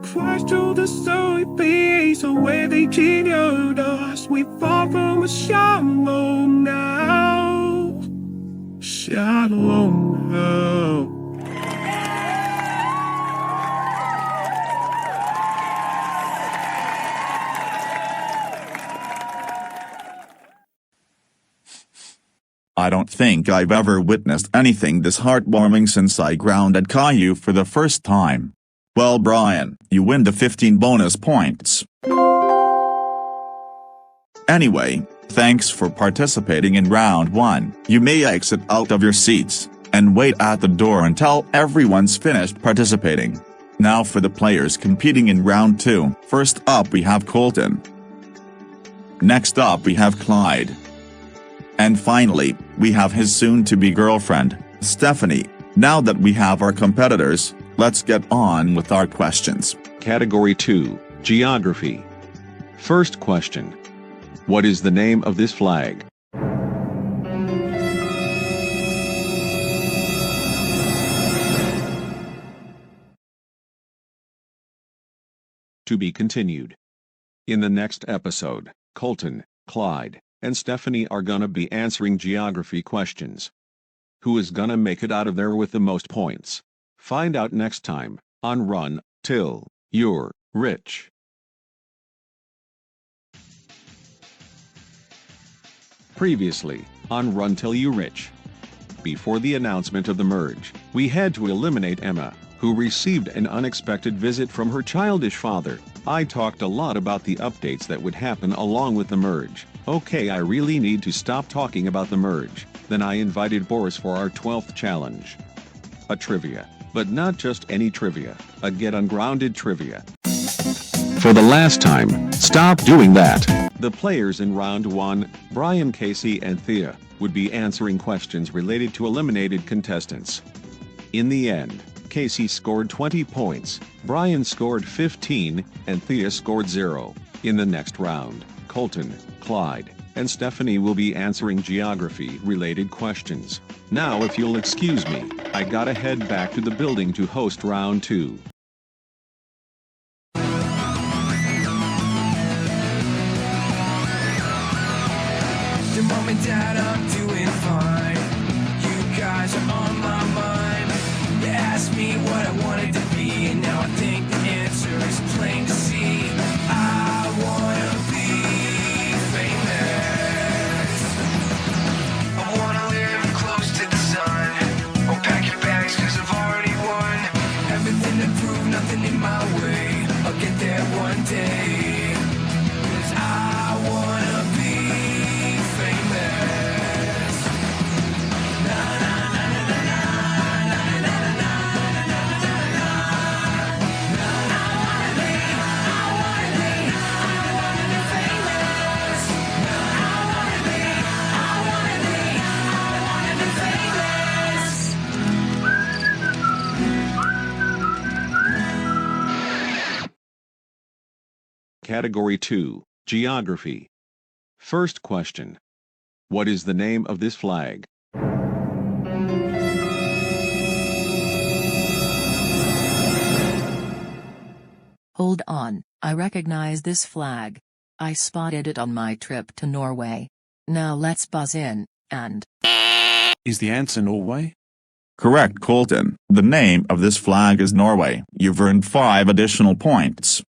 Crash through the surface where they cheated us. We fall from a shallow now. Shallow now. I don't think I've ever witnessed anything this heartwarming since I grounded Caillou for the first time. Well, Brian, you win the 15 bonus points. Anyway, thanks for participating in round 1. You may exit out of your seats and wait at the door until everyone's finished participating. Now for the players competing in round 2. First up we have Colton. Next up we have Clyde. And finally, we have his soon-to-be girlfriend, Stephanie. Now that we have our competitors, let's get on with our questions. Category 2, Geography. First question. What is the name of this flag? To be continued. In the next episode, Colton, Clyde, and Stephanie are gonna be answering geography questions. Who is gonna make it out of there with the most points? Find out next time, on Run Till You're Rich. Previously, on Run Till You Rich. Before the announcement of the merge, we had to eliminate Emma, who received an unexpected visit from her childish father. I talked a lot about the updates that would happen along with the merge. Okay, I really need to stop talking about the merge. Then I invited Boris for our 12th challenge. A trivia. But not just any trivia, a Get Ungrounded trivia. For the last time, stop doing that. The players in round 1, Brian, Casey, and Thea, would be answering questions related to eliminated contestants. In the end, Casey scored 20 points, Brian scored 15, and Thea scored 0. In the next round, Colton, Clyde, and Stephanie will be answering geography-related questions. Now if you'll excuse me, I gotta head back to the building to host round 2. Your mom and dad, I'm doing fine. You guys are on my mind. You asked me what I wanted to be, and now I think the answer is plain to see. I wanna be famous. I wanna live close to the sun. Oh, pack your bags, cause I've already won. Everything to prove, nothing in my way. I'll get there one day. Cause I wanna be famous. Na na na na na na na na na na na na na. I wanna be famous. I wanna be famous. Category 2, Geography. First question. What is the name of this flag? Hold on, I recognize this flag. I spotted it on my trip to Norway. Now let's buzz in, and... Is the answer Norway? Correct, Colton. The name of this flag is Norway. You've earned 5 additional points.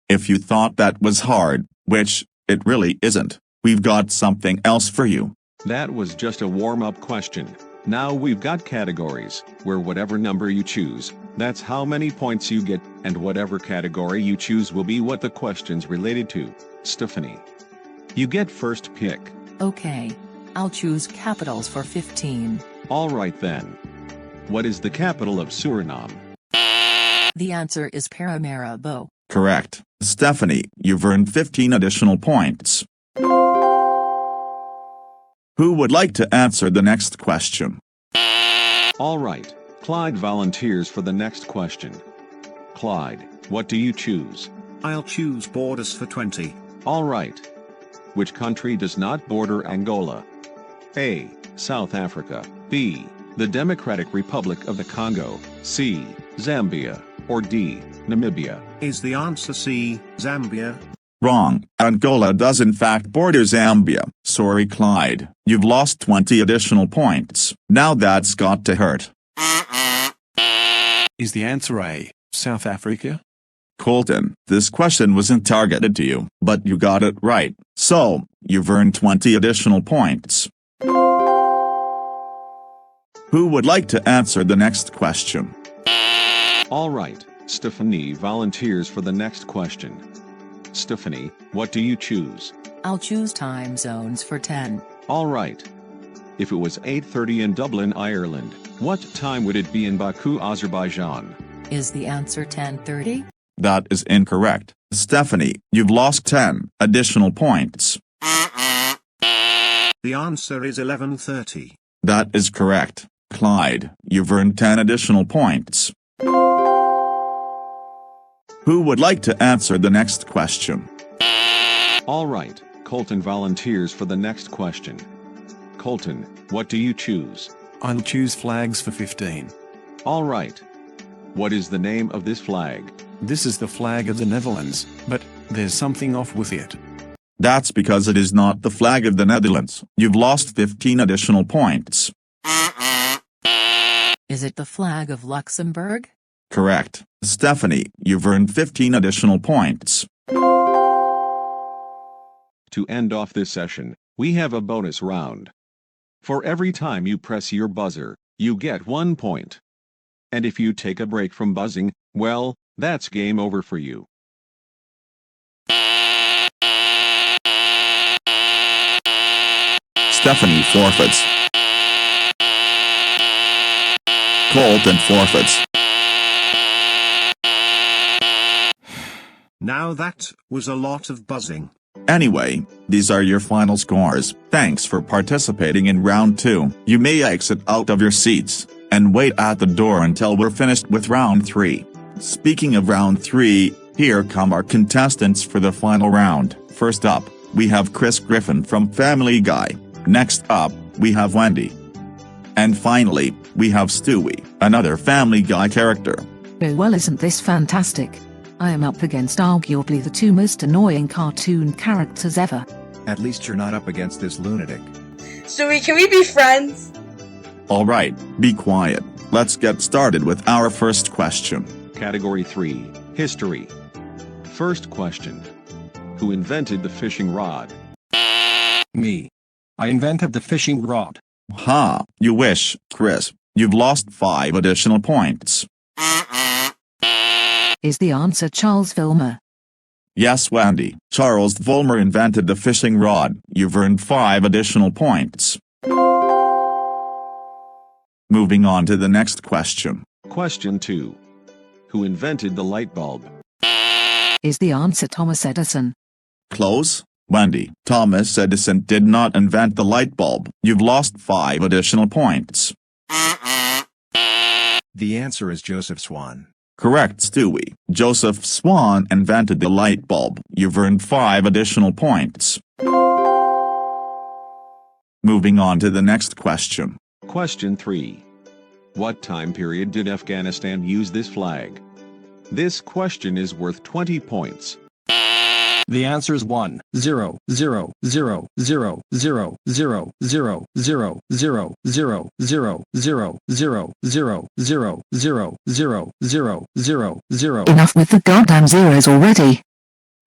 If you thought that was hard, which it really isn't, we've got something else for you. That was just a warm-up question. Now we've got categories, where whatever number you choose, that's how many points you get, and whatever category you choose will be what the question's related to. Stephanie, you get first pick. Okay. I'll choose capitals for 15. Alright then. What is the capital of Suriname? The answer is Paramaribo. Correct. Stephanie, you've earned 15 additional points. Who would like to answer the next question? Alright, Clyde volunteers for the next question. Clyde, what do you choose? I'll choose borders for 20. Alright. Which country does not border Angola? A. South Africa. B. The Democratic Republic of the Congo. C. Zambia. Or D. Namibia. Is the answer C, Zambia? Wrong. Angola does in fact border Zambia. Sorry, Clyde. You've lost 20 additional points. Now that's got to hurt. Is the answer A, South Africa? Colton, this question wasn't targeted to you, but you got it right. So, you've earned 20 additional points. Who would like to answer the next question? Alright, Stephanie volunteers for the next question. Stephanie, what do you choose? I'll choose time zones for 10. Alright. If it was 8:30 in Dublin, Ireland, what time would it be in Baku, Azerbaijan? Is the answer 10:30? That is incorrect. Stephanie, you've lost 10 additional points. The answer is 11:30. That is correct. Clyde, you've earned 10 additional points. Who would like to answer the next question? Alright, Colton volunteers for the next question. Colton, what do you choose? I'll choose flags for 15. Alright. What is the name of this flag? This is the flag of the Netherlands, but there's something off with it. That's because it is not the flag of the Netherlands. You've lost 15 additional points. Is it the flag of Luxembourg? Correct. Stephanie, you've earned 15 additional points. To end off this session, we have a bonus round. For every time you press your buzzer, you get 1 point. And if you take a break from buzzing, well, that's game over for you. Stephanie forfeits. Colton forfeits. Now that was a lot of buzzing. Anyway, these are your final scores. Thanks for participating in round 2. You may exit out of your seats and wait at the door until we're finished with round 3. Speaking of round 3, here come our contestants for the final round. First up, we have Chris Griffin from Family Guy. Next up, we have Wendy. And finally, we have Stewie, another Family Guy character. Oh well, isn't this fantastic? I am up against arguably the 2 most annoying cartoon characters ever. At least you're not up against this lunatic. Stewie, can we be friends? Alright, be quiet. Let's get started with our first question. Category 3, History. First question. Who invented the fishing rod? Me. I invented the fishing rod. Ha, you wish, Chris. You've lost 5 additional points. Is the answer Charles Vilmer? Yes, Wendy. Charles Vilmer invented the fishing rod. You've earned 5 additional points. Moving on to the next question. Question 2. Who invented the light bulb? Is the answer Thomas Edison? Close. Wendy. Thomas Edison did not invent the light bulb. You've lost 5 additional points. The answer is Joseph Swan. Correct, Stewie. Joseph Swan invented the light bulb. You've earned 5 additional points. Moving on to the next question. Question 3. What time period did Afghanistan use this flag? This question is worth 20 points. The answer is 1, 0, 0, 0, 0, 0, 0, 0, 0, 0, 0, 0, 0, 0, 0, 0, 0, 0, 0, 0, 0. Enough with the goddamn zeros already.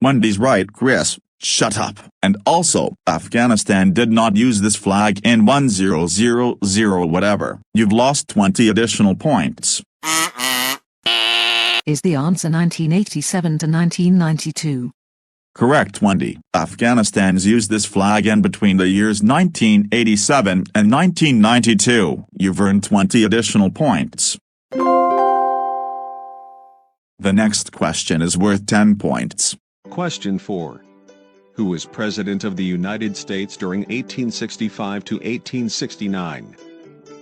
Wendy's right, Chris. Shut up. And also, Afghanistan did not use this flag in 1000 whatever. You've lost 20 additional points. Is the answer 1987 to 1992? Correct, Wendy. Afghanistan's used this flag in between the years 1987 and 1992. You've earned 20 additional points. The next question is worth 10 points. Question 4. Who was President of the United States during 1865 to 1869?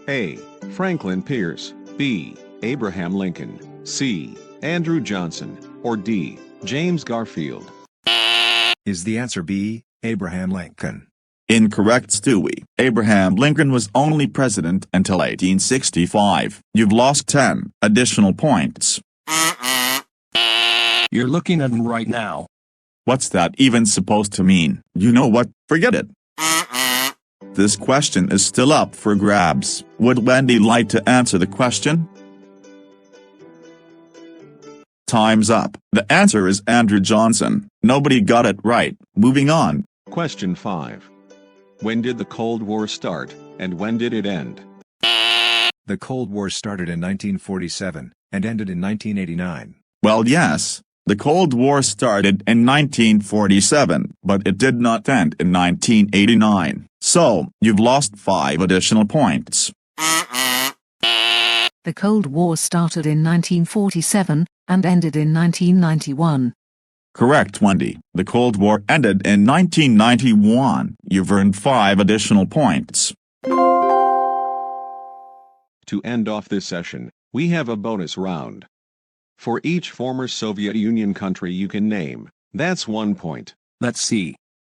A. Franklin Pierce. B. Abraham Lincoln. C. Andrew Johnson. Or D. James Garfield? Is the answer B, Abraham Lincoln? Incorrect, Stewie. Abraham Lincoln was only president until 1865. You've lost 10 additional points. You're looking at him right now. What's that even supposed to mean? You know what? Forget it. This question is still up for grabs. Would Wendy like to answer the question? Time's up. The answer is Andrew Johnson. Nobody got it right. Moving on. Question 5. When did the Cold War start, and when did it end? The Cold War started in 1947, and ended in 1989. Well, yes. The Cold War started in 1947, but it did not end in 1989. So, you've lost 5 additional points. The Cold War started in 1947, and ended in 1991. Correct, Wendy. The Cold War ended in 1991. You've earned 5 additional points. To end off this session, we have a bonus round. For each former Soviet Union country you can name, that's 1 point. Let's see.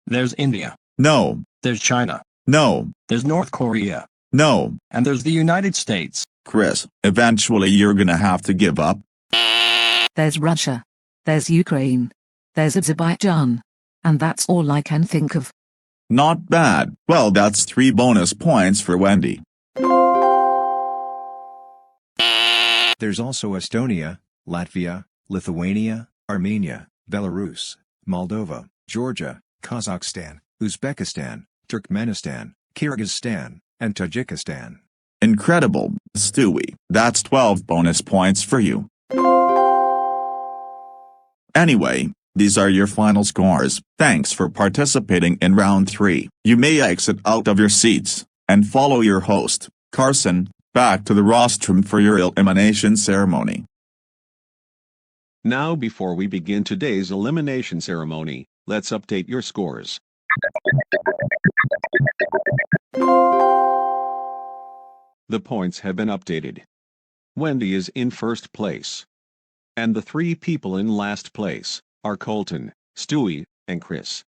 There's India. No. There's China. No. There's North Korea. No. And there's the United States. Chris, eventually you're gonna have to give up. There's Russia. There's Ukraine. There's Azerbaijan. And that's all I can think of. Not bad. Well, that's 3 bonus points for Wendy. There's also Estonia, Latvia, Lithuania, Armenia, Belarus, Moldova, Georgia, Kazakhstan, Uzbekistan, Turkmenistan, Kyrgyzstan, and Tajikistan. Incredible, Stewie. That's 12 bonus points for you. Anyway, these are your final scores. Thanks for participating in round 3. You may exit out of your seats and follow your host, Karson, back to the rostrum for your elimination ceremony. Now, before we begin today's elimination ceremony, let's update your scores. The points have been updated. Wendy is in first place. And the 3 people in last place are Colton, Stewie, and Chris.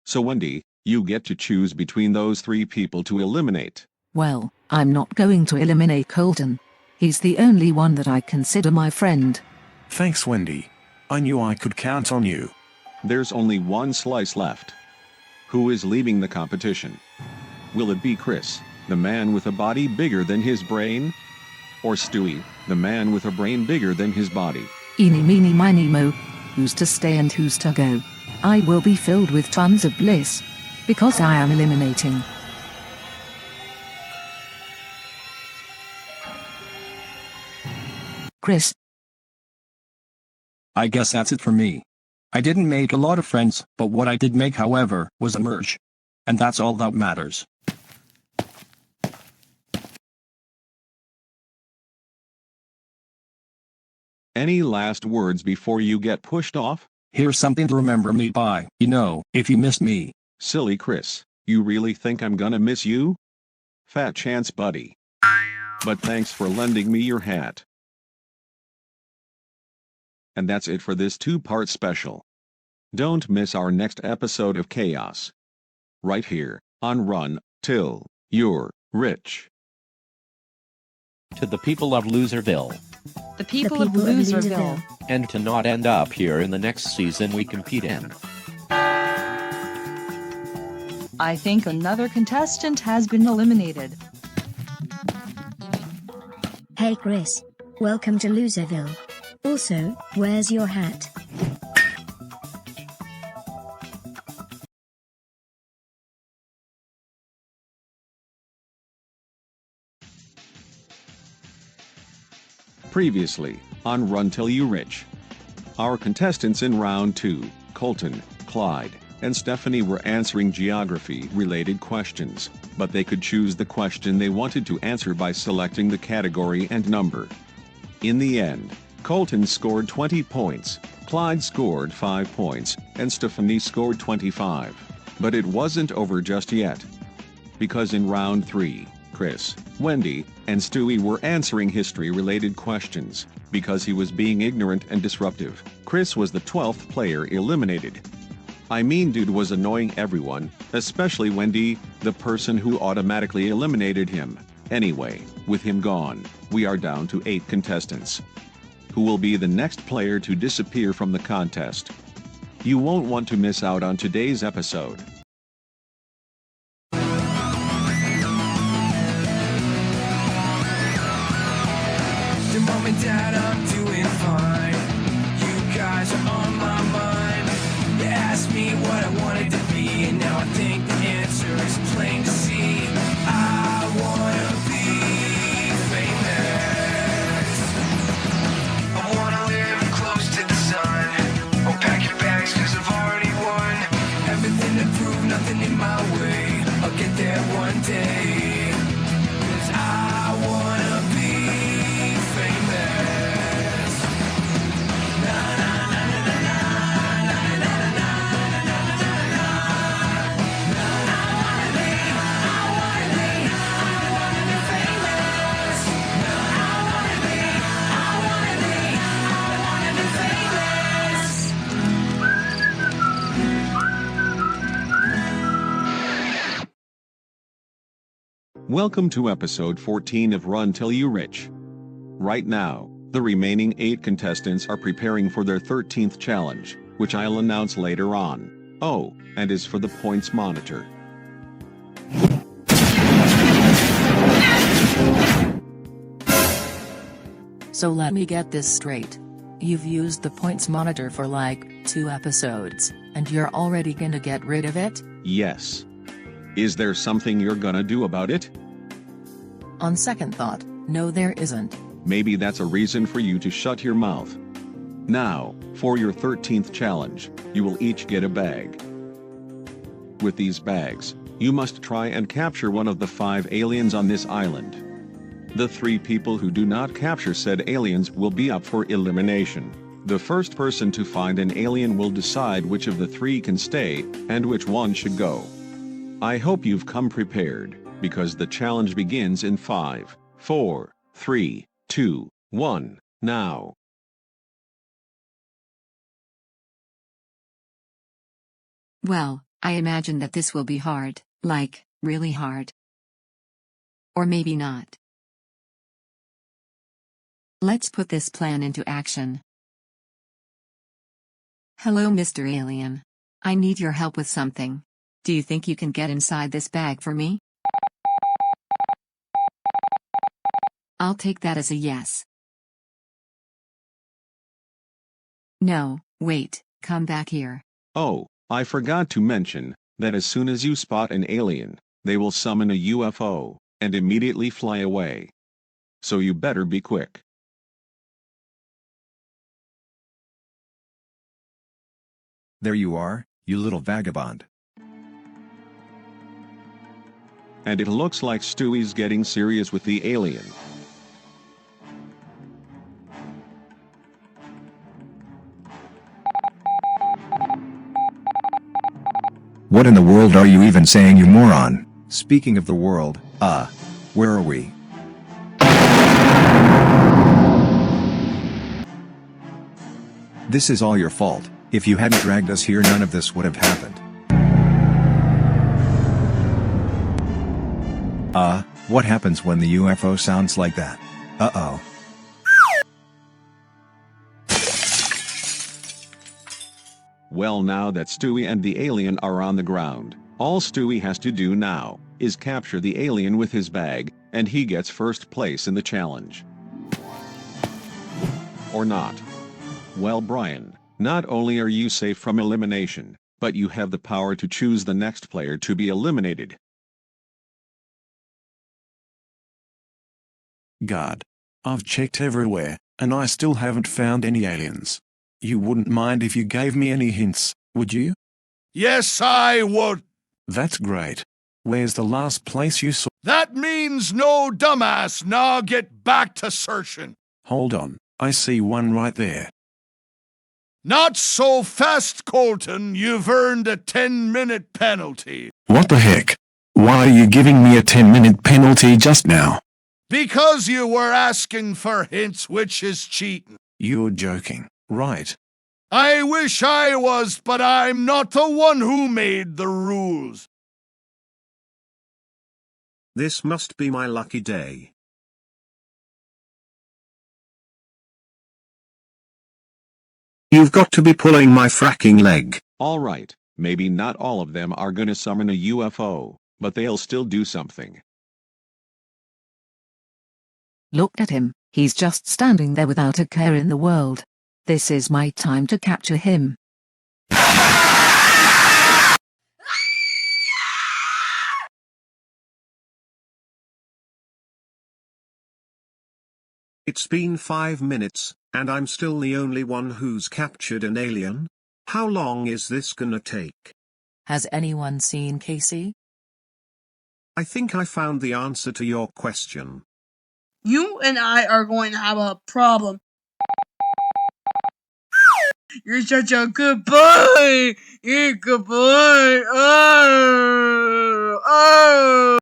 So Wendy, you get to choose between those 3 people to eliminate. Well, I'm not going to eliminate Colton. He's the only one that I consider my friend. Thanks, Wendy. I knew I could count on you. There's only one slice left. Who is leaving the competition? Will it be Chris, the man with a body bigger than his brain? Or Stewie, the man with a brain bigger than his body? Eeny meeny miny mo. Who's to stay and who's to go? I will be filled with tons of bliss. Because I am eliminating. Chris. I guess that's it for me. I didn't make a lot of friends, but what I did make, however, was a merge. And that's all that matters. Any last words before you get pushed off? Here's something to remember me by, if you missed me. Silly Chris, you really think I'm gonna miss you? Fat chance, buddy. But thanks for lending me your hat. And that's it for this 2-part special. Don't miss our next episode of Chaos. Right here, on Run Till You're Rich. To the people of Loserville. The people of Loserville. And to not end up here in the next season we compete in. I think another contestant has been eliminated. Hey Chris. Welcome to Loserville. Also, where's your hat? Previously, on Run Till You Rich. Our contestants in round 2, Colton, Clyde, and Stephanie were answering geography-related questions, but they could choose the question they wanted to answer by selecting the category and number. In the end, Colton scored 20 points, Clyde scored 5 points, and Stephanie scored 25. But it wasn't over just yet. Because in round 3, Chris, Wendy, and Stewie were answering history-related questions. Because he was being ignorant and disruptive, Chris was the 12th player eliminated. I mean, dude was annoying everyone, especially Wendy, the person who automatically eliminated him. Anyway, with him gone, we are down to 8 contestants. Who will be the next player to disappear from the contest? You won't want to miss out on today's episode. Mom and Dad, I'm doing fine. You guys are on my mind. You asked me what I wanted to be, and now I think the answer is plain to see. I wanna be famous. I wanna live close to the sun. Oh, pack your bags, 'cause I've already won. Everything to prove, nothing in my way. I'll get there one day. 'Cause I wanna be famous. Na na na na na na. Welcome to episode 14 of Run Till You Rich. Right now, the remaining 8 contestants are preparing for their 13th challenge, which I'll announce later on. Oh, and is for the points monitor. So let me get this straight. You've used the points monitor for like 2 episodes, and you're already gonna get rid of it? Yes. Is there something you're gonna do about it? On second thought, no there isn't. Maybe that's a reason for you to shut your mouth. Now, for your 13th challenge, you will each get a bag. With these bags, you must try and capture one of the 5 aliens on this island. The 3 people who do not capture said aliens will be up for elimination. The first person to find an alien will decide which of the 3 can stay, and which one should go. I hope you've come prepared, because the challenge begins in 5, 4, 3, 2, 1, now. Well, I imagine that this will be hard, like, really hard. Or maybe not. Let's put this plan into action. Hello, Mr. Alien. I need your help with something. Do you think you can get inside this bag for me? I'll take that as a yes. No, wait, come back here. Oh, I forgot to mention that as soon as you spot an alien, they will summon a UFO and immediately fly away. So you better be quick. There you are, you little vagabond. And it looks like Stewie's getting serious with the alien. What in the world are you even saying, you moron? Speaking of the world, where are we? This is all your fault. If you hadn't dragged us here, none of this would have happened. What happens when the UFO sounds like that? Uh-oh. Well, now that Stewie and the alien are on the ground, all Stewie has to do now is capture the alien with his bag, and he gets first place in the challenge. Or not. Well, Brian, not only are you safe from elimination, but you have the power to choose the next player to be eliminated. God. I've checked everywhere, and I still haven't found any aliens. You wouldn't mind if you gave me any hints, would you? Yes, I would. That's great. Where's the last place you saw? That means no, dumbass. Now get back to searching. Hold on, I see one right there. Not so fast, Colton. You've earned a 10-minute penalty. What the heck? Why are you giving me a 10-minute penalty just now? Because you were asking for hints, which is cheating. You're joking, right? I wish I was, but I'm not the one who made the rules. This must be my lucky day. You've got to be pulling my fracking leg. All right, maybe not all of them are gonna summon a UFO, but they'll still do something. Look at him, he's just standing there without a care in the world. This is my time to capture him. It's been 5 minutes, and I'm still the only one who's captured an alien? How long is this gonna take? Has anyone seen Casey? I think I found the answer to your question. You and I are going to have a problem. You're such a good boy! You're a good boy! Oh!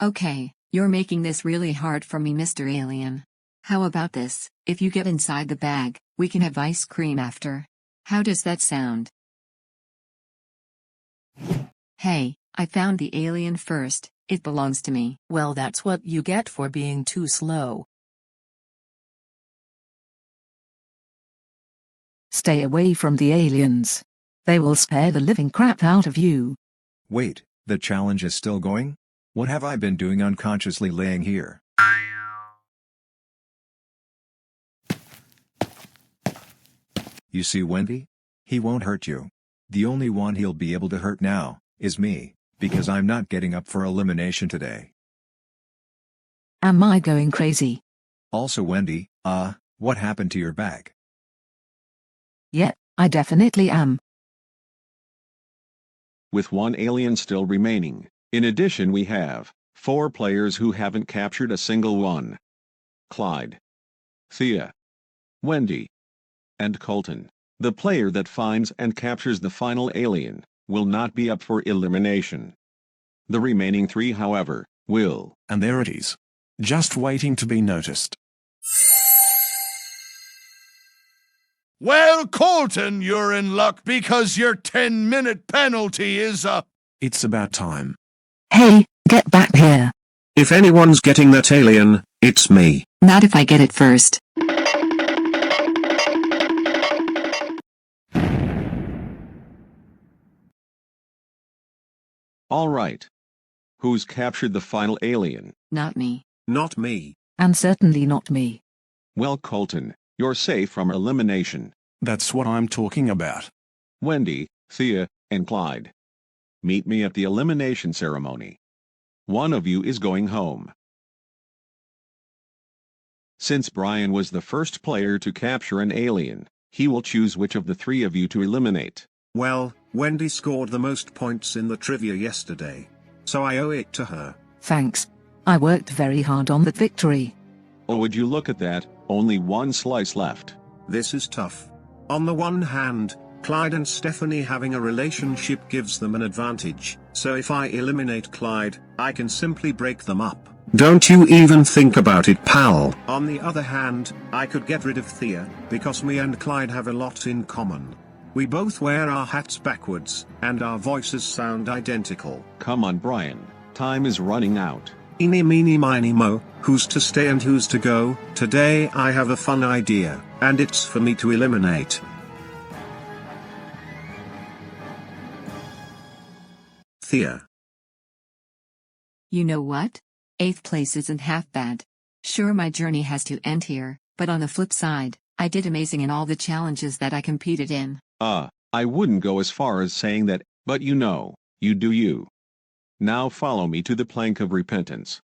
Okay, you're making this really hard for me, Mr. Alien. How about this? If you get inside the bag, we can have ice cream after. How does that sound? Hey, I found the alien first, It belongs to me. Well, that's what you get for being too slow. Stay away from the aliens. They will scare the living crap out of you. Wait, the challenge is still going? What have I been doing unconsciously laying here? You see Wendy? He won't hurt you. The only one he'll be able to hurt now is me, because I'm not getting up for elimination today. Am I going crazy? Also Wendy, what happened to your bag? Yep, I definitely am. With one alien still remaining. In addition, we have 4 players who haven't captured a single one. Clyde, Thea, Wendy, and Colton. The player that finds and captures the final alien will not be up for elimination. The remaining 3, however, will. And there it is. Just waiting to be noticed. Well, Colton, you're in luck because your 10-minute penalty is up. It's about time. Hey, get back here. If anyone's getting that alien, it's me. Not if I get it first. All right. Who's captured the final alien? Not me. Not me. And certainly not me. Well, Colton, you're safe from elimination. That's what I'm talking about. Wendy, Thea, and Clyde. Meet me at the elimination ceremony. One of you is going home. Since Brian was the first player to capture an alien, he will choose which of the 3 of you to eliminate. Well, Wendy scored the most points in the trivia yesterday, so I owe it to her. Thanks. I worked very hard on that victory. Oh, would you look at that, only 1 slice left. This is tough. On the one hand, Clyde and Stephanie having a relationship gives them an advantage, so if I eliminate Clyde, I can simply break them up. Don't you even think about it, pal. On the other hand, I could get rid of Thea, because me and Clyde have a lot in common. We both wear our hats backwards, and our voices sound identical. Come on, Brian. Time is running out. Eeny meeny miny mo, who's to stay and who's to go? Today I have a fun idea, and it's for me to eliminate Thea. You know what? 8th place isn't half bad. Sure, my journey has to end here, but on the flip side, I did amazing in all the challenges that I competed in. I wouldn't go as far as saying that, but you know, you do you. Now follow me to the plank of repentance.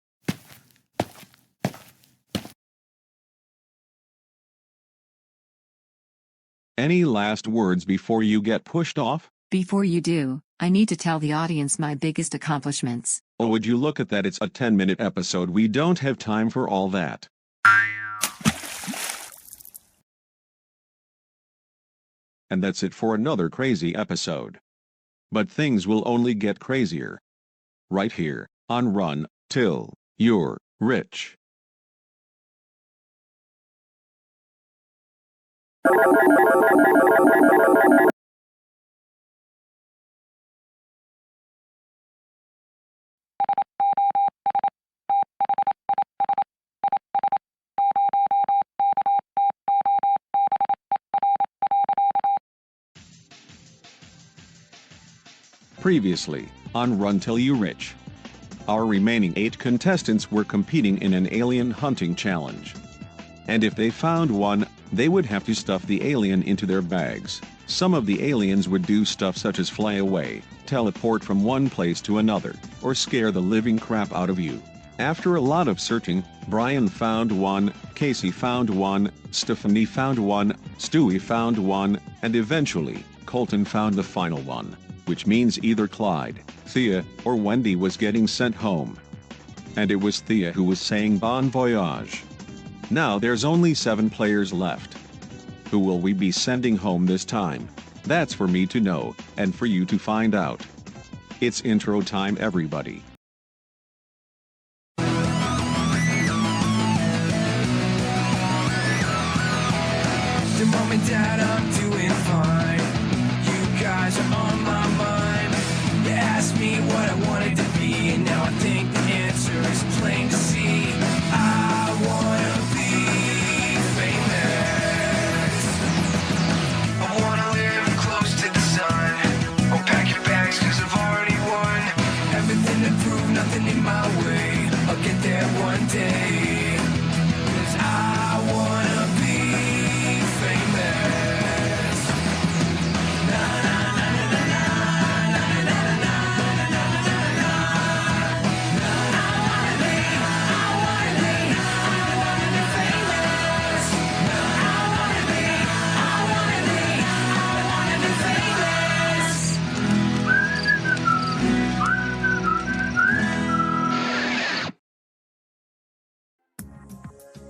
Any last words before you get pushed off? Before you do, I need to tell the audience my biggest accomplishments. Oh, would you look at that? It's a 10-minute episode. We don't have time for all that. And that's it for another crazy episode. But things will only get crazier. Right here, on Run Till You're Rich. Previously, on Run Till You Rich. Our remaining 8 contestants were competing in an alien hunting challenge. And if they found one, they would have to stuff the alien into their bags. Some of the aliens would do stuff such as fly away, teleport from one place to another, or scare the living crap out of you. After a lot of searching, Brian found one, Casey found one, Stephanie found one, Stewie found one, and eventually, Colton found the final one. Which means either Clyde, Thea, or Wendy was getting sent home. And it was Thea who was saying bon voyage. Now there's only 7 players left. Who will we be sending home this time? That's for me to know, and for you to find out. It's intro time, everybody. The mom and dad, I'm doing fine. You guys are on my mind. You asked me what I wanted to be, and now I think my way. I'll get there one day. 'Cause I wanna be famous. Na na na na na na na na na na na na na. I wanna be famous. I wanna be famous.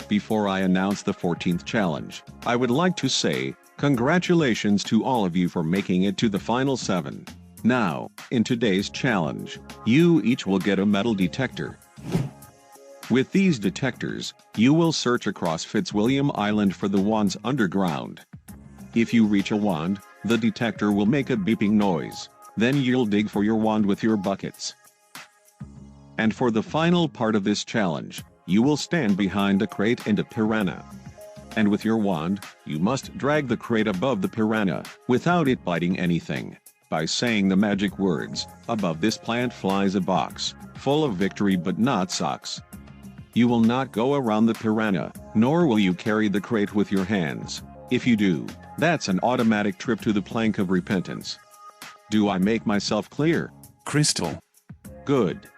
Before I announce the 14th challenge, I would like to say, congratulations to all of you for making it to the final 7. Now, in today's challenge, you each will get a metal detector. With these detectors, you will search across Fitzwilliam Island for the wands underground. If you reach a wand, the detector will make a beeping noise, then you'll dig for your wand with your buckets. And for the final part of this challenge, you will stand behind a crate and a piranha. And with your wand, you must drag the crate above the piranha, without it biting anything, by saying the magic words, "Above this plant flies a box, full of victory but not socks." You will not go around the piranha, nor will you carry the crate with your hands. If you do, that's an automatic trip to the plank of repentance. Do I make myself clear? Crystal. Good.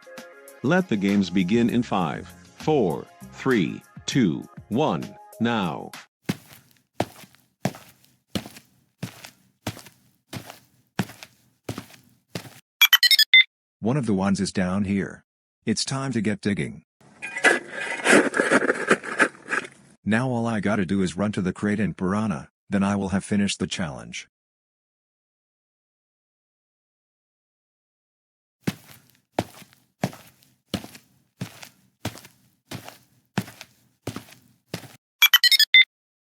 Let the games begin in 5, 4, 3, 2, 1, now. One of the ones is down here. It's time to get digging. Now all I gotta do is run to the crate and piranha, then I will have finished the challenge.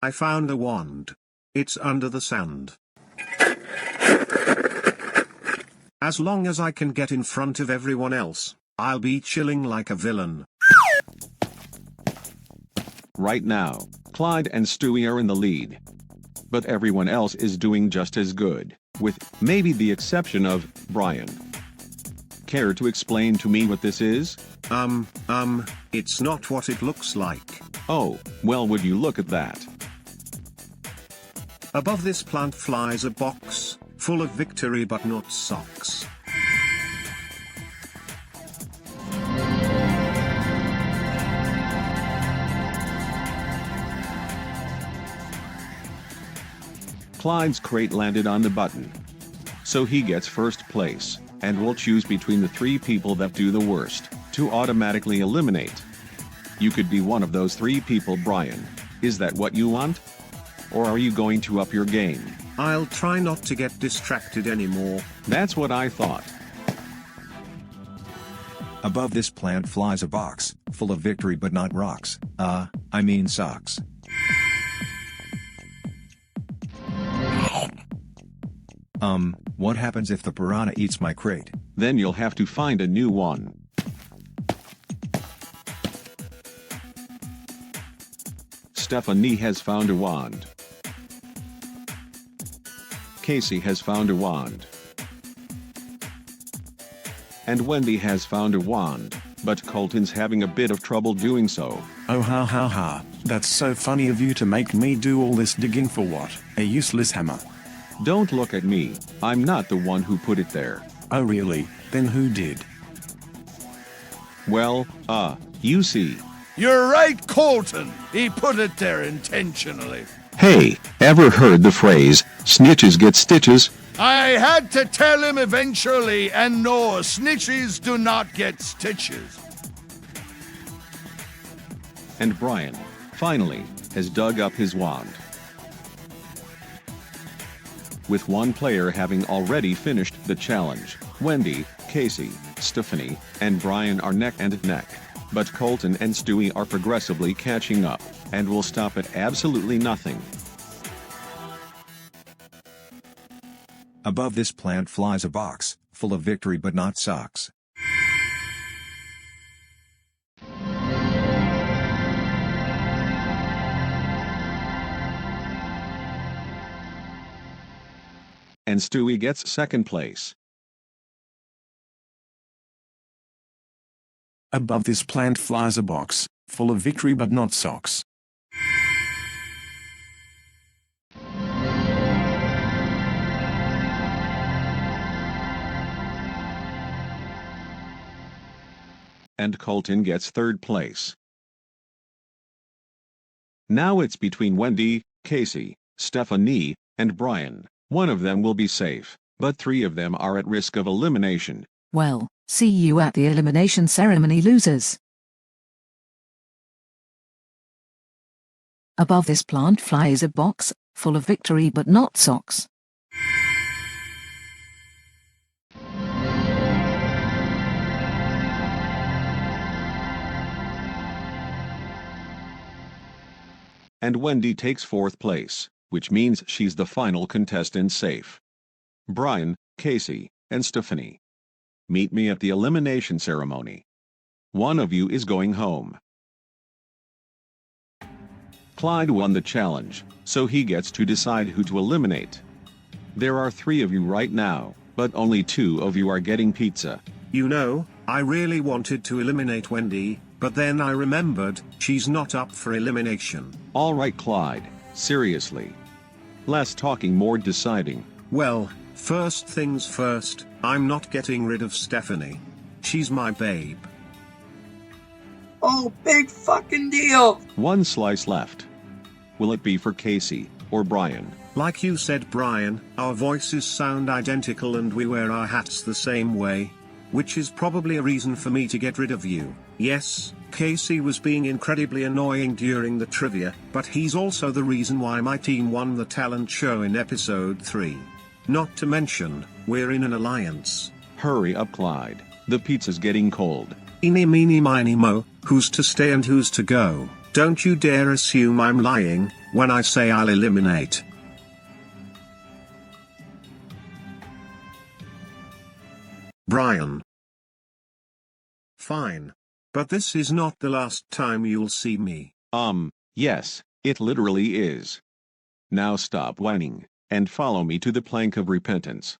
I found a wand. It's under the sand. As long as I can get in front of everyone else, I'll be chilling like a villain. Right now, Clyde and Stewie are in the lead. But everyone else is doing just as good, with maybe the exception of Brian. Care to explain to me what this is? It's not what it looks like. Oh, well, would you look at that? Above this plant flies a box, full of victory but not socks. Clyde's crate landed on the button. So he gets first place, and will choose between the 3 people that do the worst, to automatically eliminate. You could be one of those 3 people, Brian. Is that what you want? Or are you going to up your game? I'll try not to get distracted anymore. That's what I thought. Above this plant flies a box, full of victory but not rocks. I mean socks. What happens if the piranha eats my crate? Then you'll have to find a new one. Stephanie has found a wand. Casey has found a wand. And Wendy has found a wand, but Colton's having a bit of trouble doing so. Oh ha ha ha, that's so funny of you to make me do all this digging for what? A useless hammer. Don't look at me, I'm not the one who put it there. Oh really? Then who did? Well, you see. You're right, Colton. He put it there intentionally. Hey, ever heard the phrase, snitches get stitches? I had to tell him eventually, and no, snitches do not get stitches. And Brian, finally, has dug up his wand. With one player having already finished the challenge, Wendy, Casey, Stephanie, and Brian are neck and neck. But Colton and Stewie are progressively catching up, and will stop at absolutely nothing. Above this plant flies a box, full of victory but not socks. And Stewie gets second place. Above this plant flies a box, full of victory but not socks. And Colton gets third place. Now it's between Wendy, Casey, Stephanie, and Brian. One of them will be safe, but 3 of them are at risk of elimination. Well, see you at the elimination ceremony, losers. Above this plant flies a box, full of victory but not socks. And Wendy takes 4th place, which means she's the final contestant safe. Brian, Casey, and Stephanie, meet me at the elimination ceremony. One of you is going home. Clyde won the challenge, so he gets to decide who to eliminate. There are 3 of you right now, but only 2 of you are getting pizza. You know, I really wanted to eliminate Wendy, but then I remembered, she's not up for elimination. Alright Clyde, seriously. Less talking, more deciding. Well, first things first, I'm not getting rid of Stephanie. She's my babe. Oh, big fucking deal! 1 slice left. Will it be for Casey, or Brian? Like you said, Brian, our voices sound identical and we wear our hats the same way. Which is probably a reason for me to get rid of you. Yes, Casey was being incredibly annoying during the trivia, but he's also the reason why my team won the talent show in episode 3. Not to mention, we're in an alliance. Hurry up Clyde, the pizza's getting cold. Eeny meeny miny mo, who's to stay and who's to go? Don't you dare assume I'm lying, when I say I'll eliminate. Brian. Fine. But this is not the last time you'll see me. Yes, it literally is. Now stop whining, and follow me to the plank of repentance.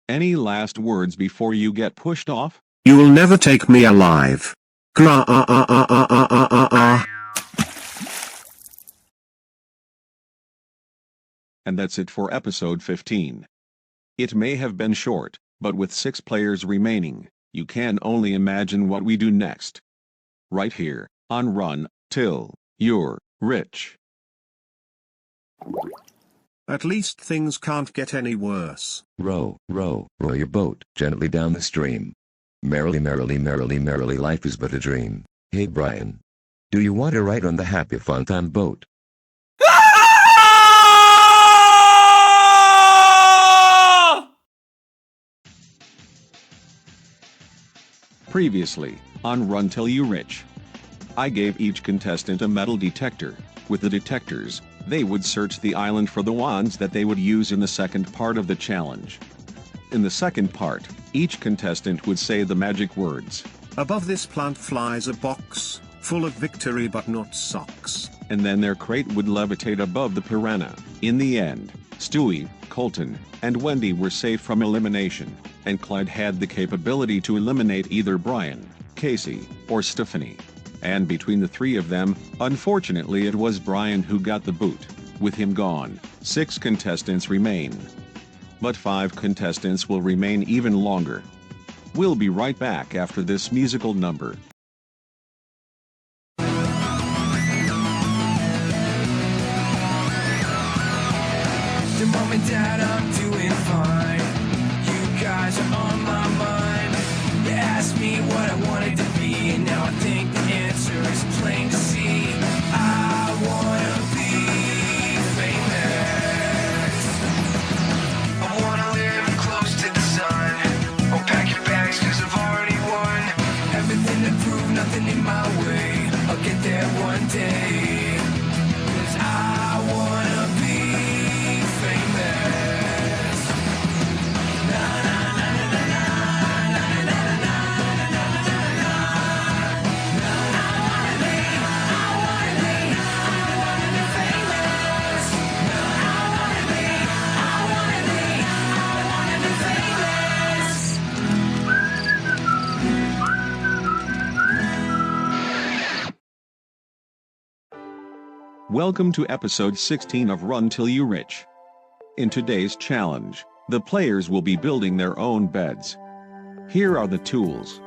Any last words before you get pushed off? You will never take me alive. And that's it for episode 15. It may have been short, but with 6 players remaining, you can only imagine what we do next. Right here, on Run Till You're Rich. At least things can't get any worse. Row, row, row your boat gently down the stream. Merrily, merrily, merrily, merrily, life is but a dream. Hey Brian. Do you want to ride on the happy fun time boat? Previously, on Run Till You Rich. I gave each contestant a metal detector. With the detectors, they would search the island for the wands that they would use in the second part of the challenge. In the second part, each contestant would say the magic words. Above this plant flies a box, full of victory but not socks. And then their crate would levitate above the piranha. In the end, Stewie, Colton, and Wendy were safe from elimination, and Clyde had the capability to eliminate either Brian, Casey, or Stephanie. And between the 3 of them, unfortunately it was Brian who got the boot. With him gone, 6 contestants remain. But 5 contestants will remain even longer. We'll be right back after this musical number. Dear Mom and Dad, I'm doing fine. You guys are on my mind. You asked me what I wanted to be, and now I think the answer is plain to see. I wanna be famous. I wanna live close to the sun. Oh, pack your bags, cause I've already won. Everything to prove, nothing in my way. I'll get there one day. Cause I wanna be famous. Na na na na na na na na na na na na na. I wanna be famous. I wanna be Welcome to episode 16 of Run Till You Rich. In today's challenge, the players will be building their own beds. Here are the tools.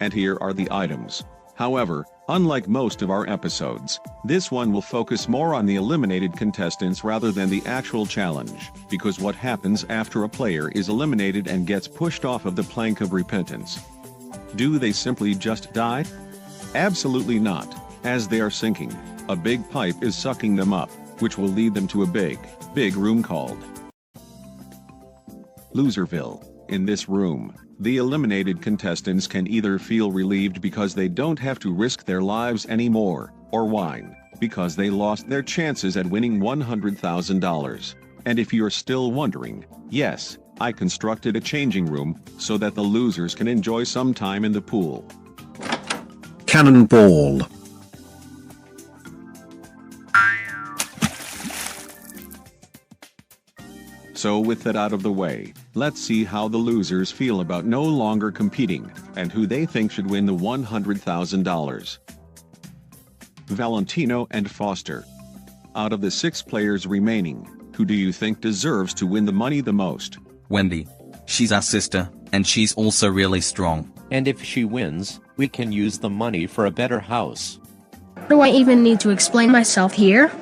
And here are the items. However, unlike most of our episodes, this one will focus more on the eliminated contestants rather than the actual challenge, because what happens after a player is eliminated and gets pushed off of the plank of repentance? Do they simply just die? Absolutely not, as they are sinking. A big pipe is sucking them up, which will lead them to a big room called Loserville. In this room, the eliminated contestants can either feel relieved because they don't have to risk their lives anymore, or whine because they lost their chances at winning $100,000. And if you're still wondering, yes, I constructed a changing room so that the losers can enjoy some time in the pool. Cannonball. So with that out of the way, let's see how the losers feel about no longer competing, and who they think should win the $100,000. Valentino and Foster. Out of the 6 players remaining, who do you think deserves to win the money the most? Wendy. She's our sister, and she's also really strong. And if she wins, we can use the money for a better house. Do I even need to explain myself here?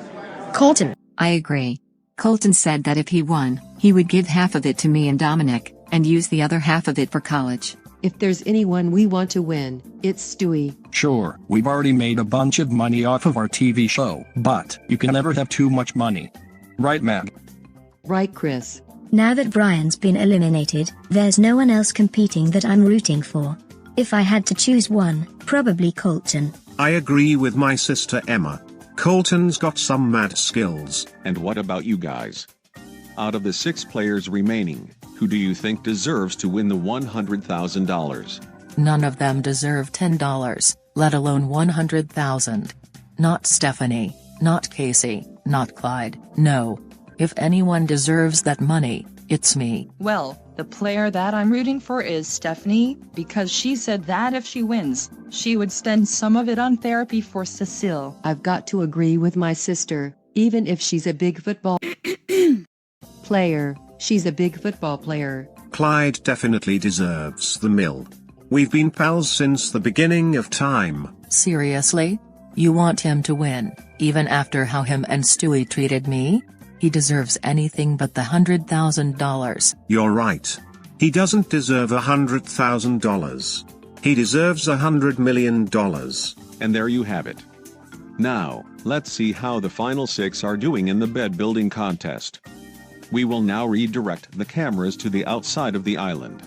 Colton. I agree. Colton said that if he won, he would give half of it to me and Dominic, and use the other half of it for college. If there's anyone we want to win, it's Stewie. Sure, we've already made a bunch of money off of our TV show, but you can never have too much money. Right, Mag? Right, Chris. Now that Brian's been eliminated, there's no one else competing that I'm rooting for. If I had to choose one, probably Colton. I agree with my sister Emma. Colton's got some mad skills. And what about you guys? Out of the 6 players remaining, who do you think deserves to win the $100,000? None of them deserve $10, let alone $100,000. Not Stephanie, not Casey, not Clyde, no. If anyone deserves that money, it's me. Well, the player that I'm rooting for is Stephanie, because she said that if she wins, she would spend some of it on therapy for Cecile. I've got to agree with my sister, even if she's a big football player, she's a big football player. Clyde definitely deserves the mill. We've been pals since the beginning of time. Seriously? You want him to win, even after how him and Stewie treated me? He deserves anything but the $100,000. You're right. He doesn't deserve $100,000. He deserves $100 million. And there you have it. Now, let's see how the final 6 are doing in the bed building contest. We will now redirect the cameras to the outside of the island.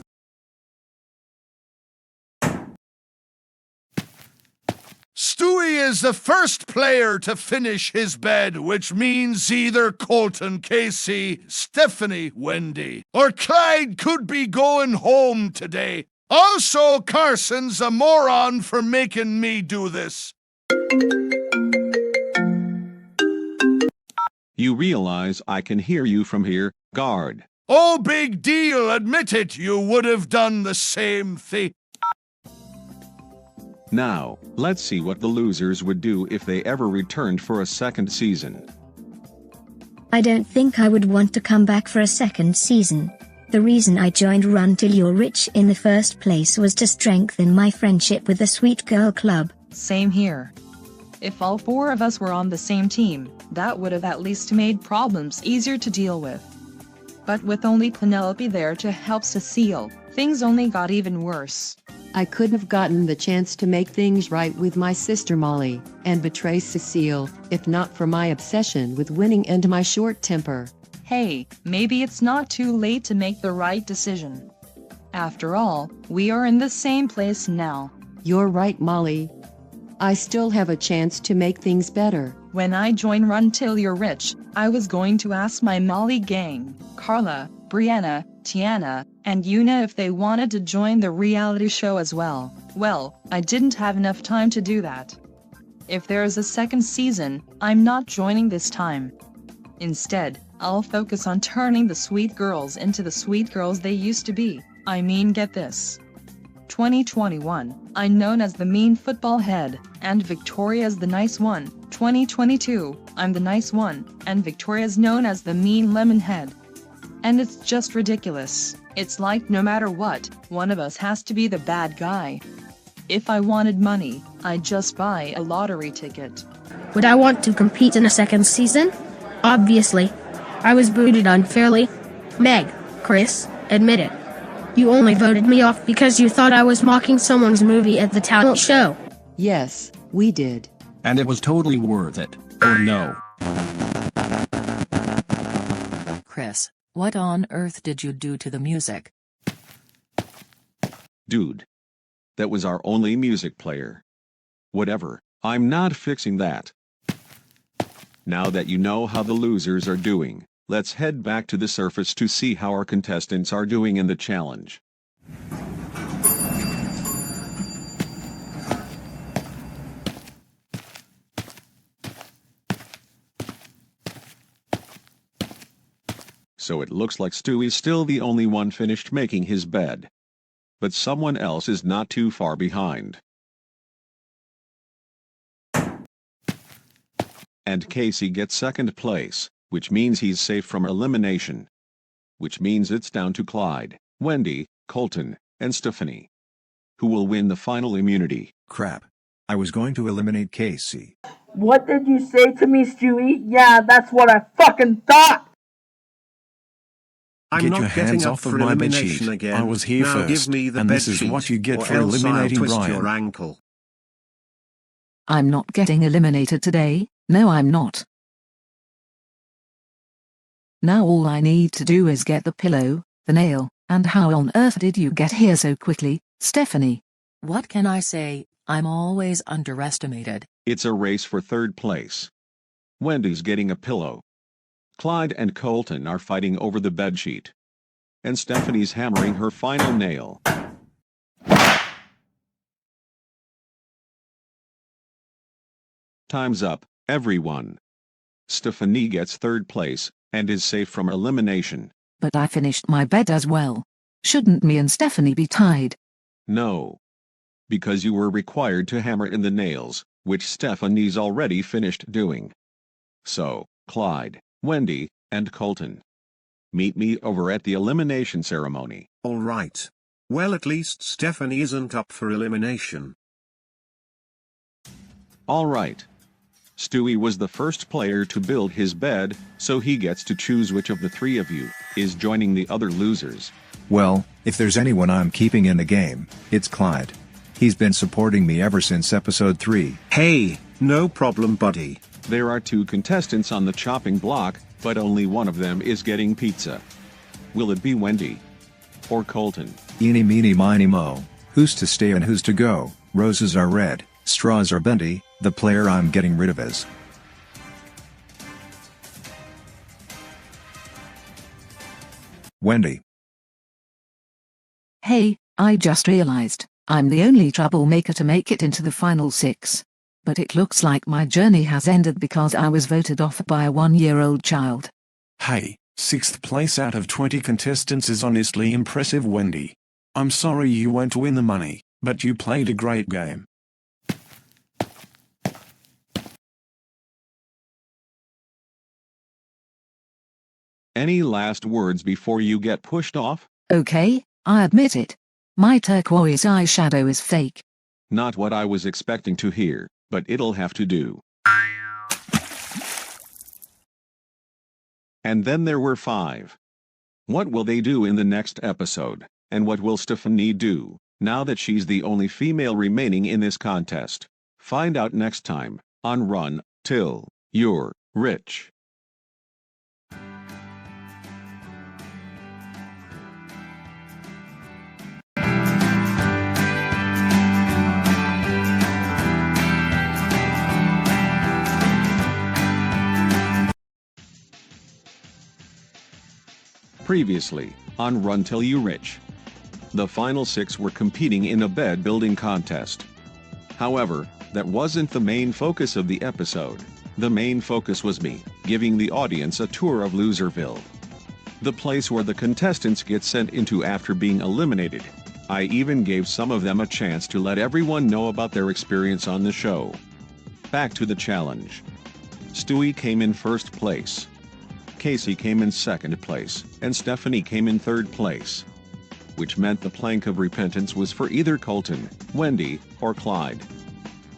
Stewie is the first player to finish his bed, which means either Colton, Casey, Stephanie, Wendy, or Clyde could be going home today. Also, Karson's a moron for making me do this. You realize I can hear you from here, guard. Oh, big deal, admit it, you would have done the same thing. Now, let's see what the losers would do if they ever returned for a second season. I don't think I would want to come back for a second season. The reason I joined Run Till You're Rich in the first place was to strengthen my friendship with the Sweet Girl Club. Same here. If all 4 of us were on the same team, that would have at least made problems easier to deal with. But with only Penelope there to help Cecile, things only got even worse. I couldn't have gotten the chance to make things right with my sister Molly, and betray Cecile, if not for my obsession with winning and my short temper. Hey, maybe it's not too late to make the right decision. After all, we are in the same place now. You're right, Molly. I still have a chance to make things better. When I joined Run Till You're Rich, I was going to ask my Molly gang, Carla, Brianna, Tiana, and Una if they wanted to join the reality show as well. Well, I didn't have enough time to do that. If there is a second season, I'm not joining this time. Instead, I'll focus on turning the sweet girls into the sweet girls they used to be. I mean, get this. 2021, I'm known as the mean football head, and Victoria's the nice one. 2022, I'm the nice one, and Victoria's known as the mean lemon head. And it's just ridiculous. It's like no matter what, one of us has to be the bad guy. If I wanted money, I'd just buy a lottery ticket. Would I want to compete in a second season? Obviously. I was booted unfairly. Meg, Chris, admit it. You only voted me off because you thought I was mocking someone's movie at the talent show. Yes, we did. And it was totally worth it, or no? Chris, what on earth did you do to the music? Dude. That was our only music player. Whatever, I'm not fixing that. Now that you know how the losers are doing, let's head back to the surface to see how our contestants are doing in the challenge. So it looks like Stewie's still the only one finished making his bed. But someone else is not too far behind. And Casey gets second place, which means he's safe from elimination. Which means it's down to Clyde, Wendy, Colton, and Stephanie. Who will win the final immunity? Crap. I was going to eliminate Casey. What did you say to me, Stewie? Yeah, that's what I fucking thought! Get your hands off of my bedsheet. Again. I was here now first, give me the and this bedsheet, is what you get or for else eliminating I'll twist Ryan. your ankle. I'm not getting eliminated today, no I'm not. Now all I need to do is get the pillow, the nail, and how on earth did you get here so quickly, Stephanie? What can I say? I'm always underestimated. It's a race for third place. Wendy's getting a pillow. Clyde and Colton are fighting over the bedsheet. And Stephanie's hammering her final nail. Time's up, everyone. Stephanie gets third place, and is safe from elimination. But I finished my bed as well. Shouldn't me and Stephanie be tied? No. Because you were required to hammer in the nails, which Stephanie's already finished doing. So, Clyde, Wendy, and Colton. Meet me over at the elimination ceremony. All right. Well, at least Stephanie isn't up for elimination. All right. Stewie was the first player to build his bed, so he gets to choose which of the three of you is joining the other losers. Well, if there's anyone I'm keeping in the game, it's Clyde. He's been supporting me ever since episode 3. Hey, no problem, buddy. There are 2 contestants on the chopping block, but only one of them is getting pizza. Will it be Wendy? Or Colton? Eeny meeny miny mo, who's to stay and who's to go? Roses are red, straws are bendy, the player I'm getting rid of is Wendy. Hey, I just realized, I'm the only troublemaker to make it into the final 6. But it looks like my journey has ended because I was voted off by a 1-year-old child. Hey, 6th place out of 20 contestants is honestly impressive, Wendy. I'm sorry you won't win the money, but you played a great game. Any last words before you get pushed off? Okay, I admit it. My turquoise eyeshadow is fake. Not what I was expecting to hear, but it'll have to do. And then there were 5. What will they do in the next episode, and what will Stephanie do, now that she's the only female remaining in this contest? Find out next time, on Run Till You're Rich. Previously, on Run Till You Rich. The final 6 were competing in a bed building contest. However, that wasn't the main focus of the episode. The main focus was me, giving the audience a tour of Loserville. The place where the contestants get sent into after being eliminated. I even gave some of them a chance to let everyone know about their experience on the show. Back to the challenge. Stewie came in first place. Casey came in second place, and Stephanie came in third place. Which meant the plank of repentance was for either Colton, Wendy, or Clyde.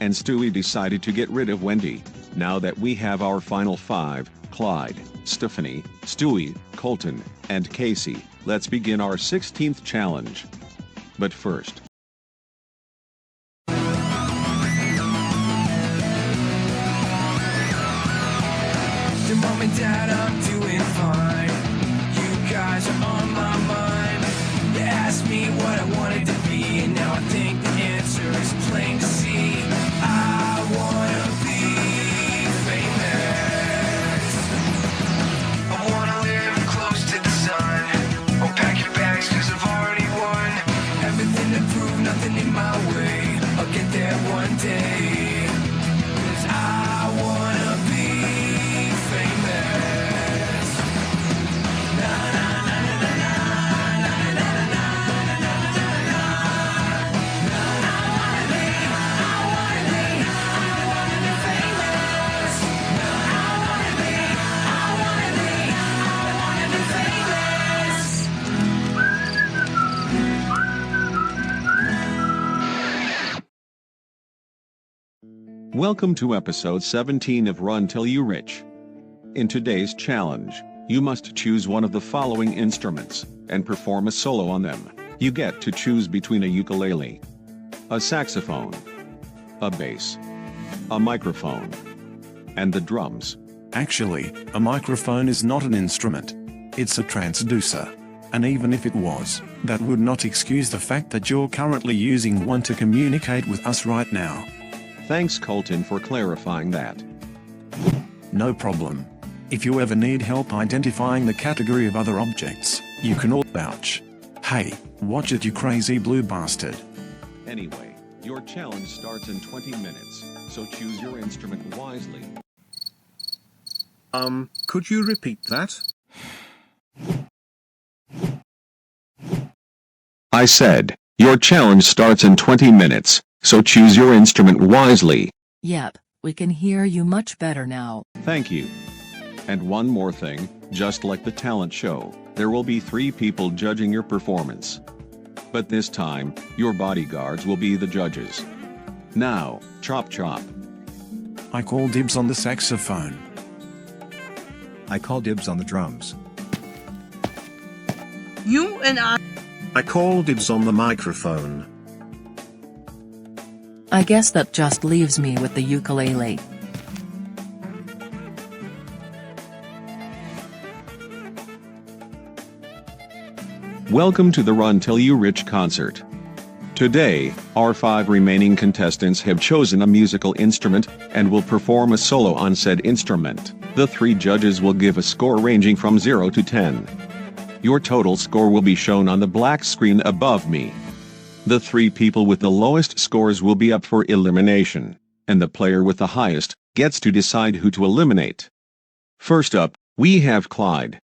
And Stewie decided to get rid of Wendy. Now that we have our final 5, Clyde, Stephanie, Stewie, Colton, and Casey, let's begin our 16th challenge. But first, Mom and Dad, I'm doing fine. You guys are on my mind. You asked me what I wanted to be, and now I think the answer is plain to see. I wanna be famous. I wanna live close to the sun. Oh, pack your bags, cause I've already won. Everything to prove, nothing in my way. I'll get there one day. Cause I wanna be famous. Na na na na na na na na na na na na. I wanna be famous. I wanna be famous. welcome to episode 17 of Run Till You Rich. In today's challenge, you must choose one of the following instruments, and perform a solo on them. You get to choose between a ukulele, a saxophone, a bass, a microphone, and the drums. Actually, a microphone is not an instrument. It's a transducer. And even if it was, that would not excuse the fact that you're currently using one to communicate with us right now. Thanks, Colton, for clarifying that. No problem. If you ever need help identifying the category of other objects, you can all vouch. Hey, watch it, you crazy blue bastard. Anyway, your challenge starts in 20 minutes, so choose your instrument wisely. Could you repeat that? I said, your challenge starts in 20 minutes, so choose your instrument wisely. Yep, we can hear you much better now. Thank you. And one more thing, just like the talent show, there will be 3 people judging your performance. But this time, your bodyguards will be the judges. Now, chop chop. I call dibs on the saxophone. I call dibs on the drums. You and I call dibs on the microphone. I guess that just leaves me with the ukulele. Welcome to the Run Till You Rich concert. Today, our 5 remaining contestants have chosen a musical instrument, and will perform a solo on said instrument. The 3 judges will give a score ranging from 0 to 10. Your total score will be shown on the black screen above me. The 3 people with the lowest scores will be up for elimination, and the player with the highest gets to decide who to eliminate. First up, we have Clyde.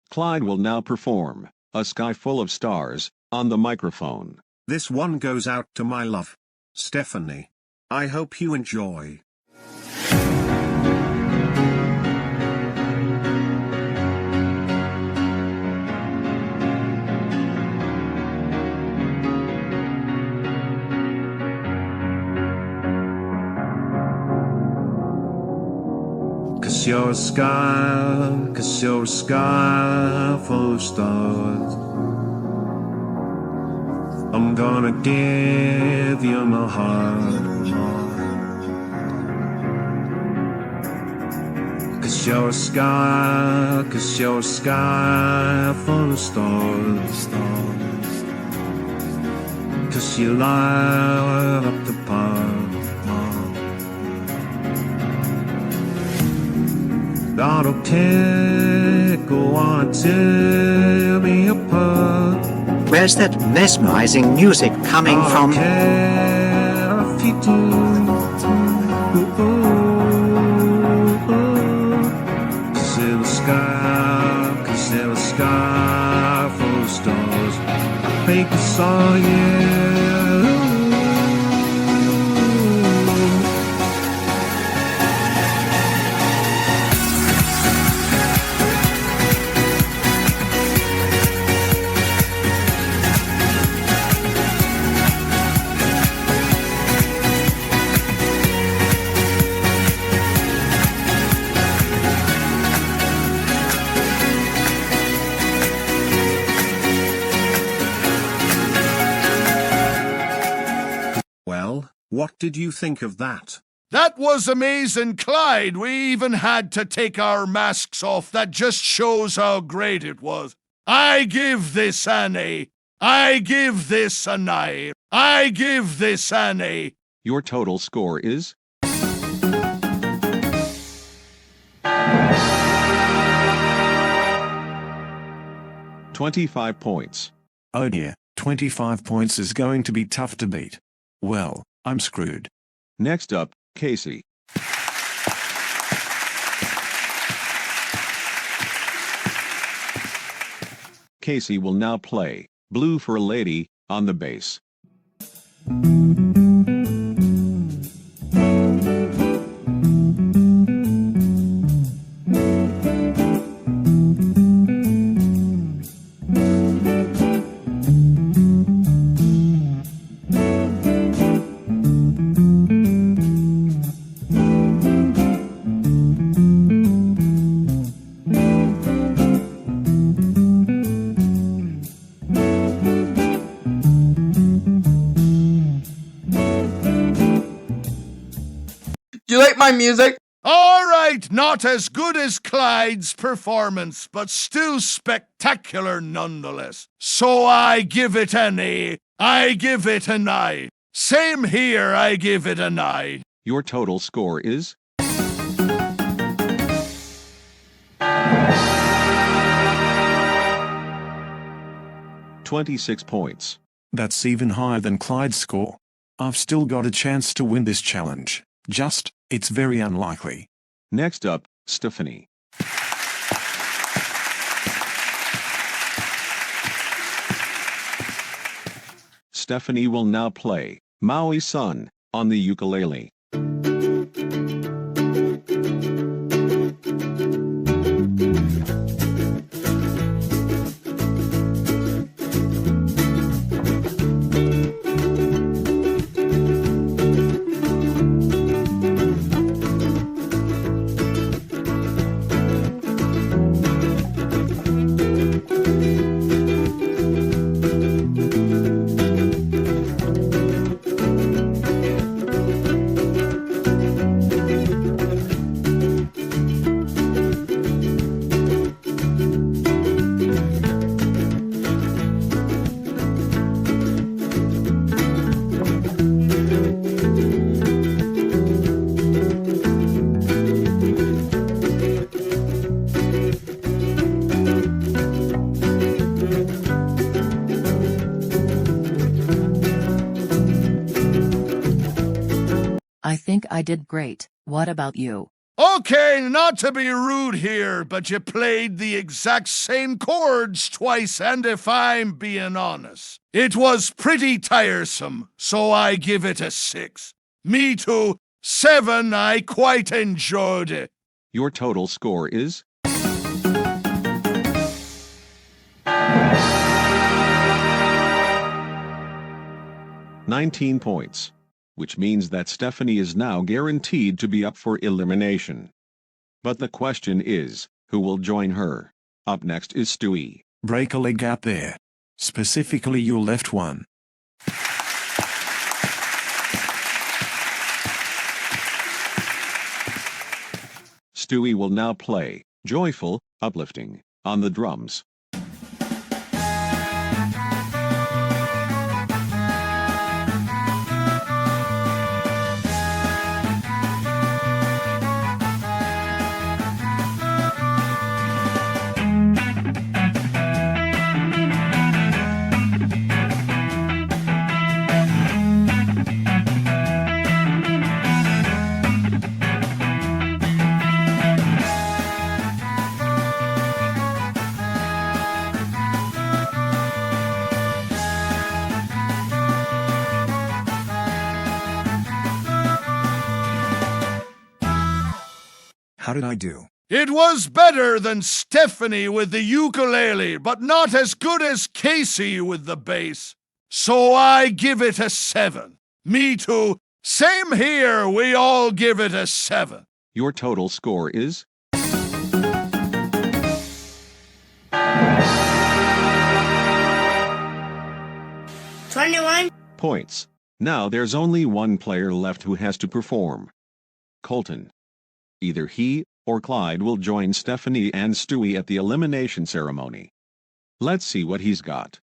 Clyde will now perform A Sky Full of Stars on the microphone. This one goes out to my love, Stephanie. I hope you enjoy. Cause you're a sky full of stars. I'm gonna give you my heart. Cause you're a sky full of stars. Cause you light up the path. That'll take a while to tear me apart. Where's that mesmerizing music coming from? I don't care if you do. Cause in the sky full of stars. saw you. Well, what did you think of that? That was amazing, Clyde. We even had to take our masks off. That just shows how great it was. I give this an A. I give this an I. I give this an A. Your total score is 25 points. Oh dear, 25 points is going to be tough to beat. Well, I'm screwed. Next up, Casey. Casey will now play Blue for a Lady on the bass. Do you like my music? All right, not as good as Clyde's performance, but still spectacular nonetheless. So I give it an A. I give it an I. Same here, I give it an I. Your total score is 26 points. That's even higher than Clyde's score. I've still got a chance to win this challenge. Just, it's very unlikely. Next up, Stephanie. Stephanie will now play Maui Sun on the ukulele. I think I did great. What about you? Okay, not to be rude here, but you played the exact same chords twice, and if I'm being honest, it was pretty tiresome, so I give it a 6. Me too. 7, I quite enjoyed it. Your total score is 19 points, which means that Stephanie is now guaranteed to be up for elimination. But the question is, who will join her? Up next is Stewie. Break a leg out there. Specifically your left one. Stewie will now play Joyful, Uplifting on the drums. How did I do? It was better than Stephanie with the ukulele, but not as good as Casey with the bass. So I give it a 7. Me too. Same here, we all give it a 7. Your total score is 21 points. Now there's only one player left who has to perform. Colton. Either he or Clyde will join Stephanie and Stewie at the elimination ceremony. Let's see what he's got.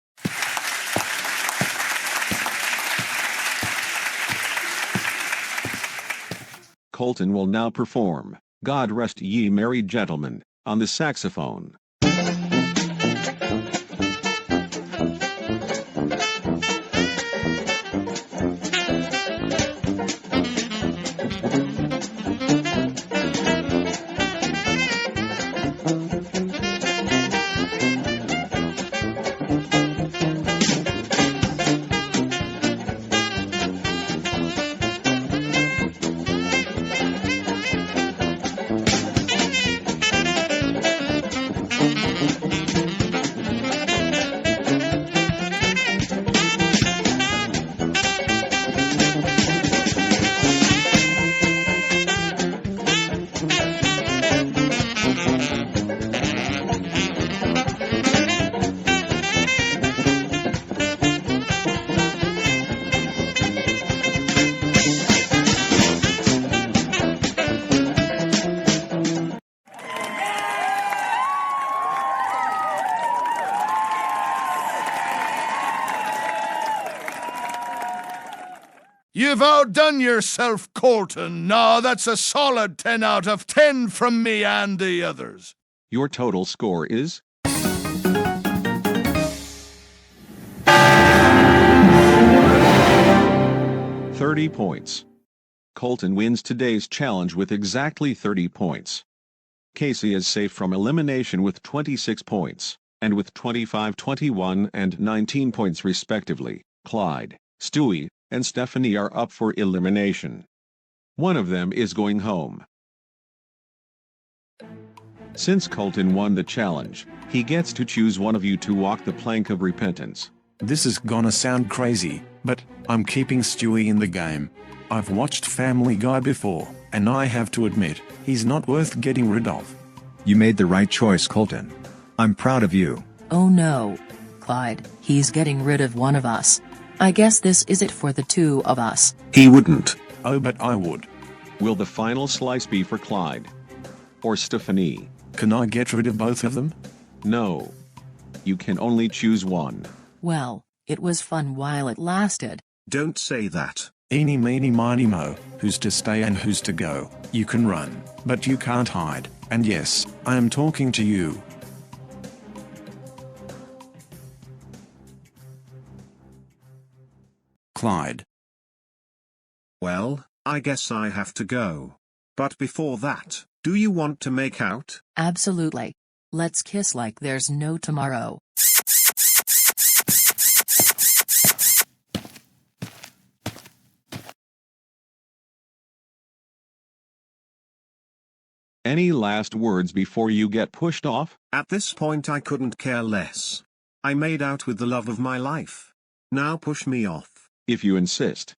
Colton will now perform God Rest Ye Merry Gentlemen on the saxophone. You've outdone yourself, Colton. No, that's a solid 10 out of 10 from me and the others. Your total score is 30 points. Colton wins today's challenge with exactly 30 points. Casey is safe from elimination with 26 points, and with 25, 21, and 19 points respectively. Clyde, Stewie, and Stephanie are up for elimination. One of them is going home. Since Colton won the challenge, he gets to choose one of you to walk the plank of repentance. This is gonna sound crazy, but I'm keeping Stewie in the game. I've watched Family Guy before, and I have to admit, he's not worth getting rid of. You made the right choice, Colton. I'm proud of you. Oh no. Clyde, he's getting rid of one of us. I guess this is it for the two of us. He wouldn't. Oh, but I would. Will the final slice be for Clyde? Or Stephanie? Can I get rid of both of them? No. You can only choose one. Well, it was fun while it lasted. Don't say that. Eeny meeny miny mo, who's to stay and who's to go. You can run, but you can't hide. And yes, I am talking to you. Clyde. Well, I guess I have to go. But before that, do you want to make out? Absolutely. Let's kiss like there's no tomorrow. Any last words before you get pushed off? At this point I couldn't care less. I made out with the love of my life. Now push me off. If you insist.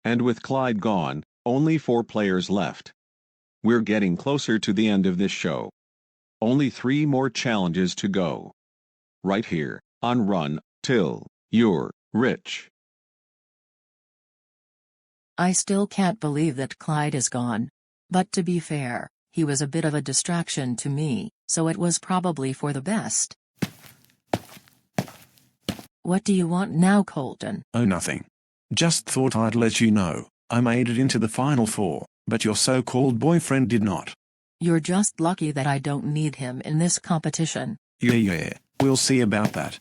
And with Clyde gone, only 4 players left. We're getting closer to the end of this show. Only 3 more challenges to go. Right here, on Run Till You're Rich. I still can't believe that Clyde is gone. But to be fair, he was a bit of a distraction to me, so it was probably for the best. What do you want now, Colton? Oh, nothing. Just thought I'd let you know. I made it into the final 4, but your so-called boyfriend did not. You're just lucky that I don't need him in this competition. Yeah, we'll see about that.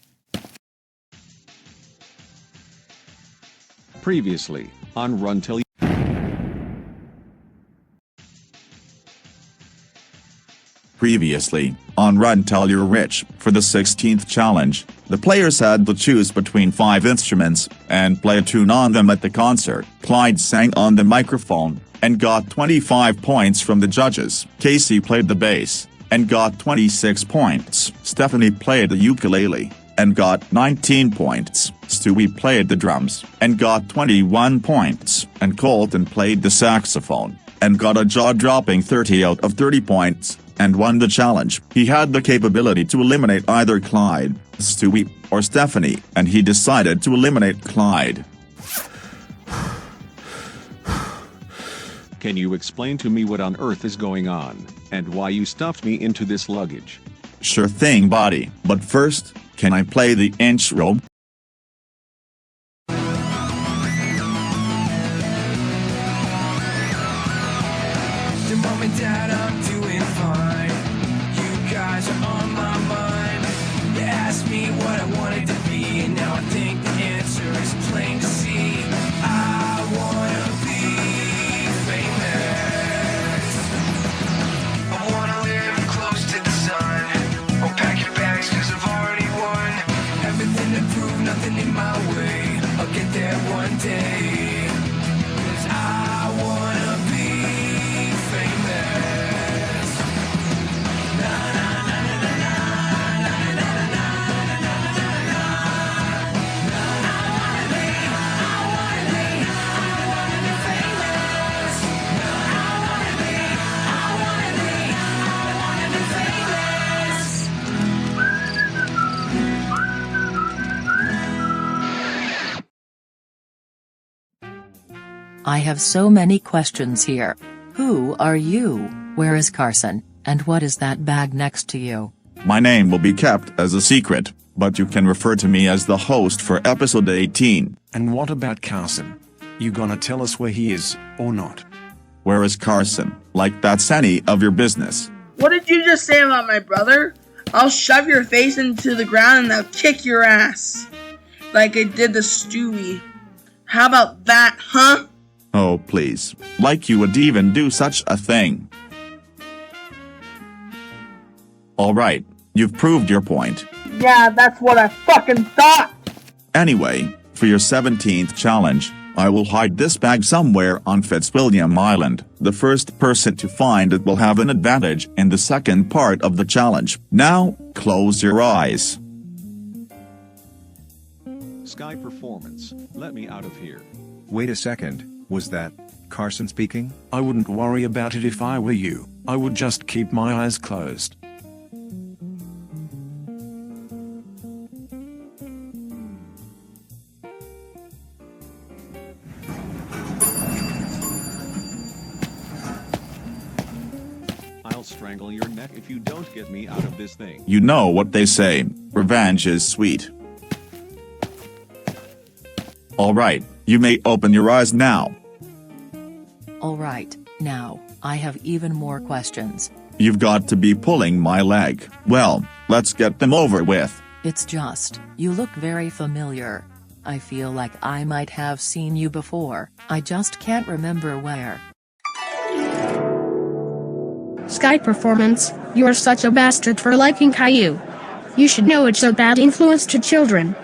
Previously, on Run Till Previously, on Run Till You're Rich, for the 16th challenge, the players had to choose between 5 instruments, and play a tune on them at the concert. Clyde sang on the microphone, and got 25 points from the judges. Casey played the bass, and got 26 points. Stephanie played the ukulele, and got 19 points. Stewie played the drums, and got 21 points. And Colton played the saxophone, and got a jaw-dropping 30 out of 30 points, and won the challenge. He had the capability to eliminate either Clyde, Stewie, or Stephanie, and he decided to eliminate Clyde. Can you explain to me what on earth is going on, and why you stuffed me into this luggage? Sure thing, buddy, but first, can I play the intro? The mom and dad, I'm doing fine. You guys are on my mind. You asked me what I wanted to be, and now I think the answer is plain to see. I wanna be famous. I wanna live close to the sun. Oh, pack your bags, cause I've already won. Everything to prove, nothing in my way. I'll get there one day. Cause I wanna be famous. Na na na na na na na na na na I have so many questions here. Who are you? Where is Karson? And what is that bag next to you? My name will be kept as a secret, but you can refer to me as the host for episode 18. And what about Karson? You gonna tell us where he is, or not? Where is Karson? Like that's any of your business. What did you just say about my brother? I'll shove your face into the ground and I'll kick your ass. Like I did the Stewie. How about that, huh? Oh please, like you would even do such a thing. Alright, you've proved your point. Yeah, that's what I fucking thought. Anyway, for your 17th challenge, I will hide this bag somewhere on Fitzwilliam Island. The first person to find it will have an advantage in the second part of the challenge. Now, close your eyes. Sky Performance, let me out of here. Wait a second, was that Karson speaking? I wouldn't worry about it if I were you. I would just keep my eyes closed. I'll strangle your neck if you don't get me out of this thing. You know what they say, revenge is sweet. Alright, you may open your eyes now. Alright, now, I have even more questions. You've got to be pulling my leg. Well, let's get them over with. It's just, you look very familiar. I feel like I might have seen you before, I just can't remember where. Sky Performance, you're such a bastard for liking Caillou. You should know it's a bad influence to children.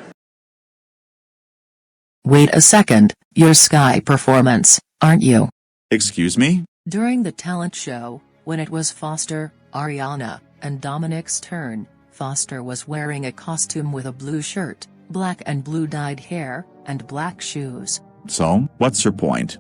Wait a second, you're Sky Performance, aren't you? Excuse me? During the talent show, when it was Foster, Ariana, and Dominic's turn, Foster was wearing a costume with a blue shirt, black and blue dyed hair, and black shoes. So, what's your point?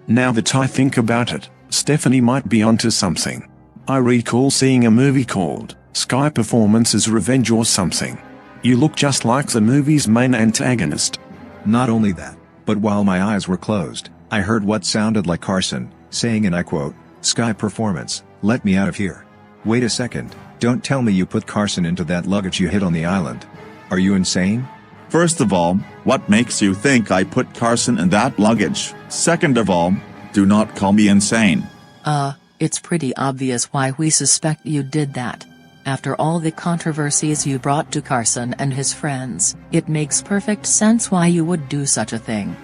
Now that I think about it, Stephanie might be onto something. I recall seeing a movie called Sky Performance's Revenge or something. You look just like the movie's main antagonist. Not only that, but while my eyes were closed, I heard what sounded like Karson, saying, and I quote, "Sky Performance, let me out of here." Wait a second, don't tell me you put Karson into that luggage you hid on the island. Are you insane? First of all, what makes you think I put Karson in that luggage? Second of all, do not call me insane. It's pretty obvious why we suspect you did that. After all the controversies you brought to Karson and his friends, it makes perfect sense why you would do such a thing.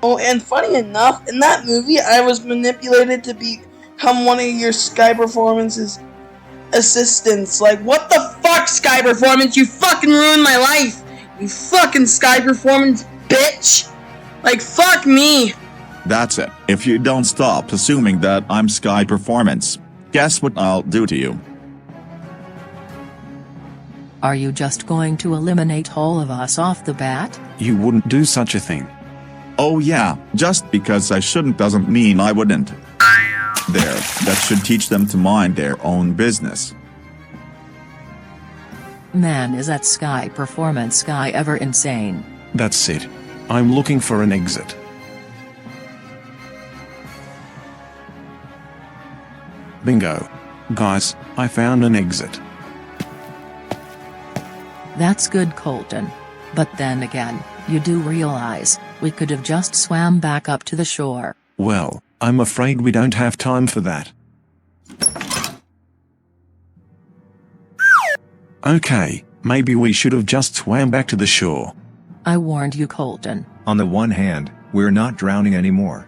Oh, and funny enough, in that movie, I was manipulated to be become one of your Sky Performance's assistants. Like, what the fuck, Sky Performance? You fucking ruined my life. You fucking Sky Performance bitch. Like, fuck me. That's it. If you don't stop assuming that I'm Sky Performance, guess what I'll do to you? Are you just going to eliminate all of us off the bat? You wouldn't do such a thing. Oh yeah, just because I shouldn't doesn't mean I wouldn't. There, that should teach them to mind their own business. Man, is that Sky Performance guy ever insane? That's it. I'm looking for an exit. Bingo. Guys, I found an exit. That's good, Colton. But then again, you do realize, we could have just swam back up to the shore. Well, I'm afraid we don't have time for that. Okay, maybe we should have just swam back to the shore. I warned you, Colton. On the one hand, we're not drowning anymore.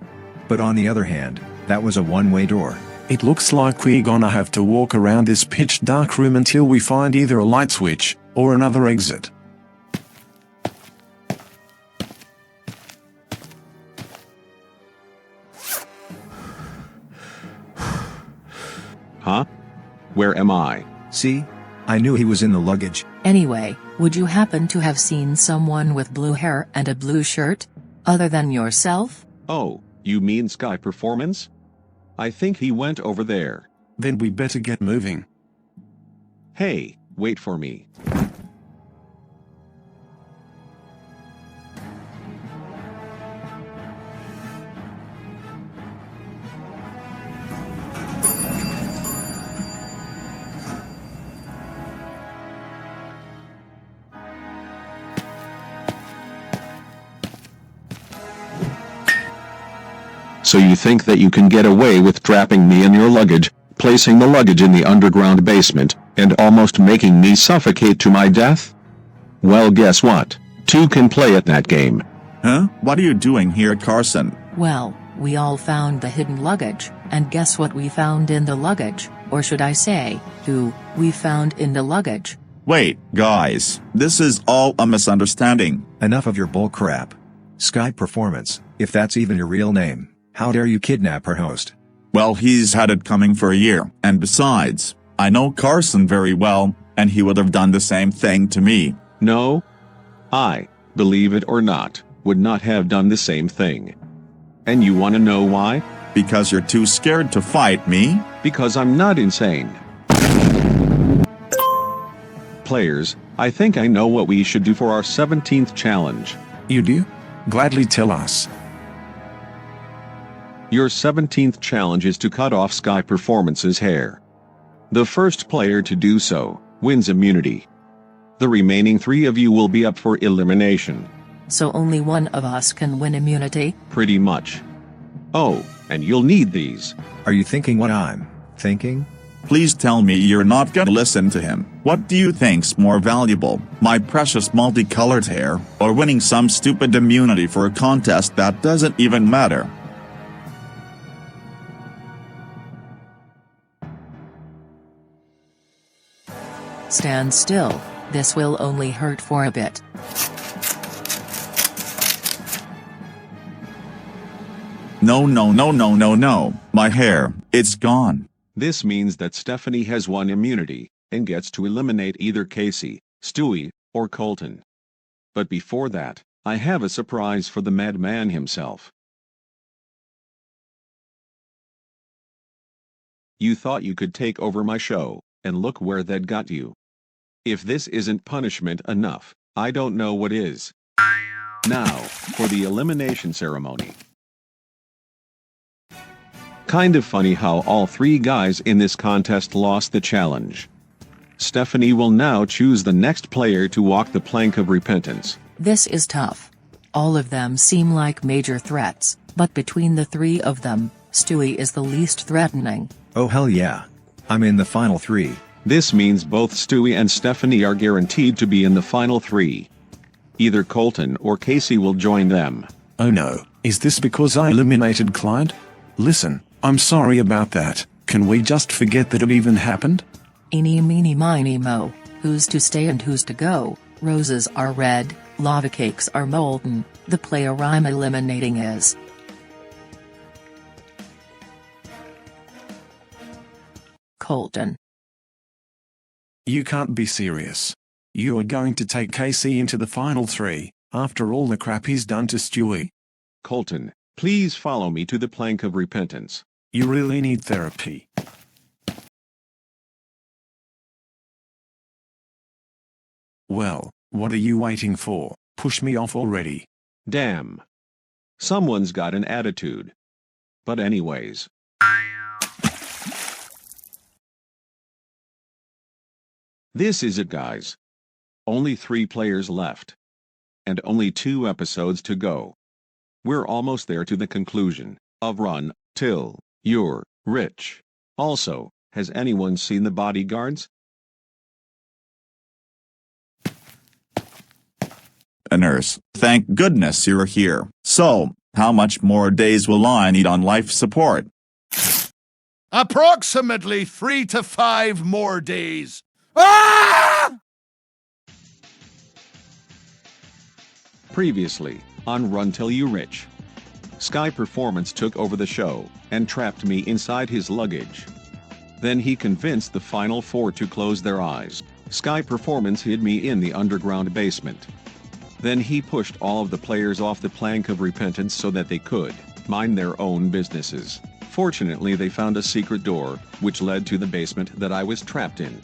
But on the other hand, that was a one-way door. It looks like we're gonna have to walk around this pitch dark room until we find either a light switch, or another exit. Huh? Where am I? See? I knew he was in the luggage. Anyway, would you happen to have seen someone with blue hair and a blue shirt? Other than yourself? Oh, you mean Sky Performance? I think he went over there. Then we better get moving. Hey, wait for me. So you think that you can get away with trapping me in your luggage, placing the luggage in the underground basement, and almost making me suffocate to my death? Well, guess what? Two can play at that game. Huh? What are you doing here, Karson? Well, we all found the hidden luggage, and guess what we found in the luggage? Or should I say, who we found in the luggage? Wait, guys, this is all a misunderstanding. Enough of your bull crap. Sky Performance, if that's even your real name. How dare you kidnap our host? Well, he's had it coming for a year, and besides, I know Karson very well, and he would have done the same thing to me. No. I, believe it or not, would not have done the same thing. And you want to know why? Because you're too scared to fight me? Because I'm not insane. Players, I think I know what we should do for our 17th challenge. You do? Gladly tell us. Your 17th challenge is to cut off Sky Performance's hair. The first player to do so wins immunity. The remaining 3 of you will be up for elimination. So only one of us can win immunity? Pretty much. Oh, and you'll need these. Are you thinking what I'm thinking? Please tell me you're not gonna listen to him. What do you think's more valuable, my precious multicolored hair, or winning some stupid immunity for a contest that doesn't even matter? Stand still, this will only hurt for a bit. No, my hair, it's gone. This means that Stephanie has won immunity, and gets to eliminate either Casey, Stewie, or Colton. But before that, I have a surprise for the madman himself. You thought you could take over my show, and look where that got you. If this isn't punishment enough, I don't know what is. Now, for the elimination ceremony. Kind of funny how all 3 guys in this contest lost the challenge. Stephanie will now choose the next player to walk the plank of repentance. This is tough. All of them seem like major threats, but between the 3 of them, Stewie is the least threatening. Oh hell yeah. I'm in the final 3. This means both Stewie and Stephanie are guaranteed to be in the final 3. Either Colton or Casey will join them. Oh no, is this because I eliminated Clyde? Listen, I'm sorry about that. Can we just forget that it even happened? Eeny meeny miny mo, who's to stay and who's to go? Roses are red, lava cakes are molten, the player I'm eliminating is Colton. You can't be serious. You are going to take Casey into the final 3, after all the crap he's done to Stewie. Colton, please follow me to the plank of repentance. You really need therapy. Well, what are you waiting for? Push me off already. Damn. Someone's got an attitude. But anyways. This is it, guys. Only 3 players left. And only 2 episodes to go. We're almost there to the conclusion of Run Till You're Rich. Also, has anyone seen The Bodyguards? A nurse, thank goodness you're here. So, how much more days will I need on life support? Approximately 3 to 5 more days. Ah! Previously, on Run Till You Rich. Sky Performance took over the show, and trapped me inside his luggage. Then he convinced the final 4 to close their eyes. Sky Performance hid me in the underground basement. Then he pushed all of the players off the plank of repentance so that they could mind their own businesses. Fortunately, they found a secret door, which led to the basement that I was trapped in.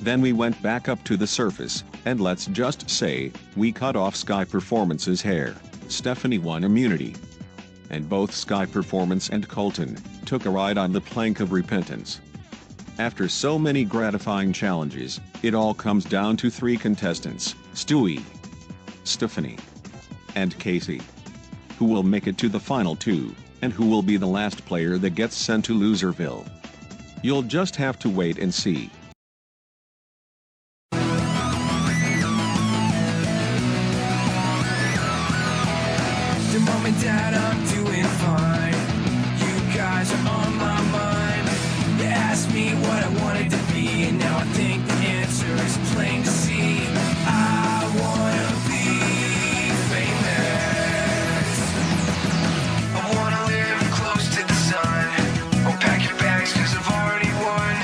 Then we went back up to the surface, and let's just say, we cut off Sky Performance's hair. Stephanie won immunity. And both Sky Performance and Colton took a ride on the plank of repentance. After so many gratifying challenges, it all comes down to 3 contestants, Stewie, Stephanie, and Casey. Who will make it to the final 2, and who will be the last player that gets sent to Loserville? You'll just have to wait and see. Mom and Dad, I'm doing fine. You guys are on my mind. You asked me what I wanted to be, and now I think the answer is plain to see. I wanna be famous. I wanna live close to the sun. Or pack your bags, cause I've already won.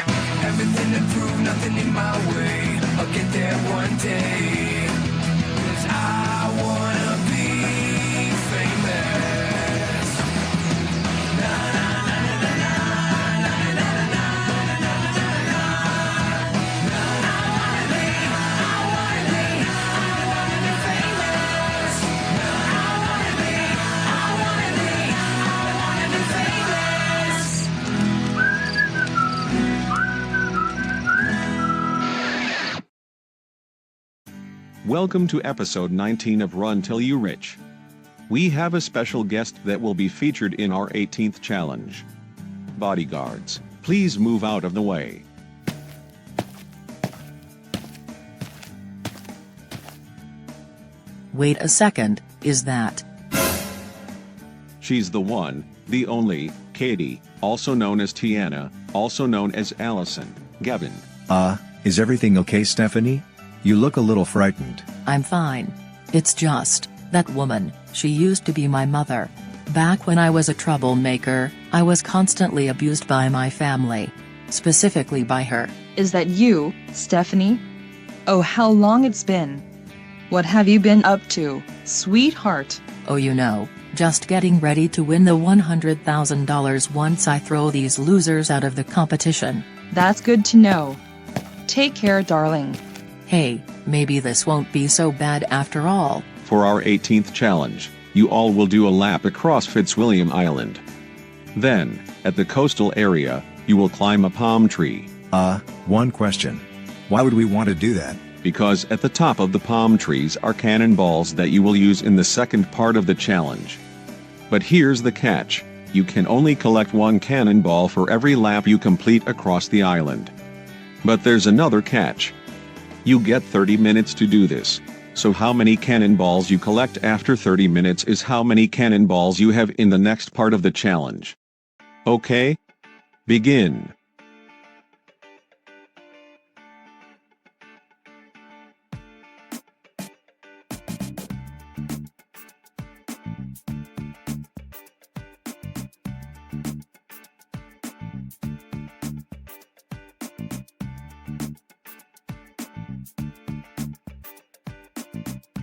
Everything to prove, nothing in my way. I'll get there one day. Cause I wanna be famous. Na na na na na na na na na na na na. I wanna be famous. I wanna be famous. Welcome to episode 19 of Run Till You Rich. We have a special guest that will be featured in our 18th challenge. Bodyguards, please move out of the way. Wait a second, is that? She's the one, the only, Katie, also known as Tiana, also known as Allison, Gavin. Is everything okay, Stephanie? You look a little frightened. I'm fine. It's just, that woman, she used to be my mother. Back when I was a troublemaker, I was constantly abused by my family. Specifically by her. Is that you, Stephanie? Oh, how long it's been. What have you been up to, sweetheart? Oh, you know, just getting ready to win the $100,000 once I throw these losers out of the competition. That's good to know. Take care, darling. Hey, maybe this won't be so bad after all. For our 18th challenge, you all will do a lap across Fitzwilliam Island. Then, at the coastal area, you will climb a palm tree. One question. Why would we want to do that? Because at the top of the palm trees are cannonballs that you will use in the second part of the challenge. But here's the catch. You can only collect 1 cannonball for every lap you complete across the island. But there's another catch. You get 30 minutes to do this. So how many cannonballs you collect after 30 minutes is how many cannonballs you have in the next part of the challenge. Okay? Begin.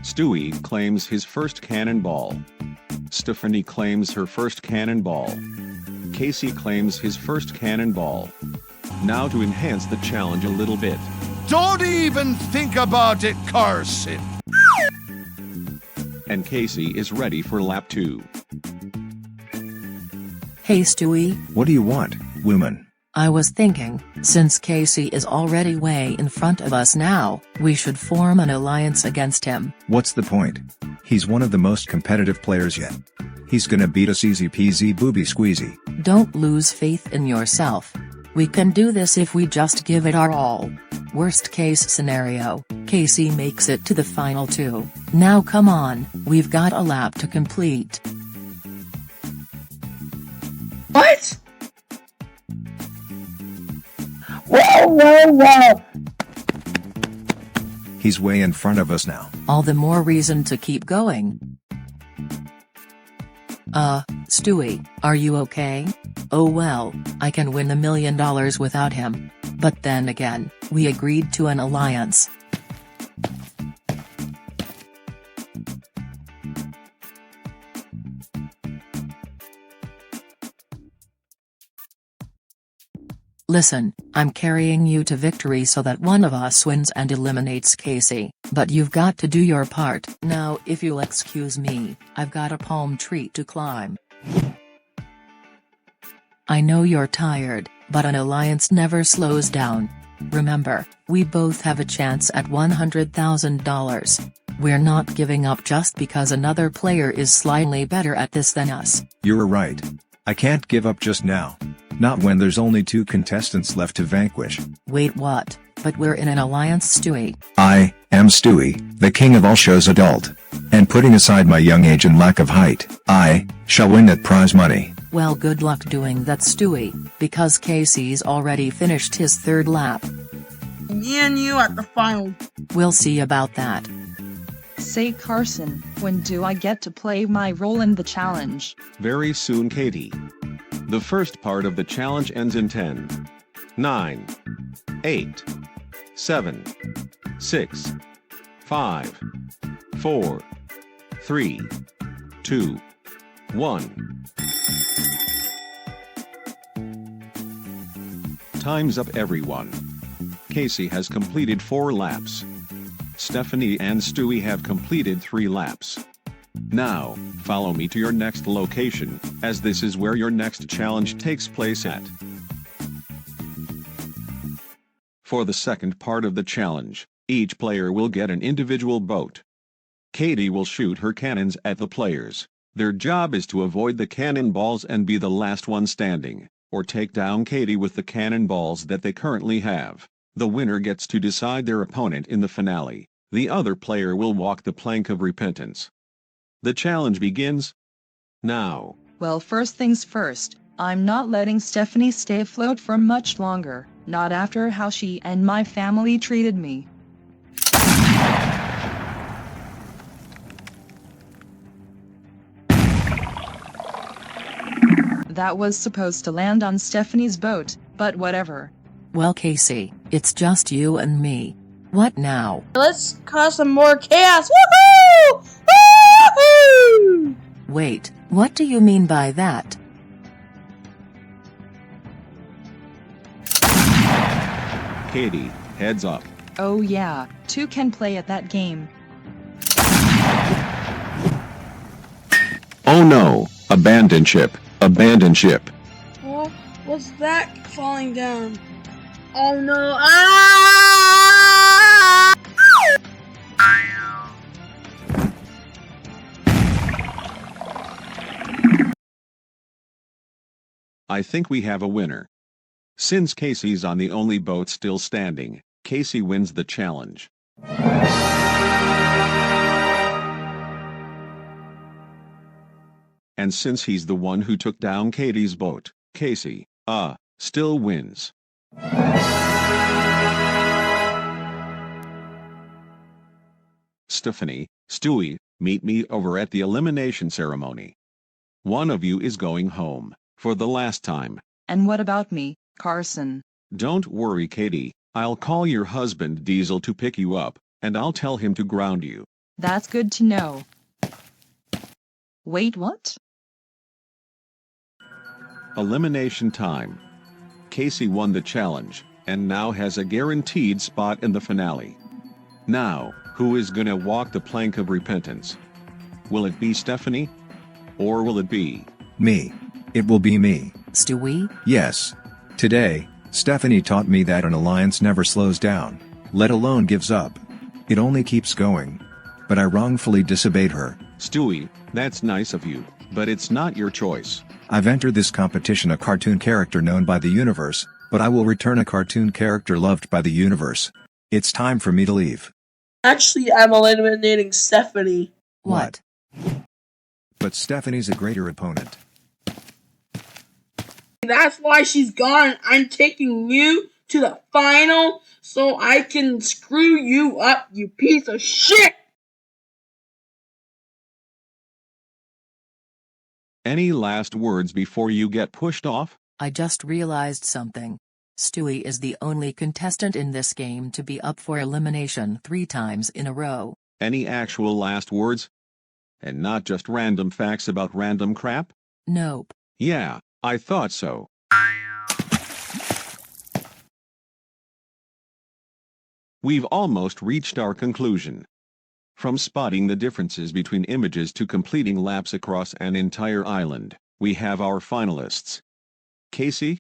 Stewie claims his first cannonball. Stephanie claims her first cannonball. Casey claims his first cannonball. Now to enhance the challenge a little bit. Don't even think about it, Karson. And Casey is ready for lap 2. Hey Stewie, What do you want, woman? I was thinking, since Casey is already way in front of us now, we should form an alliance against him. What's the point? He's one of the most competitive players yet. He's gonna beat us easy peasy booby squeezy. Don't lose faith in yourself. We can do this if we just give it our all. Worst case scenario, Casey makes it to the final 2. Now come on, we've got a lap to complete. What? Whoa! He's way in front of us now. All the more reason to keep going. Stewie, are you okay? Oh well, I can win $1 million without him. But then again, we agreed to an alliance. Listen, I'm carrying you to victory so that one of us wins and eliminates Casey, but you've got to do your part. Now if you'll excuse me, I've got a palm tree to climb. I know you're tired, but an alliance never slows down. Remember, we both have a chance at $100,000. We're not giving up just because another player is slightly better at this than us. You're right. I can't give up just now. Not when there's only 2 contestants left to vanquish. Wait, what? But we're in an alliance, Stewie. I am Stewie, the king of all shows adult. And putting aside my young age and lack of height, I shall win that prize money. Well, good luck doing that, Stewie, because Casey's already finished his 3rd lap. Me and you at the final. We'll see about that. Say Karson, when do I get to play my role in the challenge? Very soon, Katie. The first part of the challenge ends in 10, 9, 8, 7, 6, 5, 4, 3, 2, 1. Time's up, everyone. Casey has completed 4 laps. Stephanie and Stewie have completed 3 laps. Now, follow me to your next location, as this is where your next challenge takes place at. For the second part of the challenge, each player will get an individual boat. Katie will shoot her cannons at the players. Their job is to avoid the cannonballs and be the last one standing, or take down Katie with the cannonballs that they currently have. The winner gets to decide their opponent in the finale. The other player will walk the plank of repentance. The challenge begins now. Well, first things first, I'm not letting Stephanie stay afloat for much longer, not after how she and my family treated me. That was supposed to land on Stephanie's boat, but whatever. Well, Casey, it's just you and me. What now? Let's cause some more chaos. Woohoo! Woohoo! Wait, what do you mean by that? Katie, heads up. Oh yeah, 2 can play at that game. Oh no, abandon ship, abandon ship. What was that falling down? Oh no, ah! I think we have a winner. Since Casey's on the only boat still standing, Casey wins the challenge. And since he's the one who took down Katie's boat, Casey, still wins. Stephanie, Stewie, meet me over at the elimination ceremony. One of you is going home, for the last time. And what about me, Karson? Don't worry, Katie, I'll call your husband Diesel to pick you up, and I'll tell him to ground you. That's good to know. Wait, what? Elimination time. Casey won the challenge, and now has a guaranteed spot in the finale. Now, who is gonna walk the plank of repentance? Will it be Stephanie? Or will it be me? It will be me. Stewie? Yes. Today, Stephanie taught me that an alliance never slows down, let alone gives up. It only keeps going. But I wrongfully disobeyed her. Stewie, that's nice of you, but it's not your choice. I've entered this competition a cartoon character known by the universe, but I will return a cartoon character loved by the universe. It's time for me to leave. Actually, I'm eliminating Stephanie. What? But Stephanie's a greater opponent. That's why she's gone. I'm taking you to the final so I can screw you up, you piece of shit! Any last words before you get pushed off? I just realized something. Stewie is the only contestant in this game to be up for elimination 3 times in a row. Any actual last words? And not just random facts about random crap? Nope. Yeah, I thought so. We've almost reached our conclusion. From spotting the differences between images to completing laps across an entire island, we have our finalists. Casey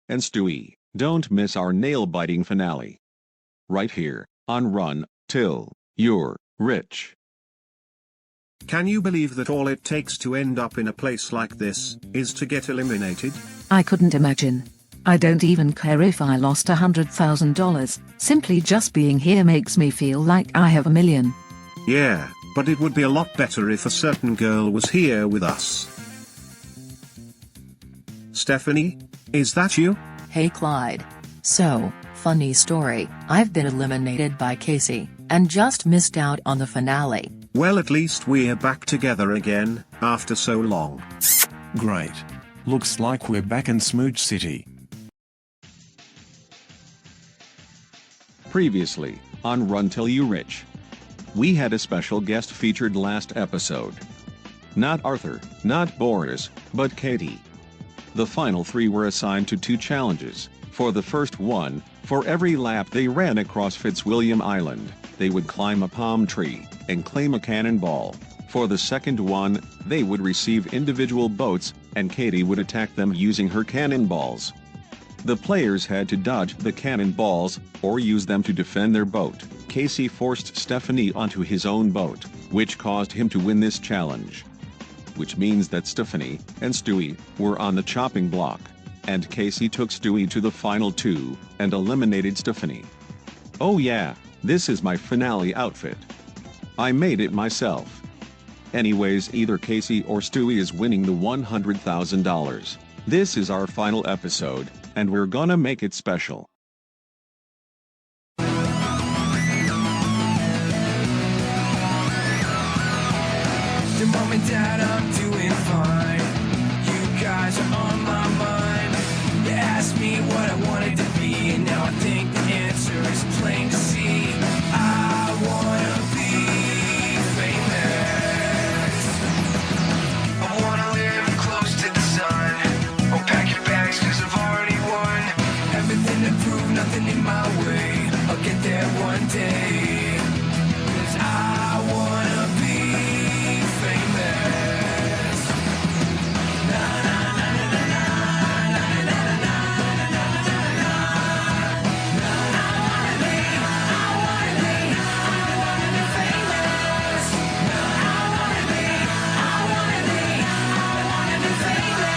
and Stewie. Don't miss our nail-biting finale. Right here, on Run Till You're Rich. Can you believe that all it takes to end up in a place like this is to get eliminated? I couldn't imagine. I don't even care if I lost $100,000, simply just being here makes me feel like I have $1 million. Yeah, but it would be a lot better if a certain girl was here with us. Stephanie, is that you? Hey Clyde. So, funny story, I've been eliminated by Casey, and just missed out on the finale. Well, at least we're back together again, after so long. Great. Looks like we're back in Smooch City. Previously, on Run Till You Rich. We had a special guest featured last episode. Not Arthur, not Boris, but Katie. The final 3 were assigned to 2 challenges. For the first one, for every lap they ran across Fitzwilliam Island, they would climb a palm tree and claim a cannonball. For the second one, they would receive individual boats, and Katie would attack them using her cannonballs. The players had to dodge the cannonballs, or use them to defend their boat. Casey forced Stephanie onto his own boat, which caused him to win this challenge. Which means that Stephanie and Stewie were on the chopping block, and Casey took Stewie to the final 2, and eliminated Stephanie. Oh yeah, this is my finale outfit. I made it myself. Anyways, either Casey or Stewie is winning the $100,000. This is our final episode, and we're gonna make it special. Mom and Dad, I'm doing fine. You guys are on my mind. You asked me what I wanted to be, and now I think the answer is plain to see. I wanna be famous. I wanna live close to the sun. Oh, pack your bags, cause I've already won. Everything to prove, nothing in my way. I'll get there one day. Cause I wanna be famous. Na na na na na na na na na na na na. I wanna be famous. I wanna be famous.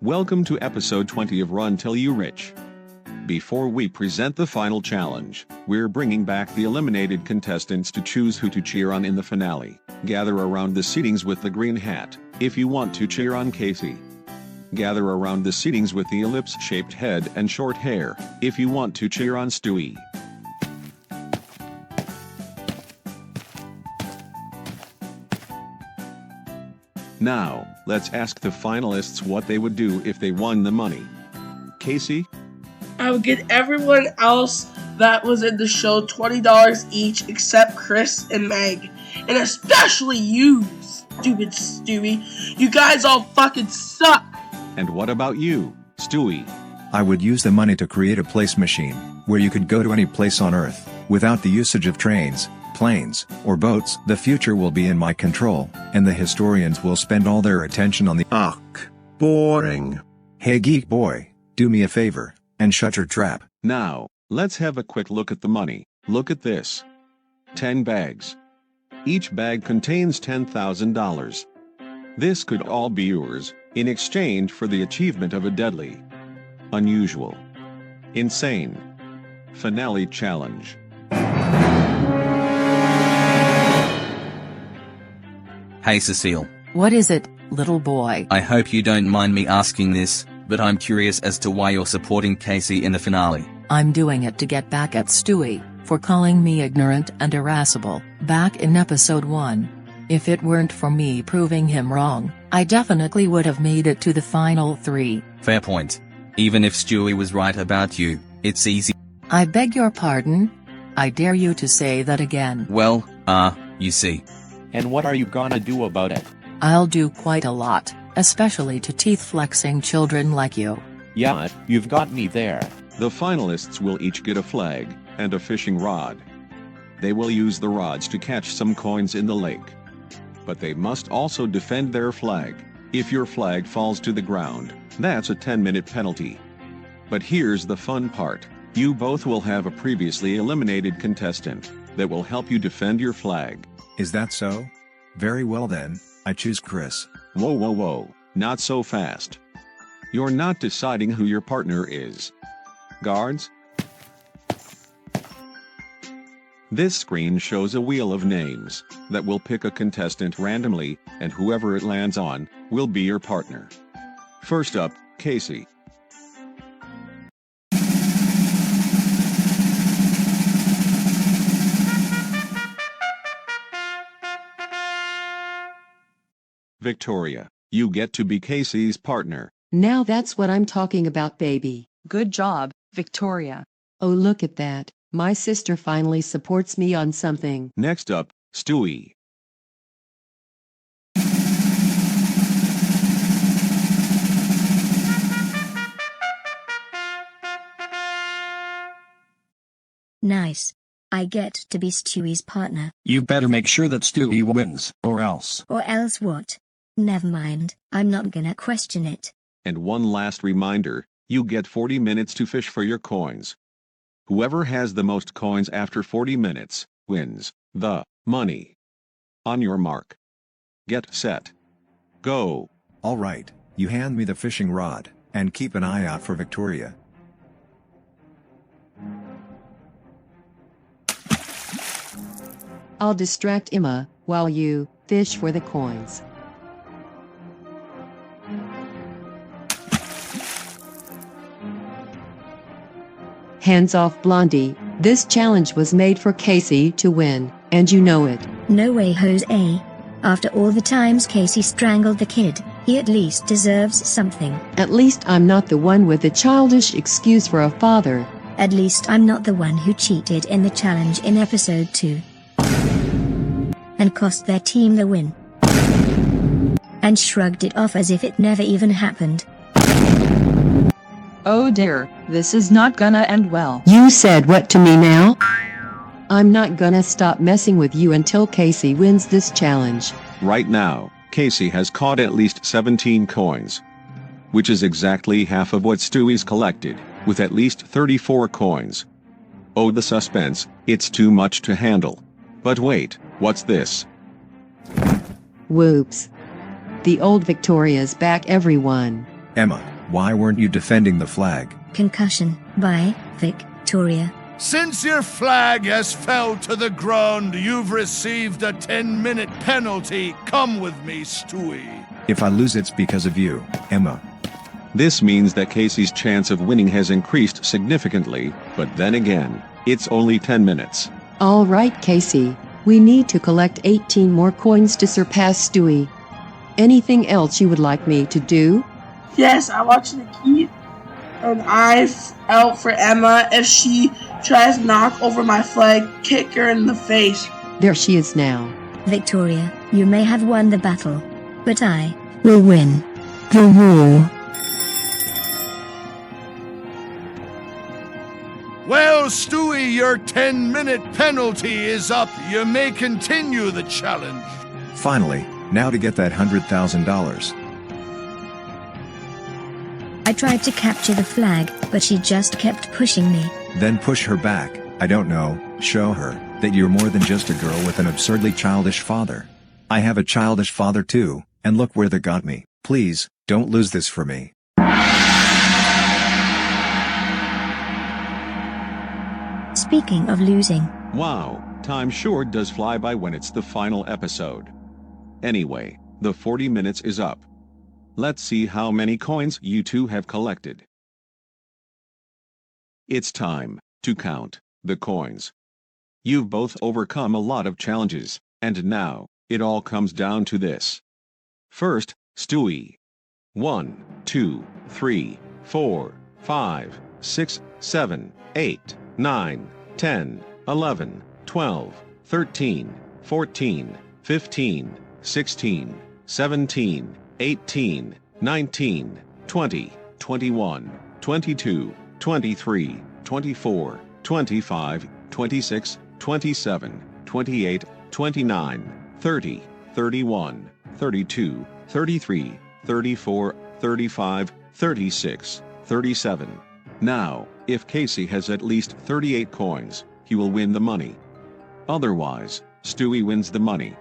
Welcome to episode 20 of Run Till You Rich. Before we present the final challenge, we're bringing back the eliminated contestants to choose who to cheer on in the finale. Gather around the seatings with the green hat, if you want to cheer on Casey. Gather around the seatings with the ellipse-shaped head and short hair, if you want to cheer on Stewie. Now, let's ask the finalists what they would do if they won the money. Casey? I would get everyone else that was in the show $20 each except Chris and Meg. And especially you, stupid Stewie. You guys all fucking suck. And what about you, Stewie? I would use the money to create a place machine, where you could go to any place on Earth, without the usage of trains, planes, or boats. The future will be in my control, and the historians will spend all their attention on the boring. Hey geek boy, do me a favor, and shut your trap. Now, let's have a quick look at the money. Look at this. 10 bags. Each bag contains $10,000. This could all be yours, in exchange for the achievement of a deadly, unusual, insane finale challenge. Hey Cecile. What is it, little boy? I hope you don't mind me asking this, but I'm curious as to why you're supporting Casey in the finale. I'm doing it to get back at Stewie, for calling me ignorant and irascible, back in episode 1. If it weren't for me proving him wrong, I definitely would have made it to the final 3. Fair point. Even if Stewie was right about you, it's easy. I beg your pardon? I dare you to say that again. Well, you see. And what are you gonna do about it? I'll do quite a lot, especially to teeth-flexing children like you. Yeah, you've got me there. The finalists will each get a flag and a fishing rod. They will use the rods to catch some coins in the lake. But they must also defend their flag. If your flag falls to the ground, that's a 10-minute penalty. But here's the fun part. You both will have a previously eliminated contestant that will help you defend your flag. Is that so? Very well then, I choose Chris. Whoa whoa whoa, not so fast. You're not deciding who your partner is. Guards? This screen shows a wheel of names that will pick a contestant randomly, and whoever it lands on will be your partner. First up, Casey. Victoria, you get to be Casey's partner. Now that's what I'm talking about, baby. Good job, Victoria. Oh, look at that. My sister finally supports me on something. Next up, Stewie. Nice. I get to be Stewie's partner. You better make sure that Stewie wins, or else. Or else what? Never mind, I'm not gonna question it. And one last reminder, you get 40 minutes to fish for your coins. Whoever has the most coins after 40 minutes, wins the money. On your mark. Get set. Go. All right, you hand me the fishing rod, and keep an eye out for Victoria. I'll distract Emma, while you fish for the coins. Hands off, Blondie. This challenge was made for Casey to win, and you know it. No way, Jose. After all the times Casey strangled the kid, he at least deserves something. At least I'm not the one with a childish excuse for a father. At least I'm not the one who cheated in the challenge in episode 2. And cost their team the win. And shrugged it off as if it never even happened. Oh dear, this is not gonna end well. You said what to me now? I'm not gonna stop messing with you until Casey wins this challenge. Right now, Casey has caught at least 17 coins. Which is exactly half of what Stewie's collected, with at least 34 coins. Oh, the suspense, it's too much to handle. But wait, what's this? Whoops. The old Victoria's back, everyone. Emma, why weren't you defending the flag? Concussion by Victoria. Since your flag has fell to the ground, you've received a 10-minute penalty. Come with me, Stewie. If I lose, it's because of you, Emma. This means that Casey's chance of winning has increased significantly, but then again, it's only 10 minutes. All right, Casey. We need to collect 18 more coins to surpass Stewie. Anything else you would like me to do? Yes, I want you to keep an eye out for Emma. If she tries to knock over my flag, kick her in the face. There she is now. Victoria, you may have won the battle, but I will win the war. Well, Stewie, your 10-minute penalty is up. You may continue the challenge. Finally, now to get that $100,000. I tried to capture the flag, but she just kept pushing me. Then push her back. I don't know, show her that you're more than just a girl with an absurdly childish father. I have a childish father too, and look where that got me. Please, don't lose this for me. Speaking of losing. Wow, time sure does fly by when it's the final episode. Anyway, the 40 minutes is up. Let's see how many coins you two have collected. It's time to count the coins. You've both overcome a lot of challenges, and now, it all comes down to this. First, Stewie. 1, 2, 3, 4, 5, 6, 7, 8, 9, 10, 11, 12, 13, 14, 15, 16, 17, 18, 19, 20, 21, 22, 23, 24, 25, 26, 27, 28, 29, 30, 31, 32, 33, 34, 35, 36, 37. Now, if Casey has at least 38 coins, he will win the money. Otherwise, Stewie wins the money.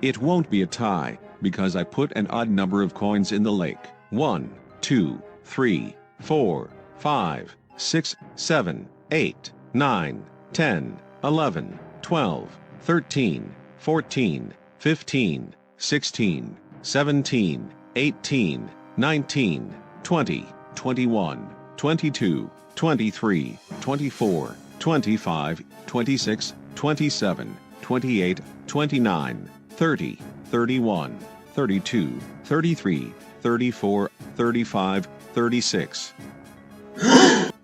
It won't be a tie, because I put an odd number of coins in the lake. 1, 2, 3, 4, 5, 6, 7, 8, 9, 10, 11, 12, 13, 14, 15, 16, 17, 18, 19, 20, 21, 22, 23, 24, 25, 26, 27, 28, 29, 30, 31, 32, 33, 34, 35, 36,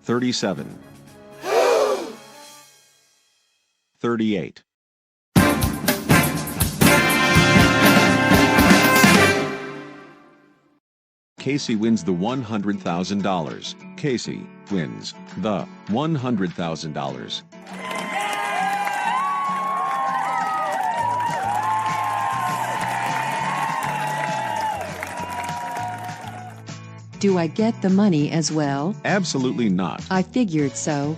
37, 38. Casey wins the $100,000. Casey wins the $100,000. Do I get the money as well? Absolutely not. I figured so.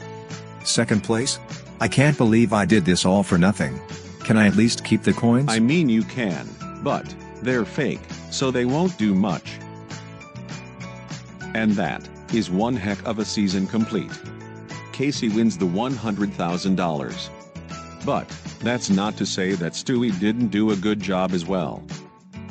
Second place? I can't believe I did this all for nothing. Can I at least keep the coins? I mean you can, but they're fake, so they won't do much. And that is one heck of a season complete. Casey wins the $100,000. But that's not to say that Stewie didn't do a good job as well.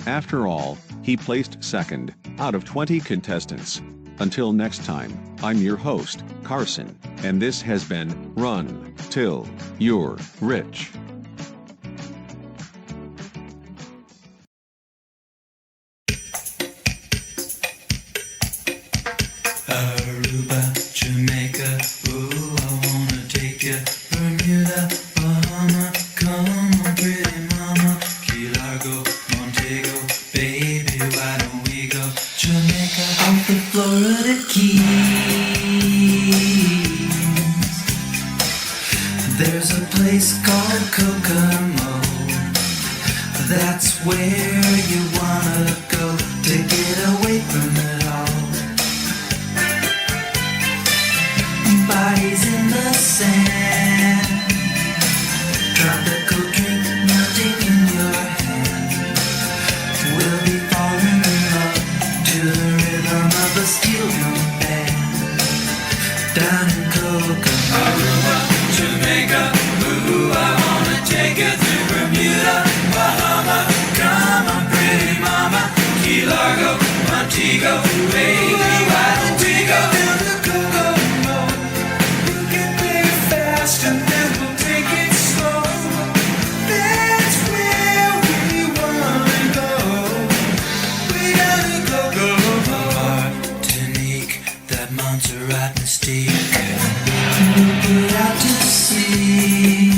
After all, he placed second out of 20 contestants. Until next time, I'm your host, Karson, and this has been Run Till You're Rich. Aruba, Jamaica, ooh, I wanna take you. Bermuda, Bahama, come on, pretty mama. Key Largo, Montego, baby, why don't we go? Jamaica, off the Florida Keys. There's a place called Kokomo. That's where you wanna go to get away from it all. Bodies in the sand, tropical drink melting in your hand. We'll be falling in love to the rhythm of a steel drum band. go, baby? Why don't we go? We'll get there fast and then we'll take it slow. That's where we wanna go. We gotta go, go, go. Martinique, that Montserrat mystique. We'll put out to sea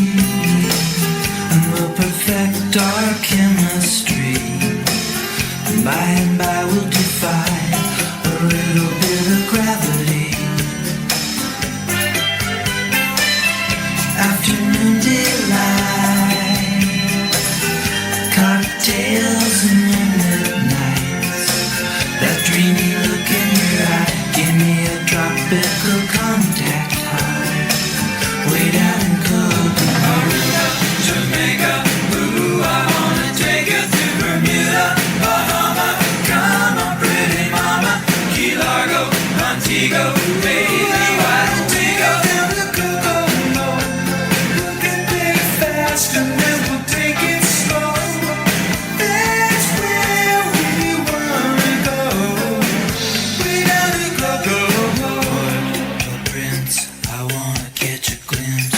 and we'll perfect our chemistry. And by we'll defy a little bit of gravity. Afternoon delight, cocktails and moonlit nights. That dreamy look in your eye, give me a tropical contact high. Way down in Copenhagen, Jamaica, ooh, I wanna take you to Bermuda, Bahama. Come on, pretty mama, Key Largo, Montego, baby, why don't we go? We'll get there fast and then we'll take it slow. That's where we wanna go. We gotta go, go, go. Prince, I wanna catch a glimpse.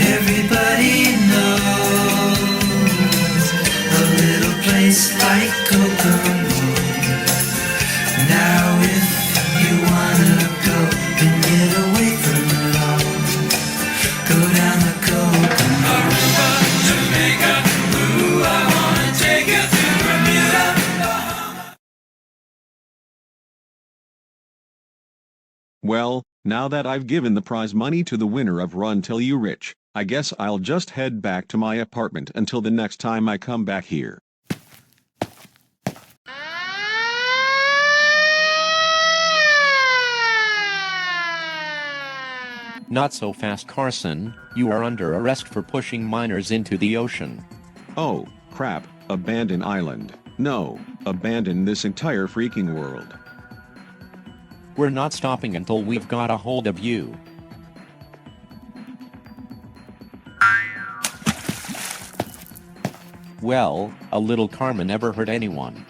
Everybody knows a little place like Kokomo. Now if you wanna go and get away from it all, go down the Kokomo. Aruba, Jamaica, ooh, I wanna take you to Bermuda. Well, now that I've given the prize money to the winner of Run Till You Rich, I guess I'll just head back to my apartment until the next time I come back here. Not so fast, Karson. You are under arrest for pushing minors into the ocean. Oh, crap, abandon island. No, abandon this entire freaking world. We're not stopping until we've got a hold of you. Well, a little karma never hurt anyone.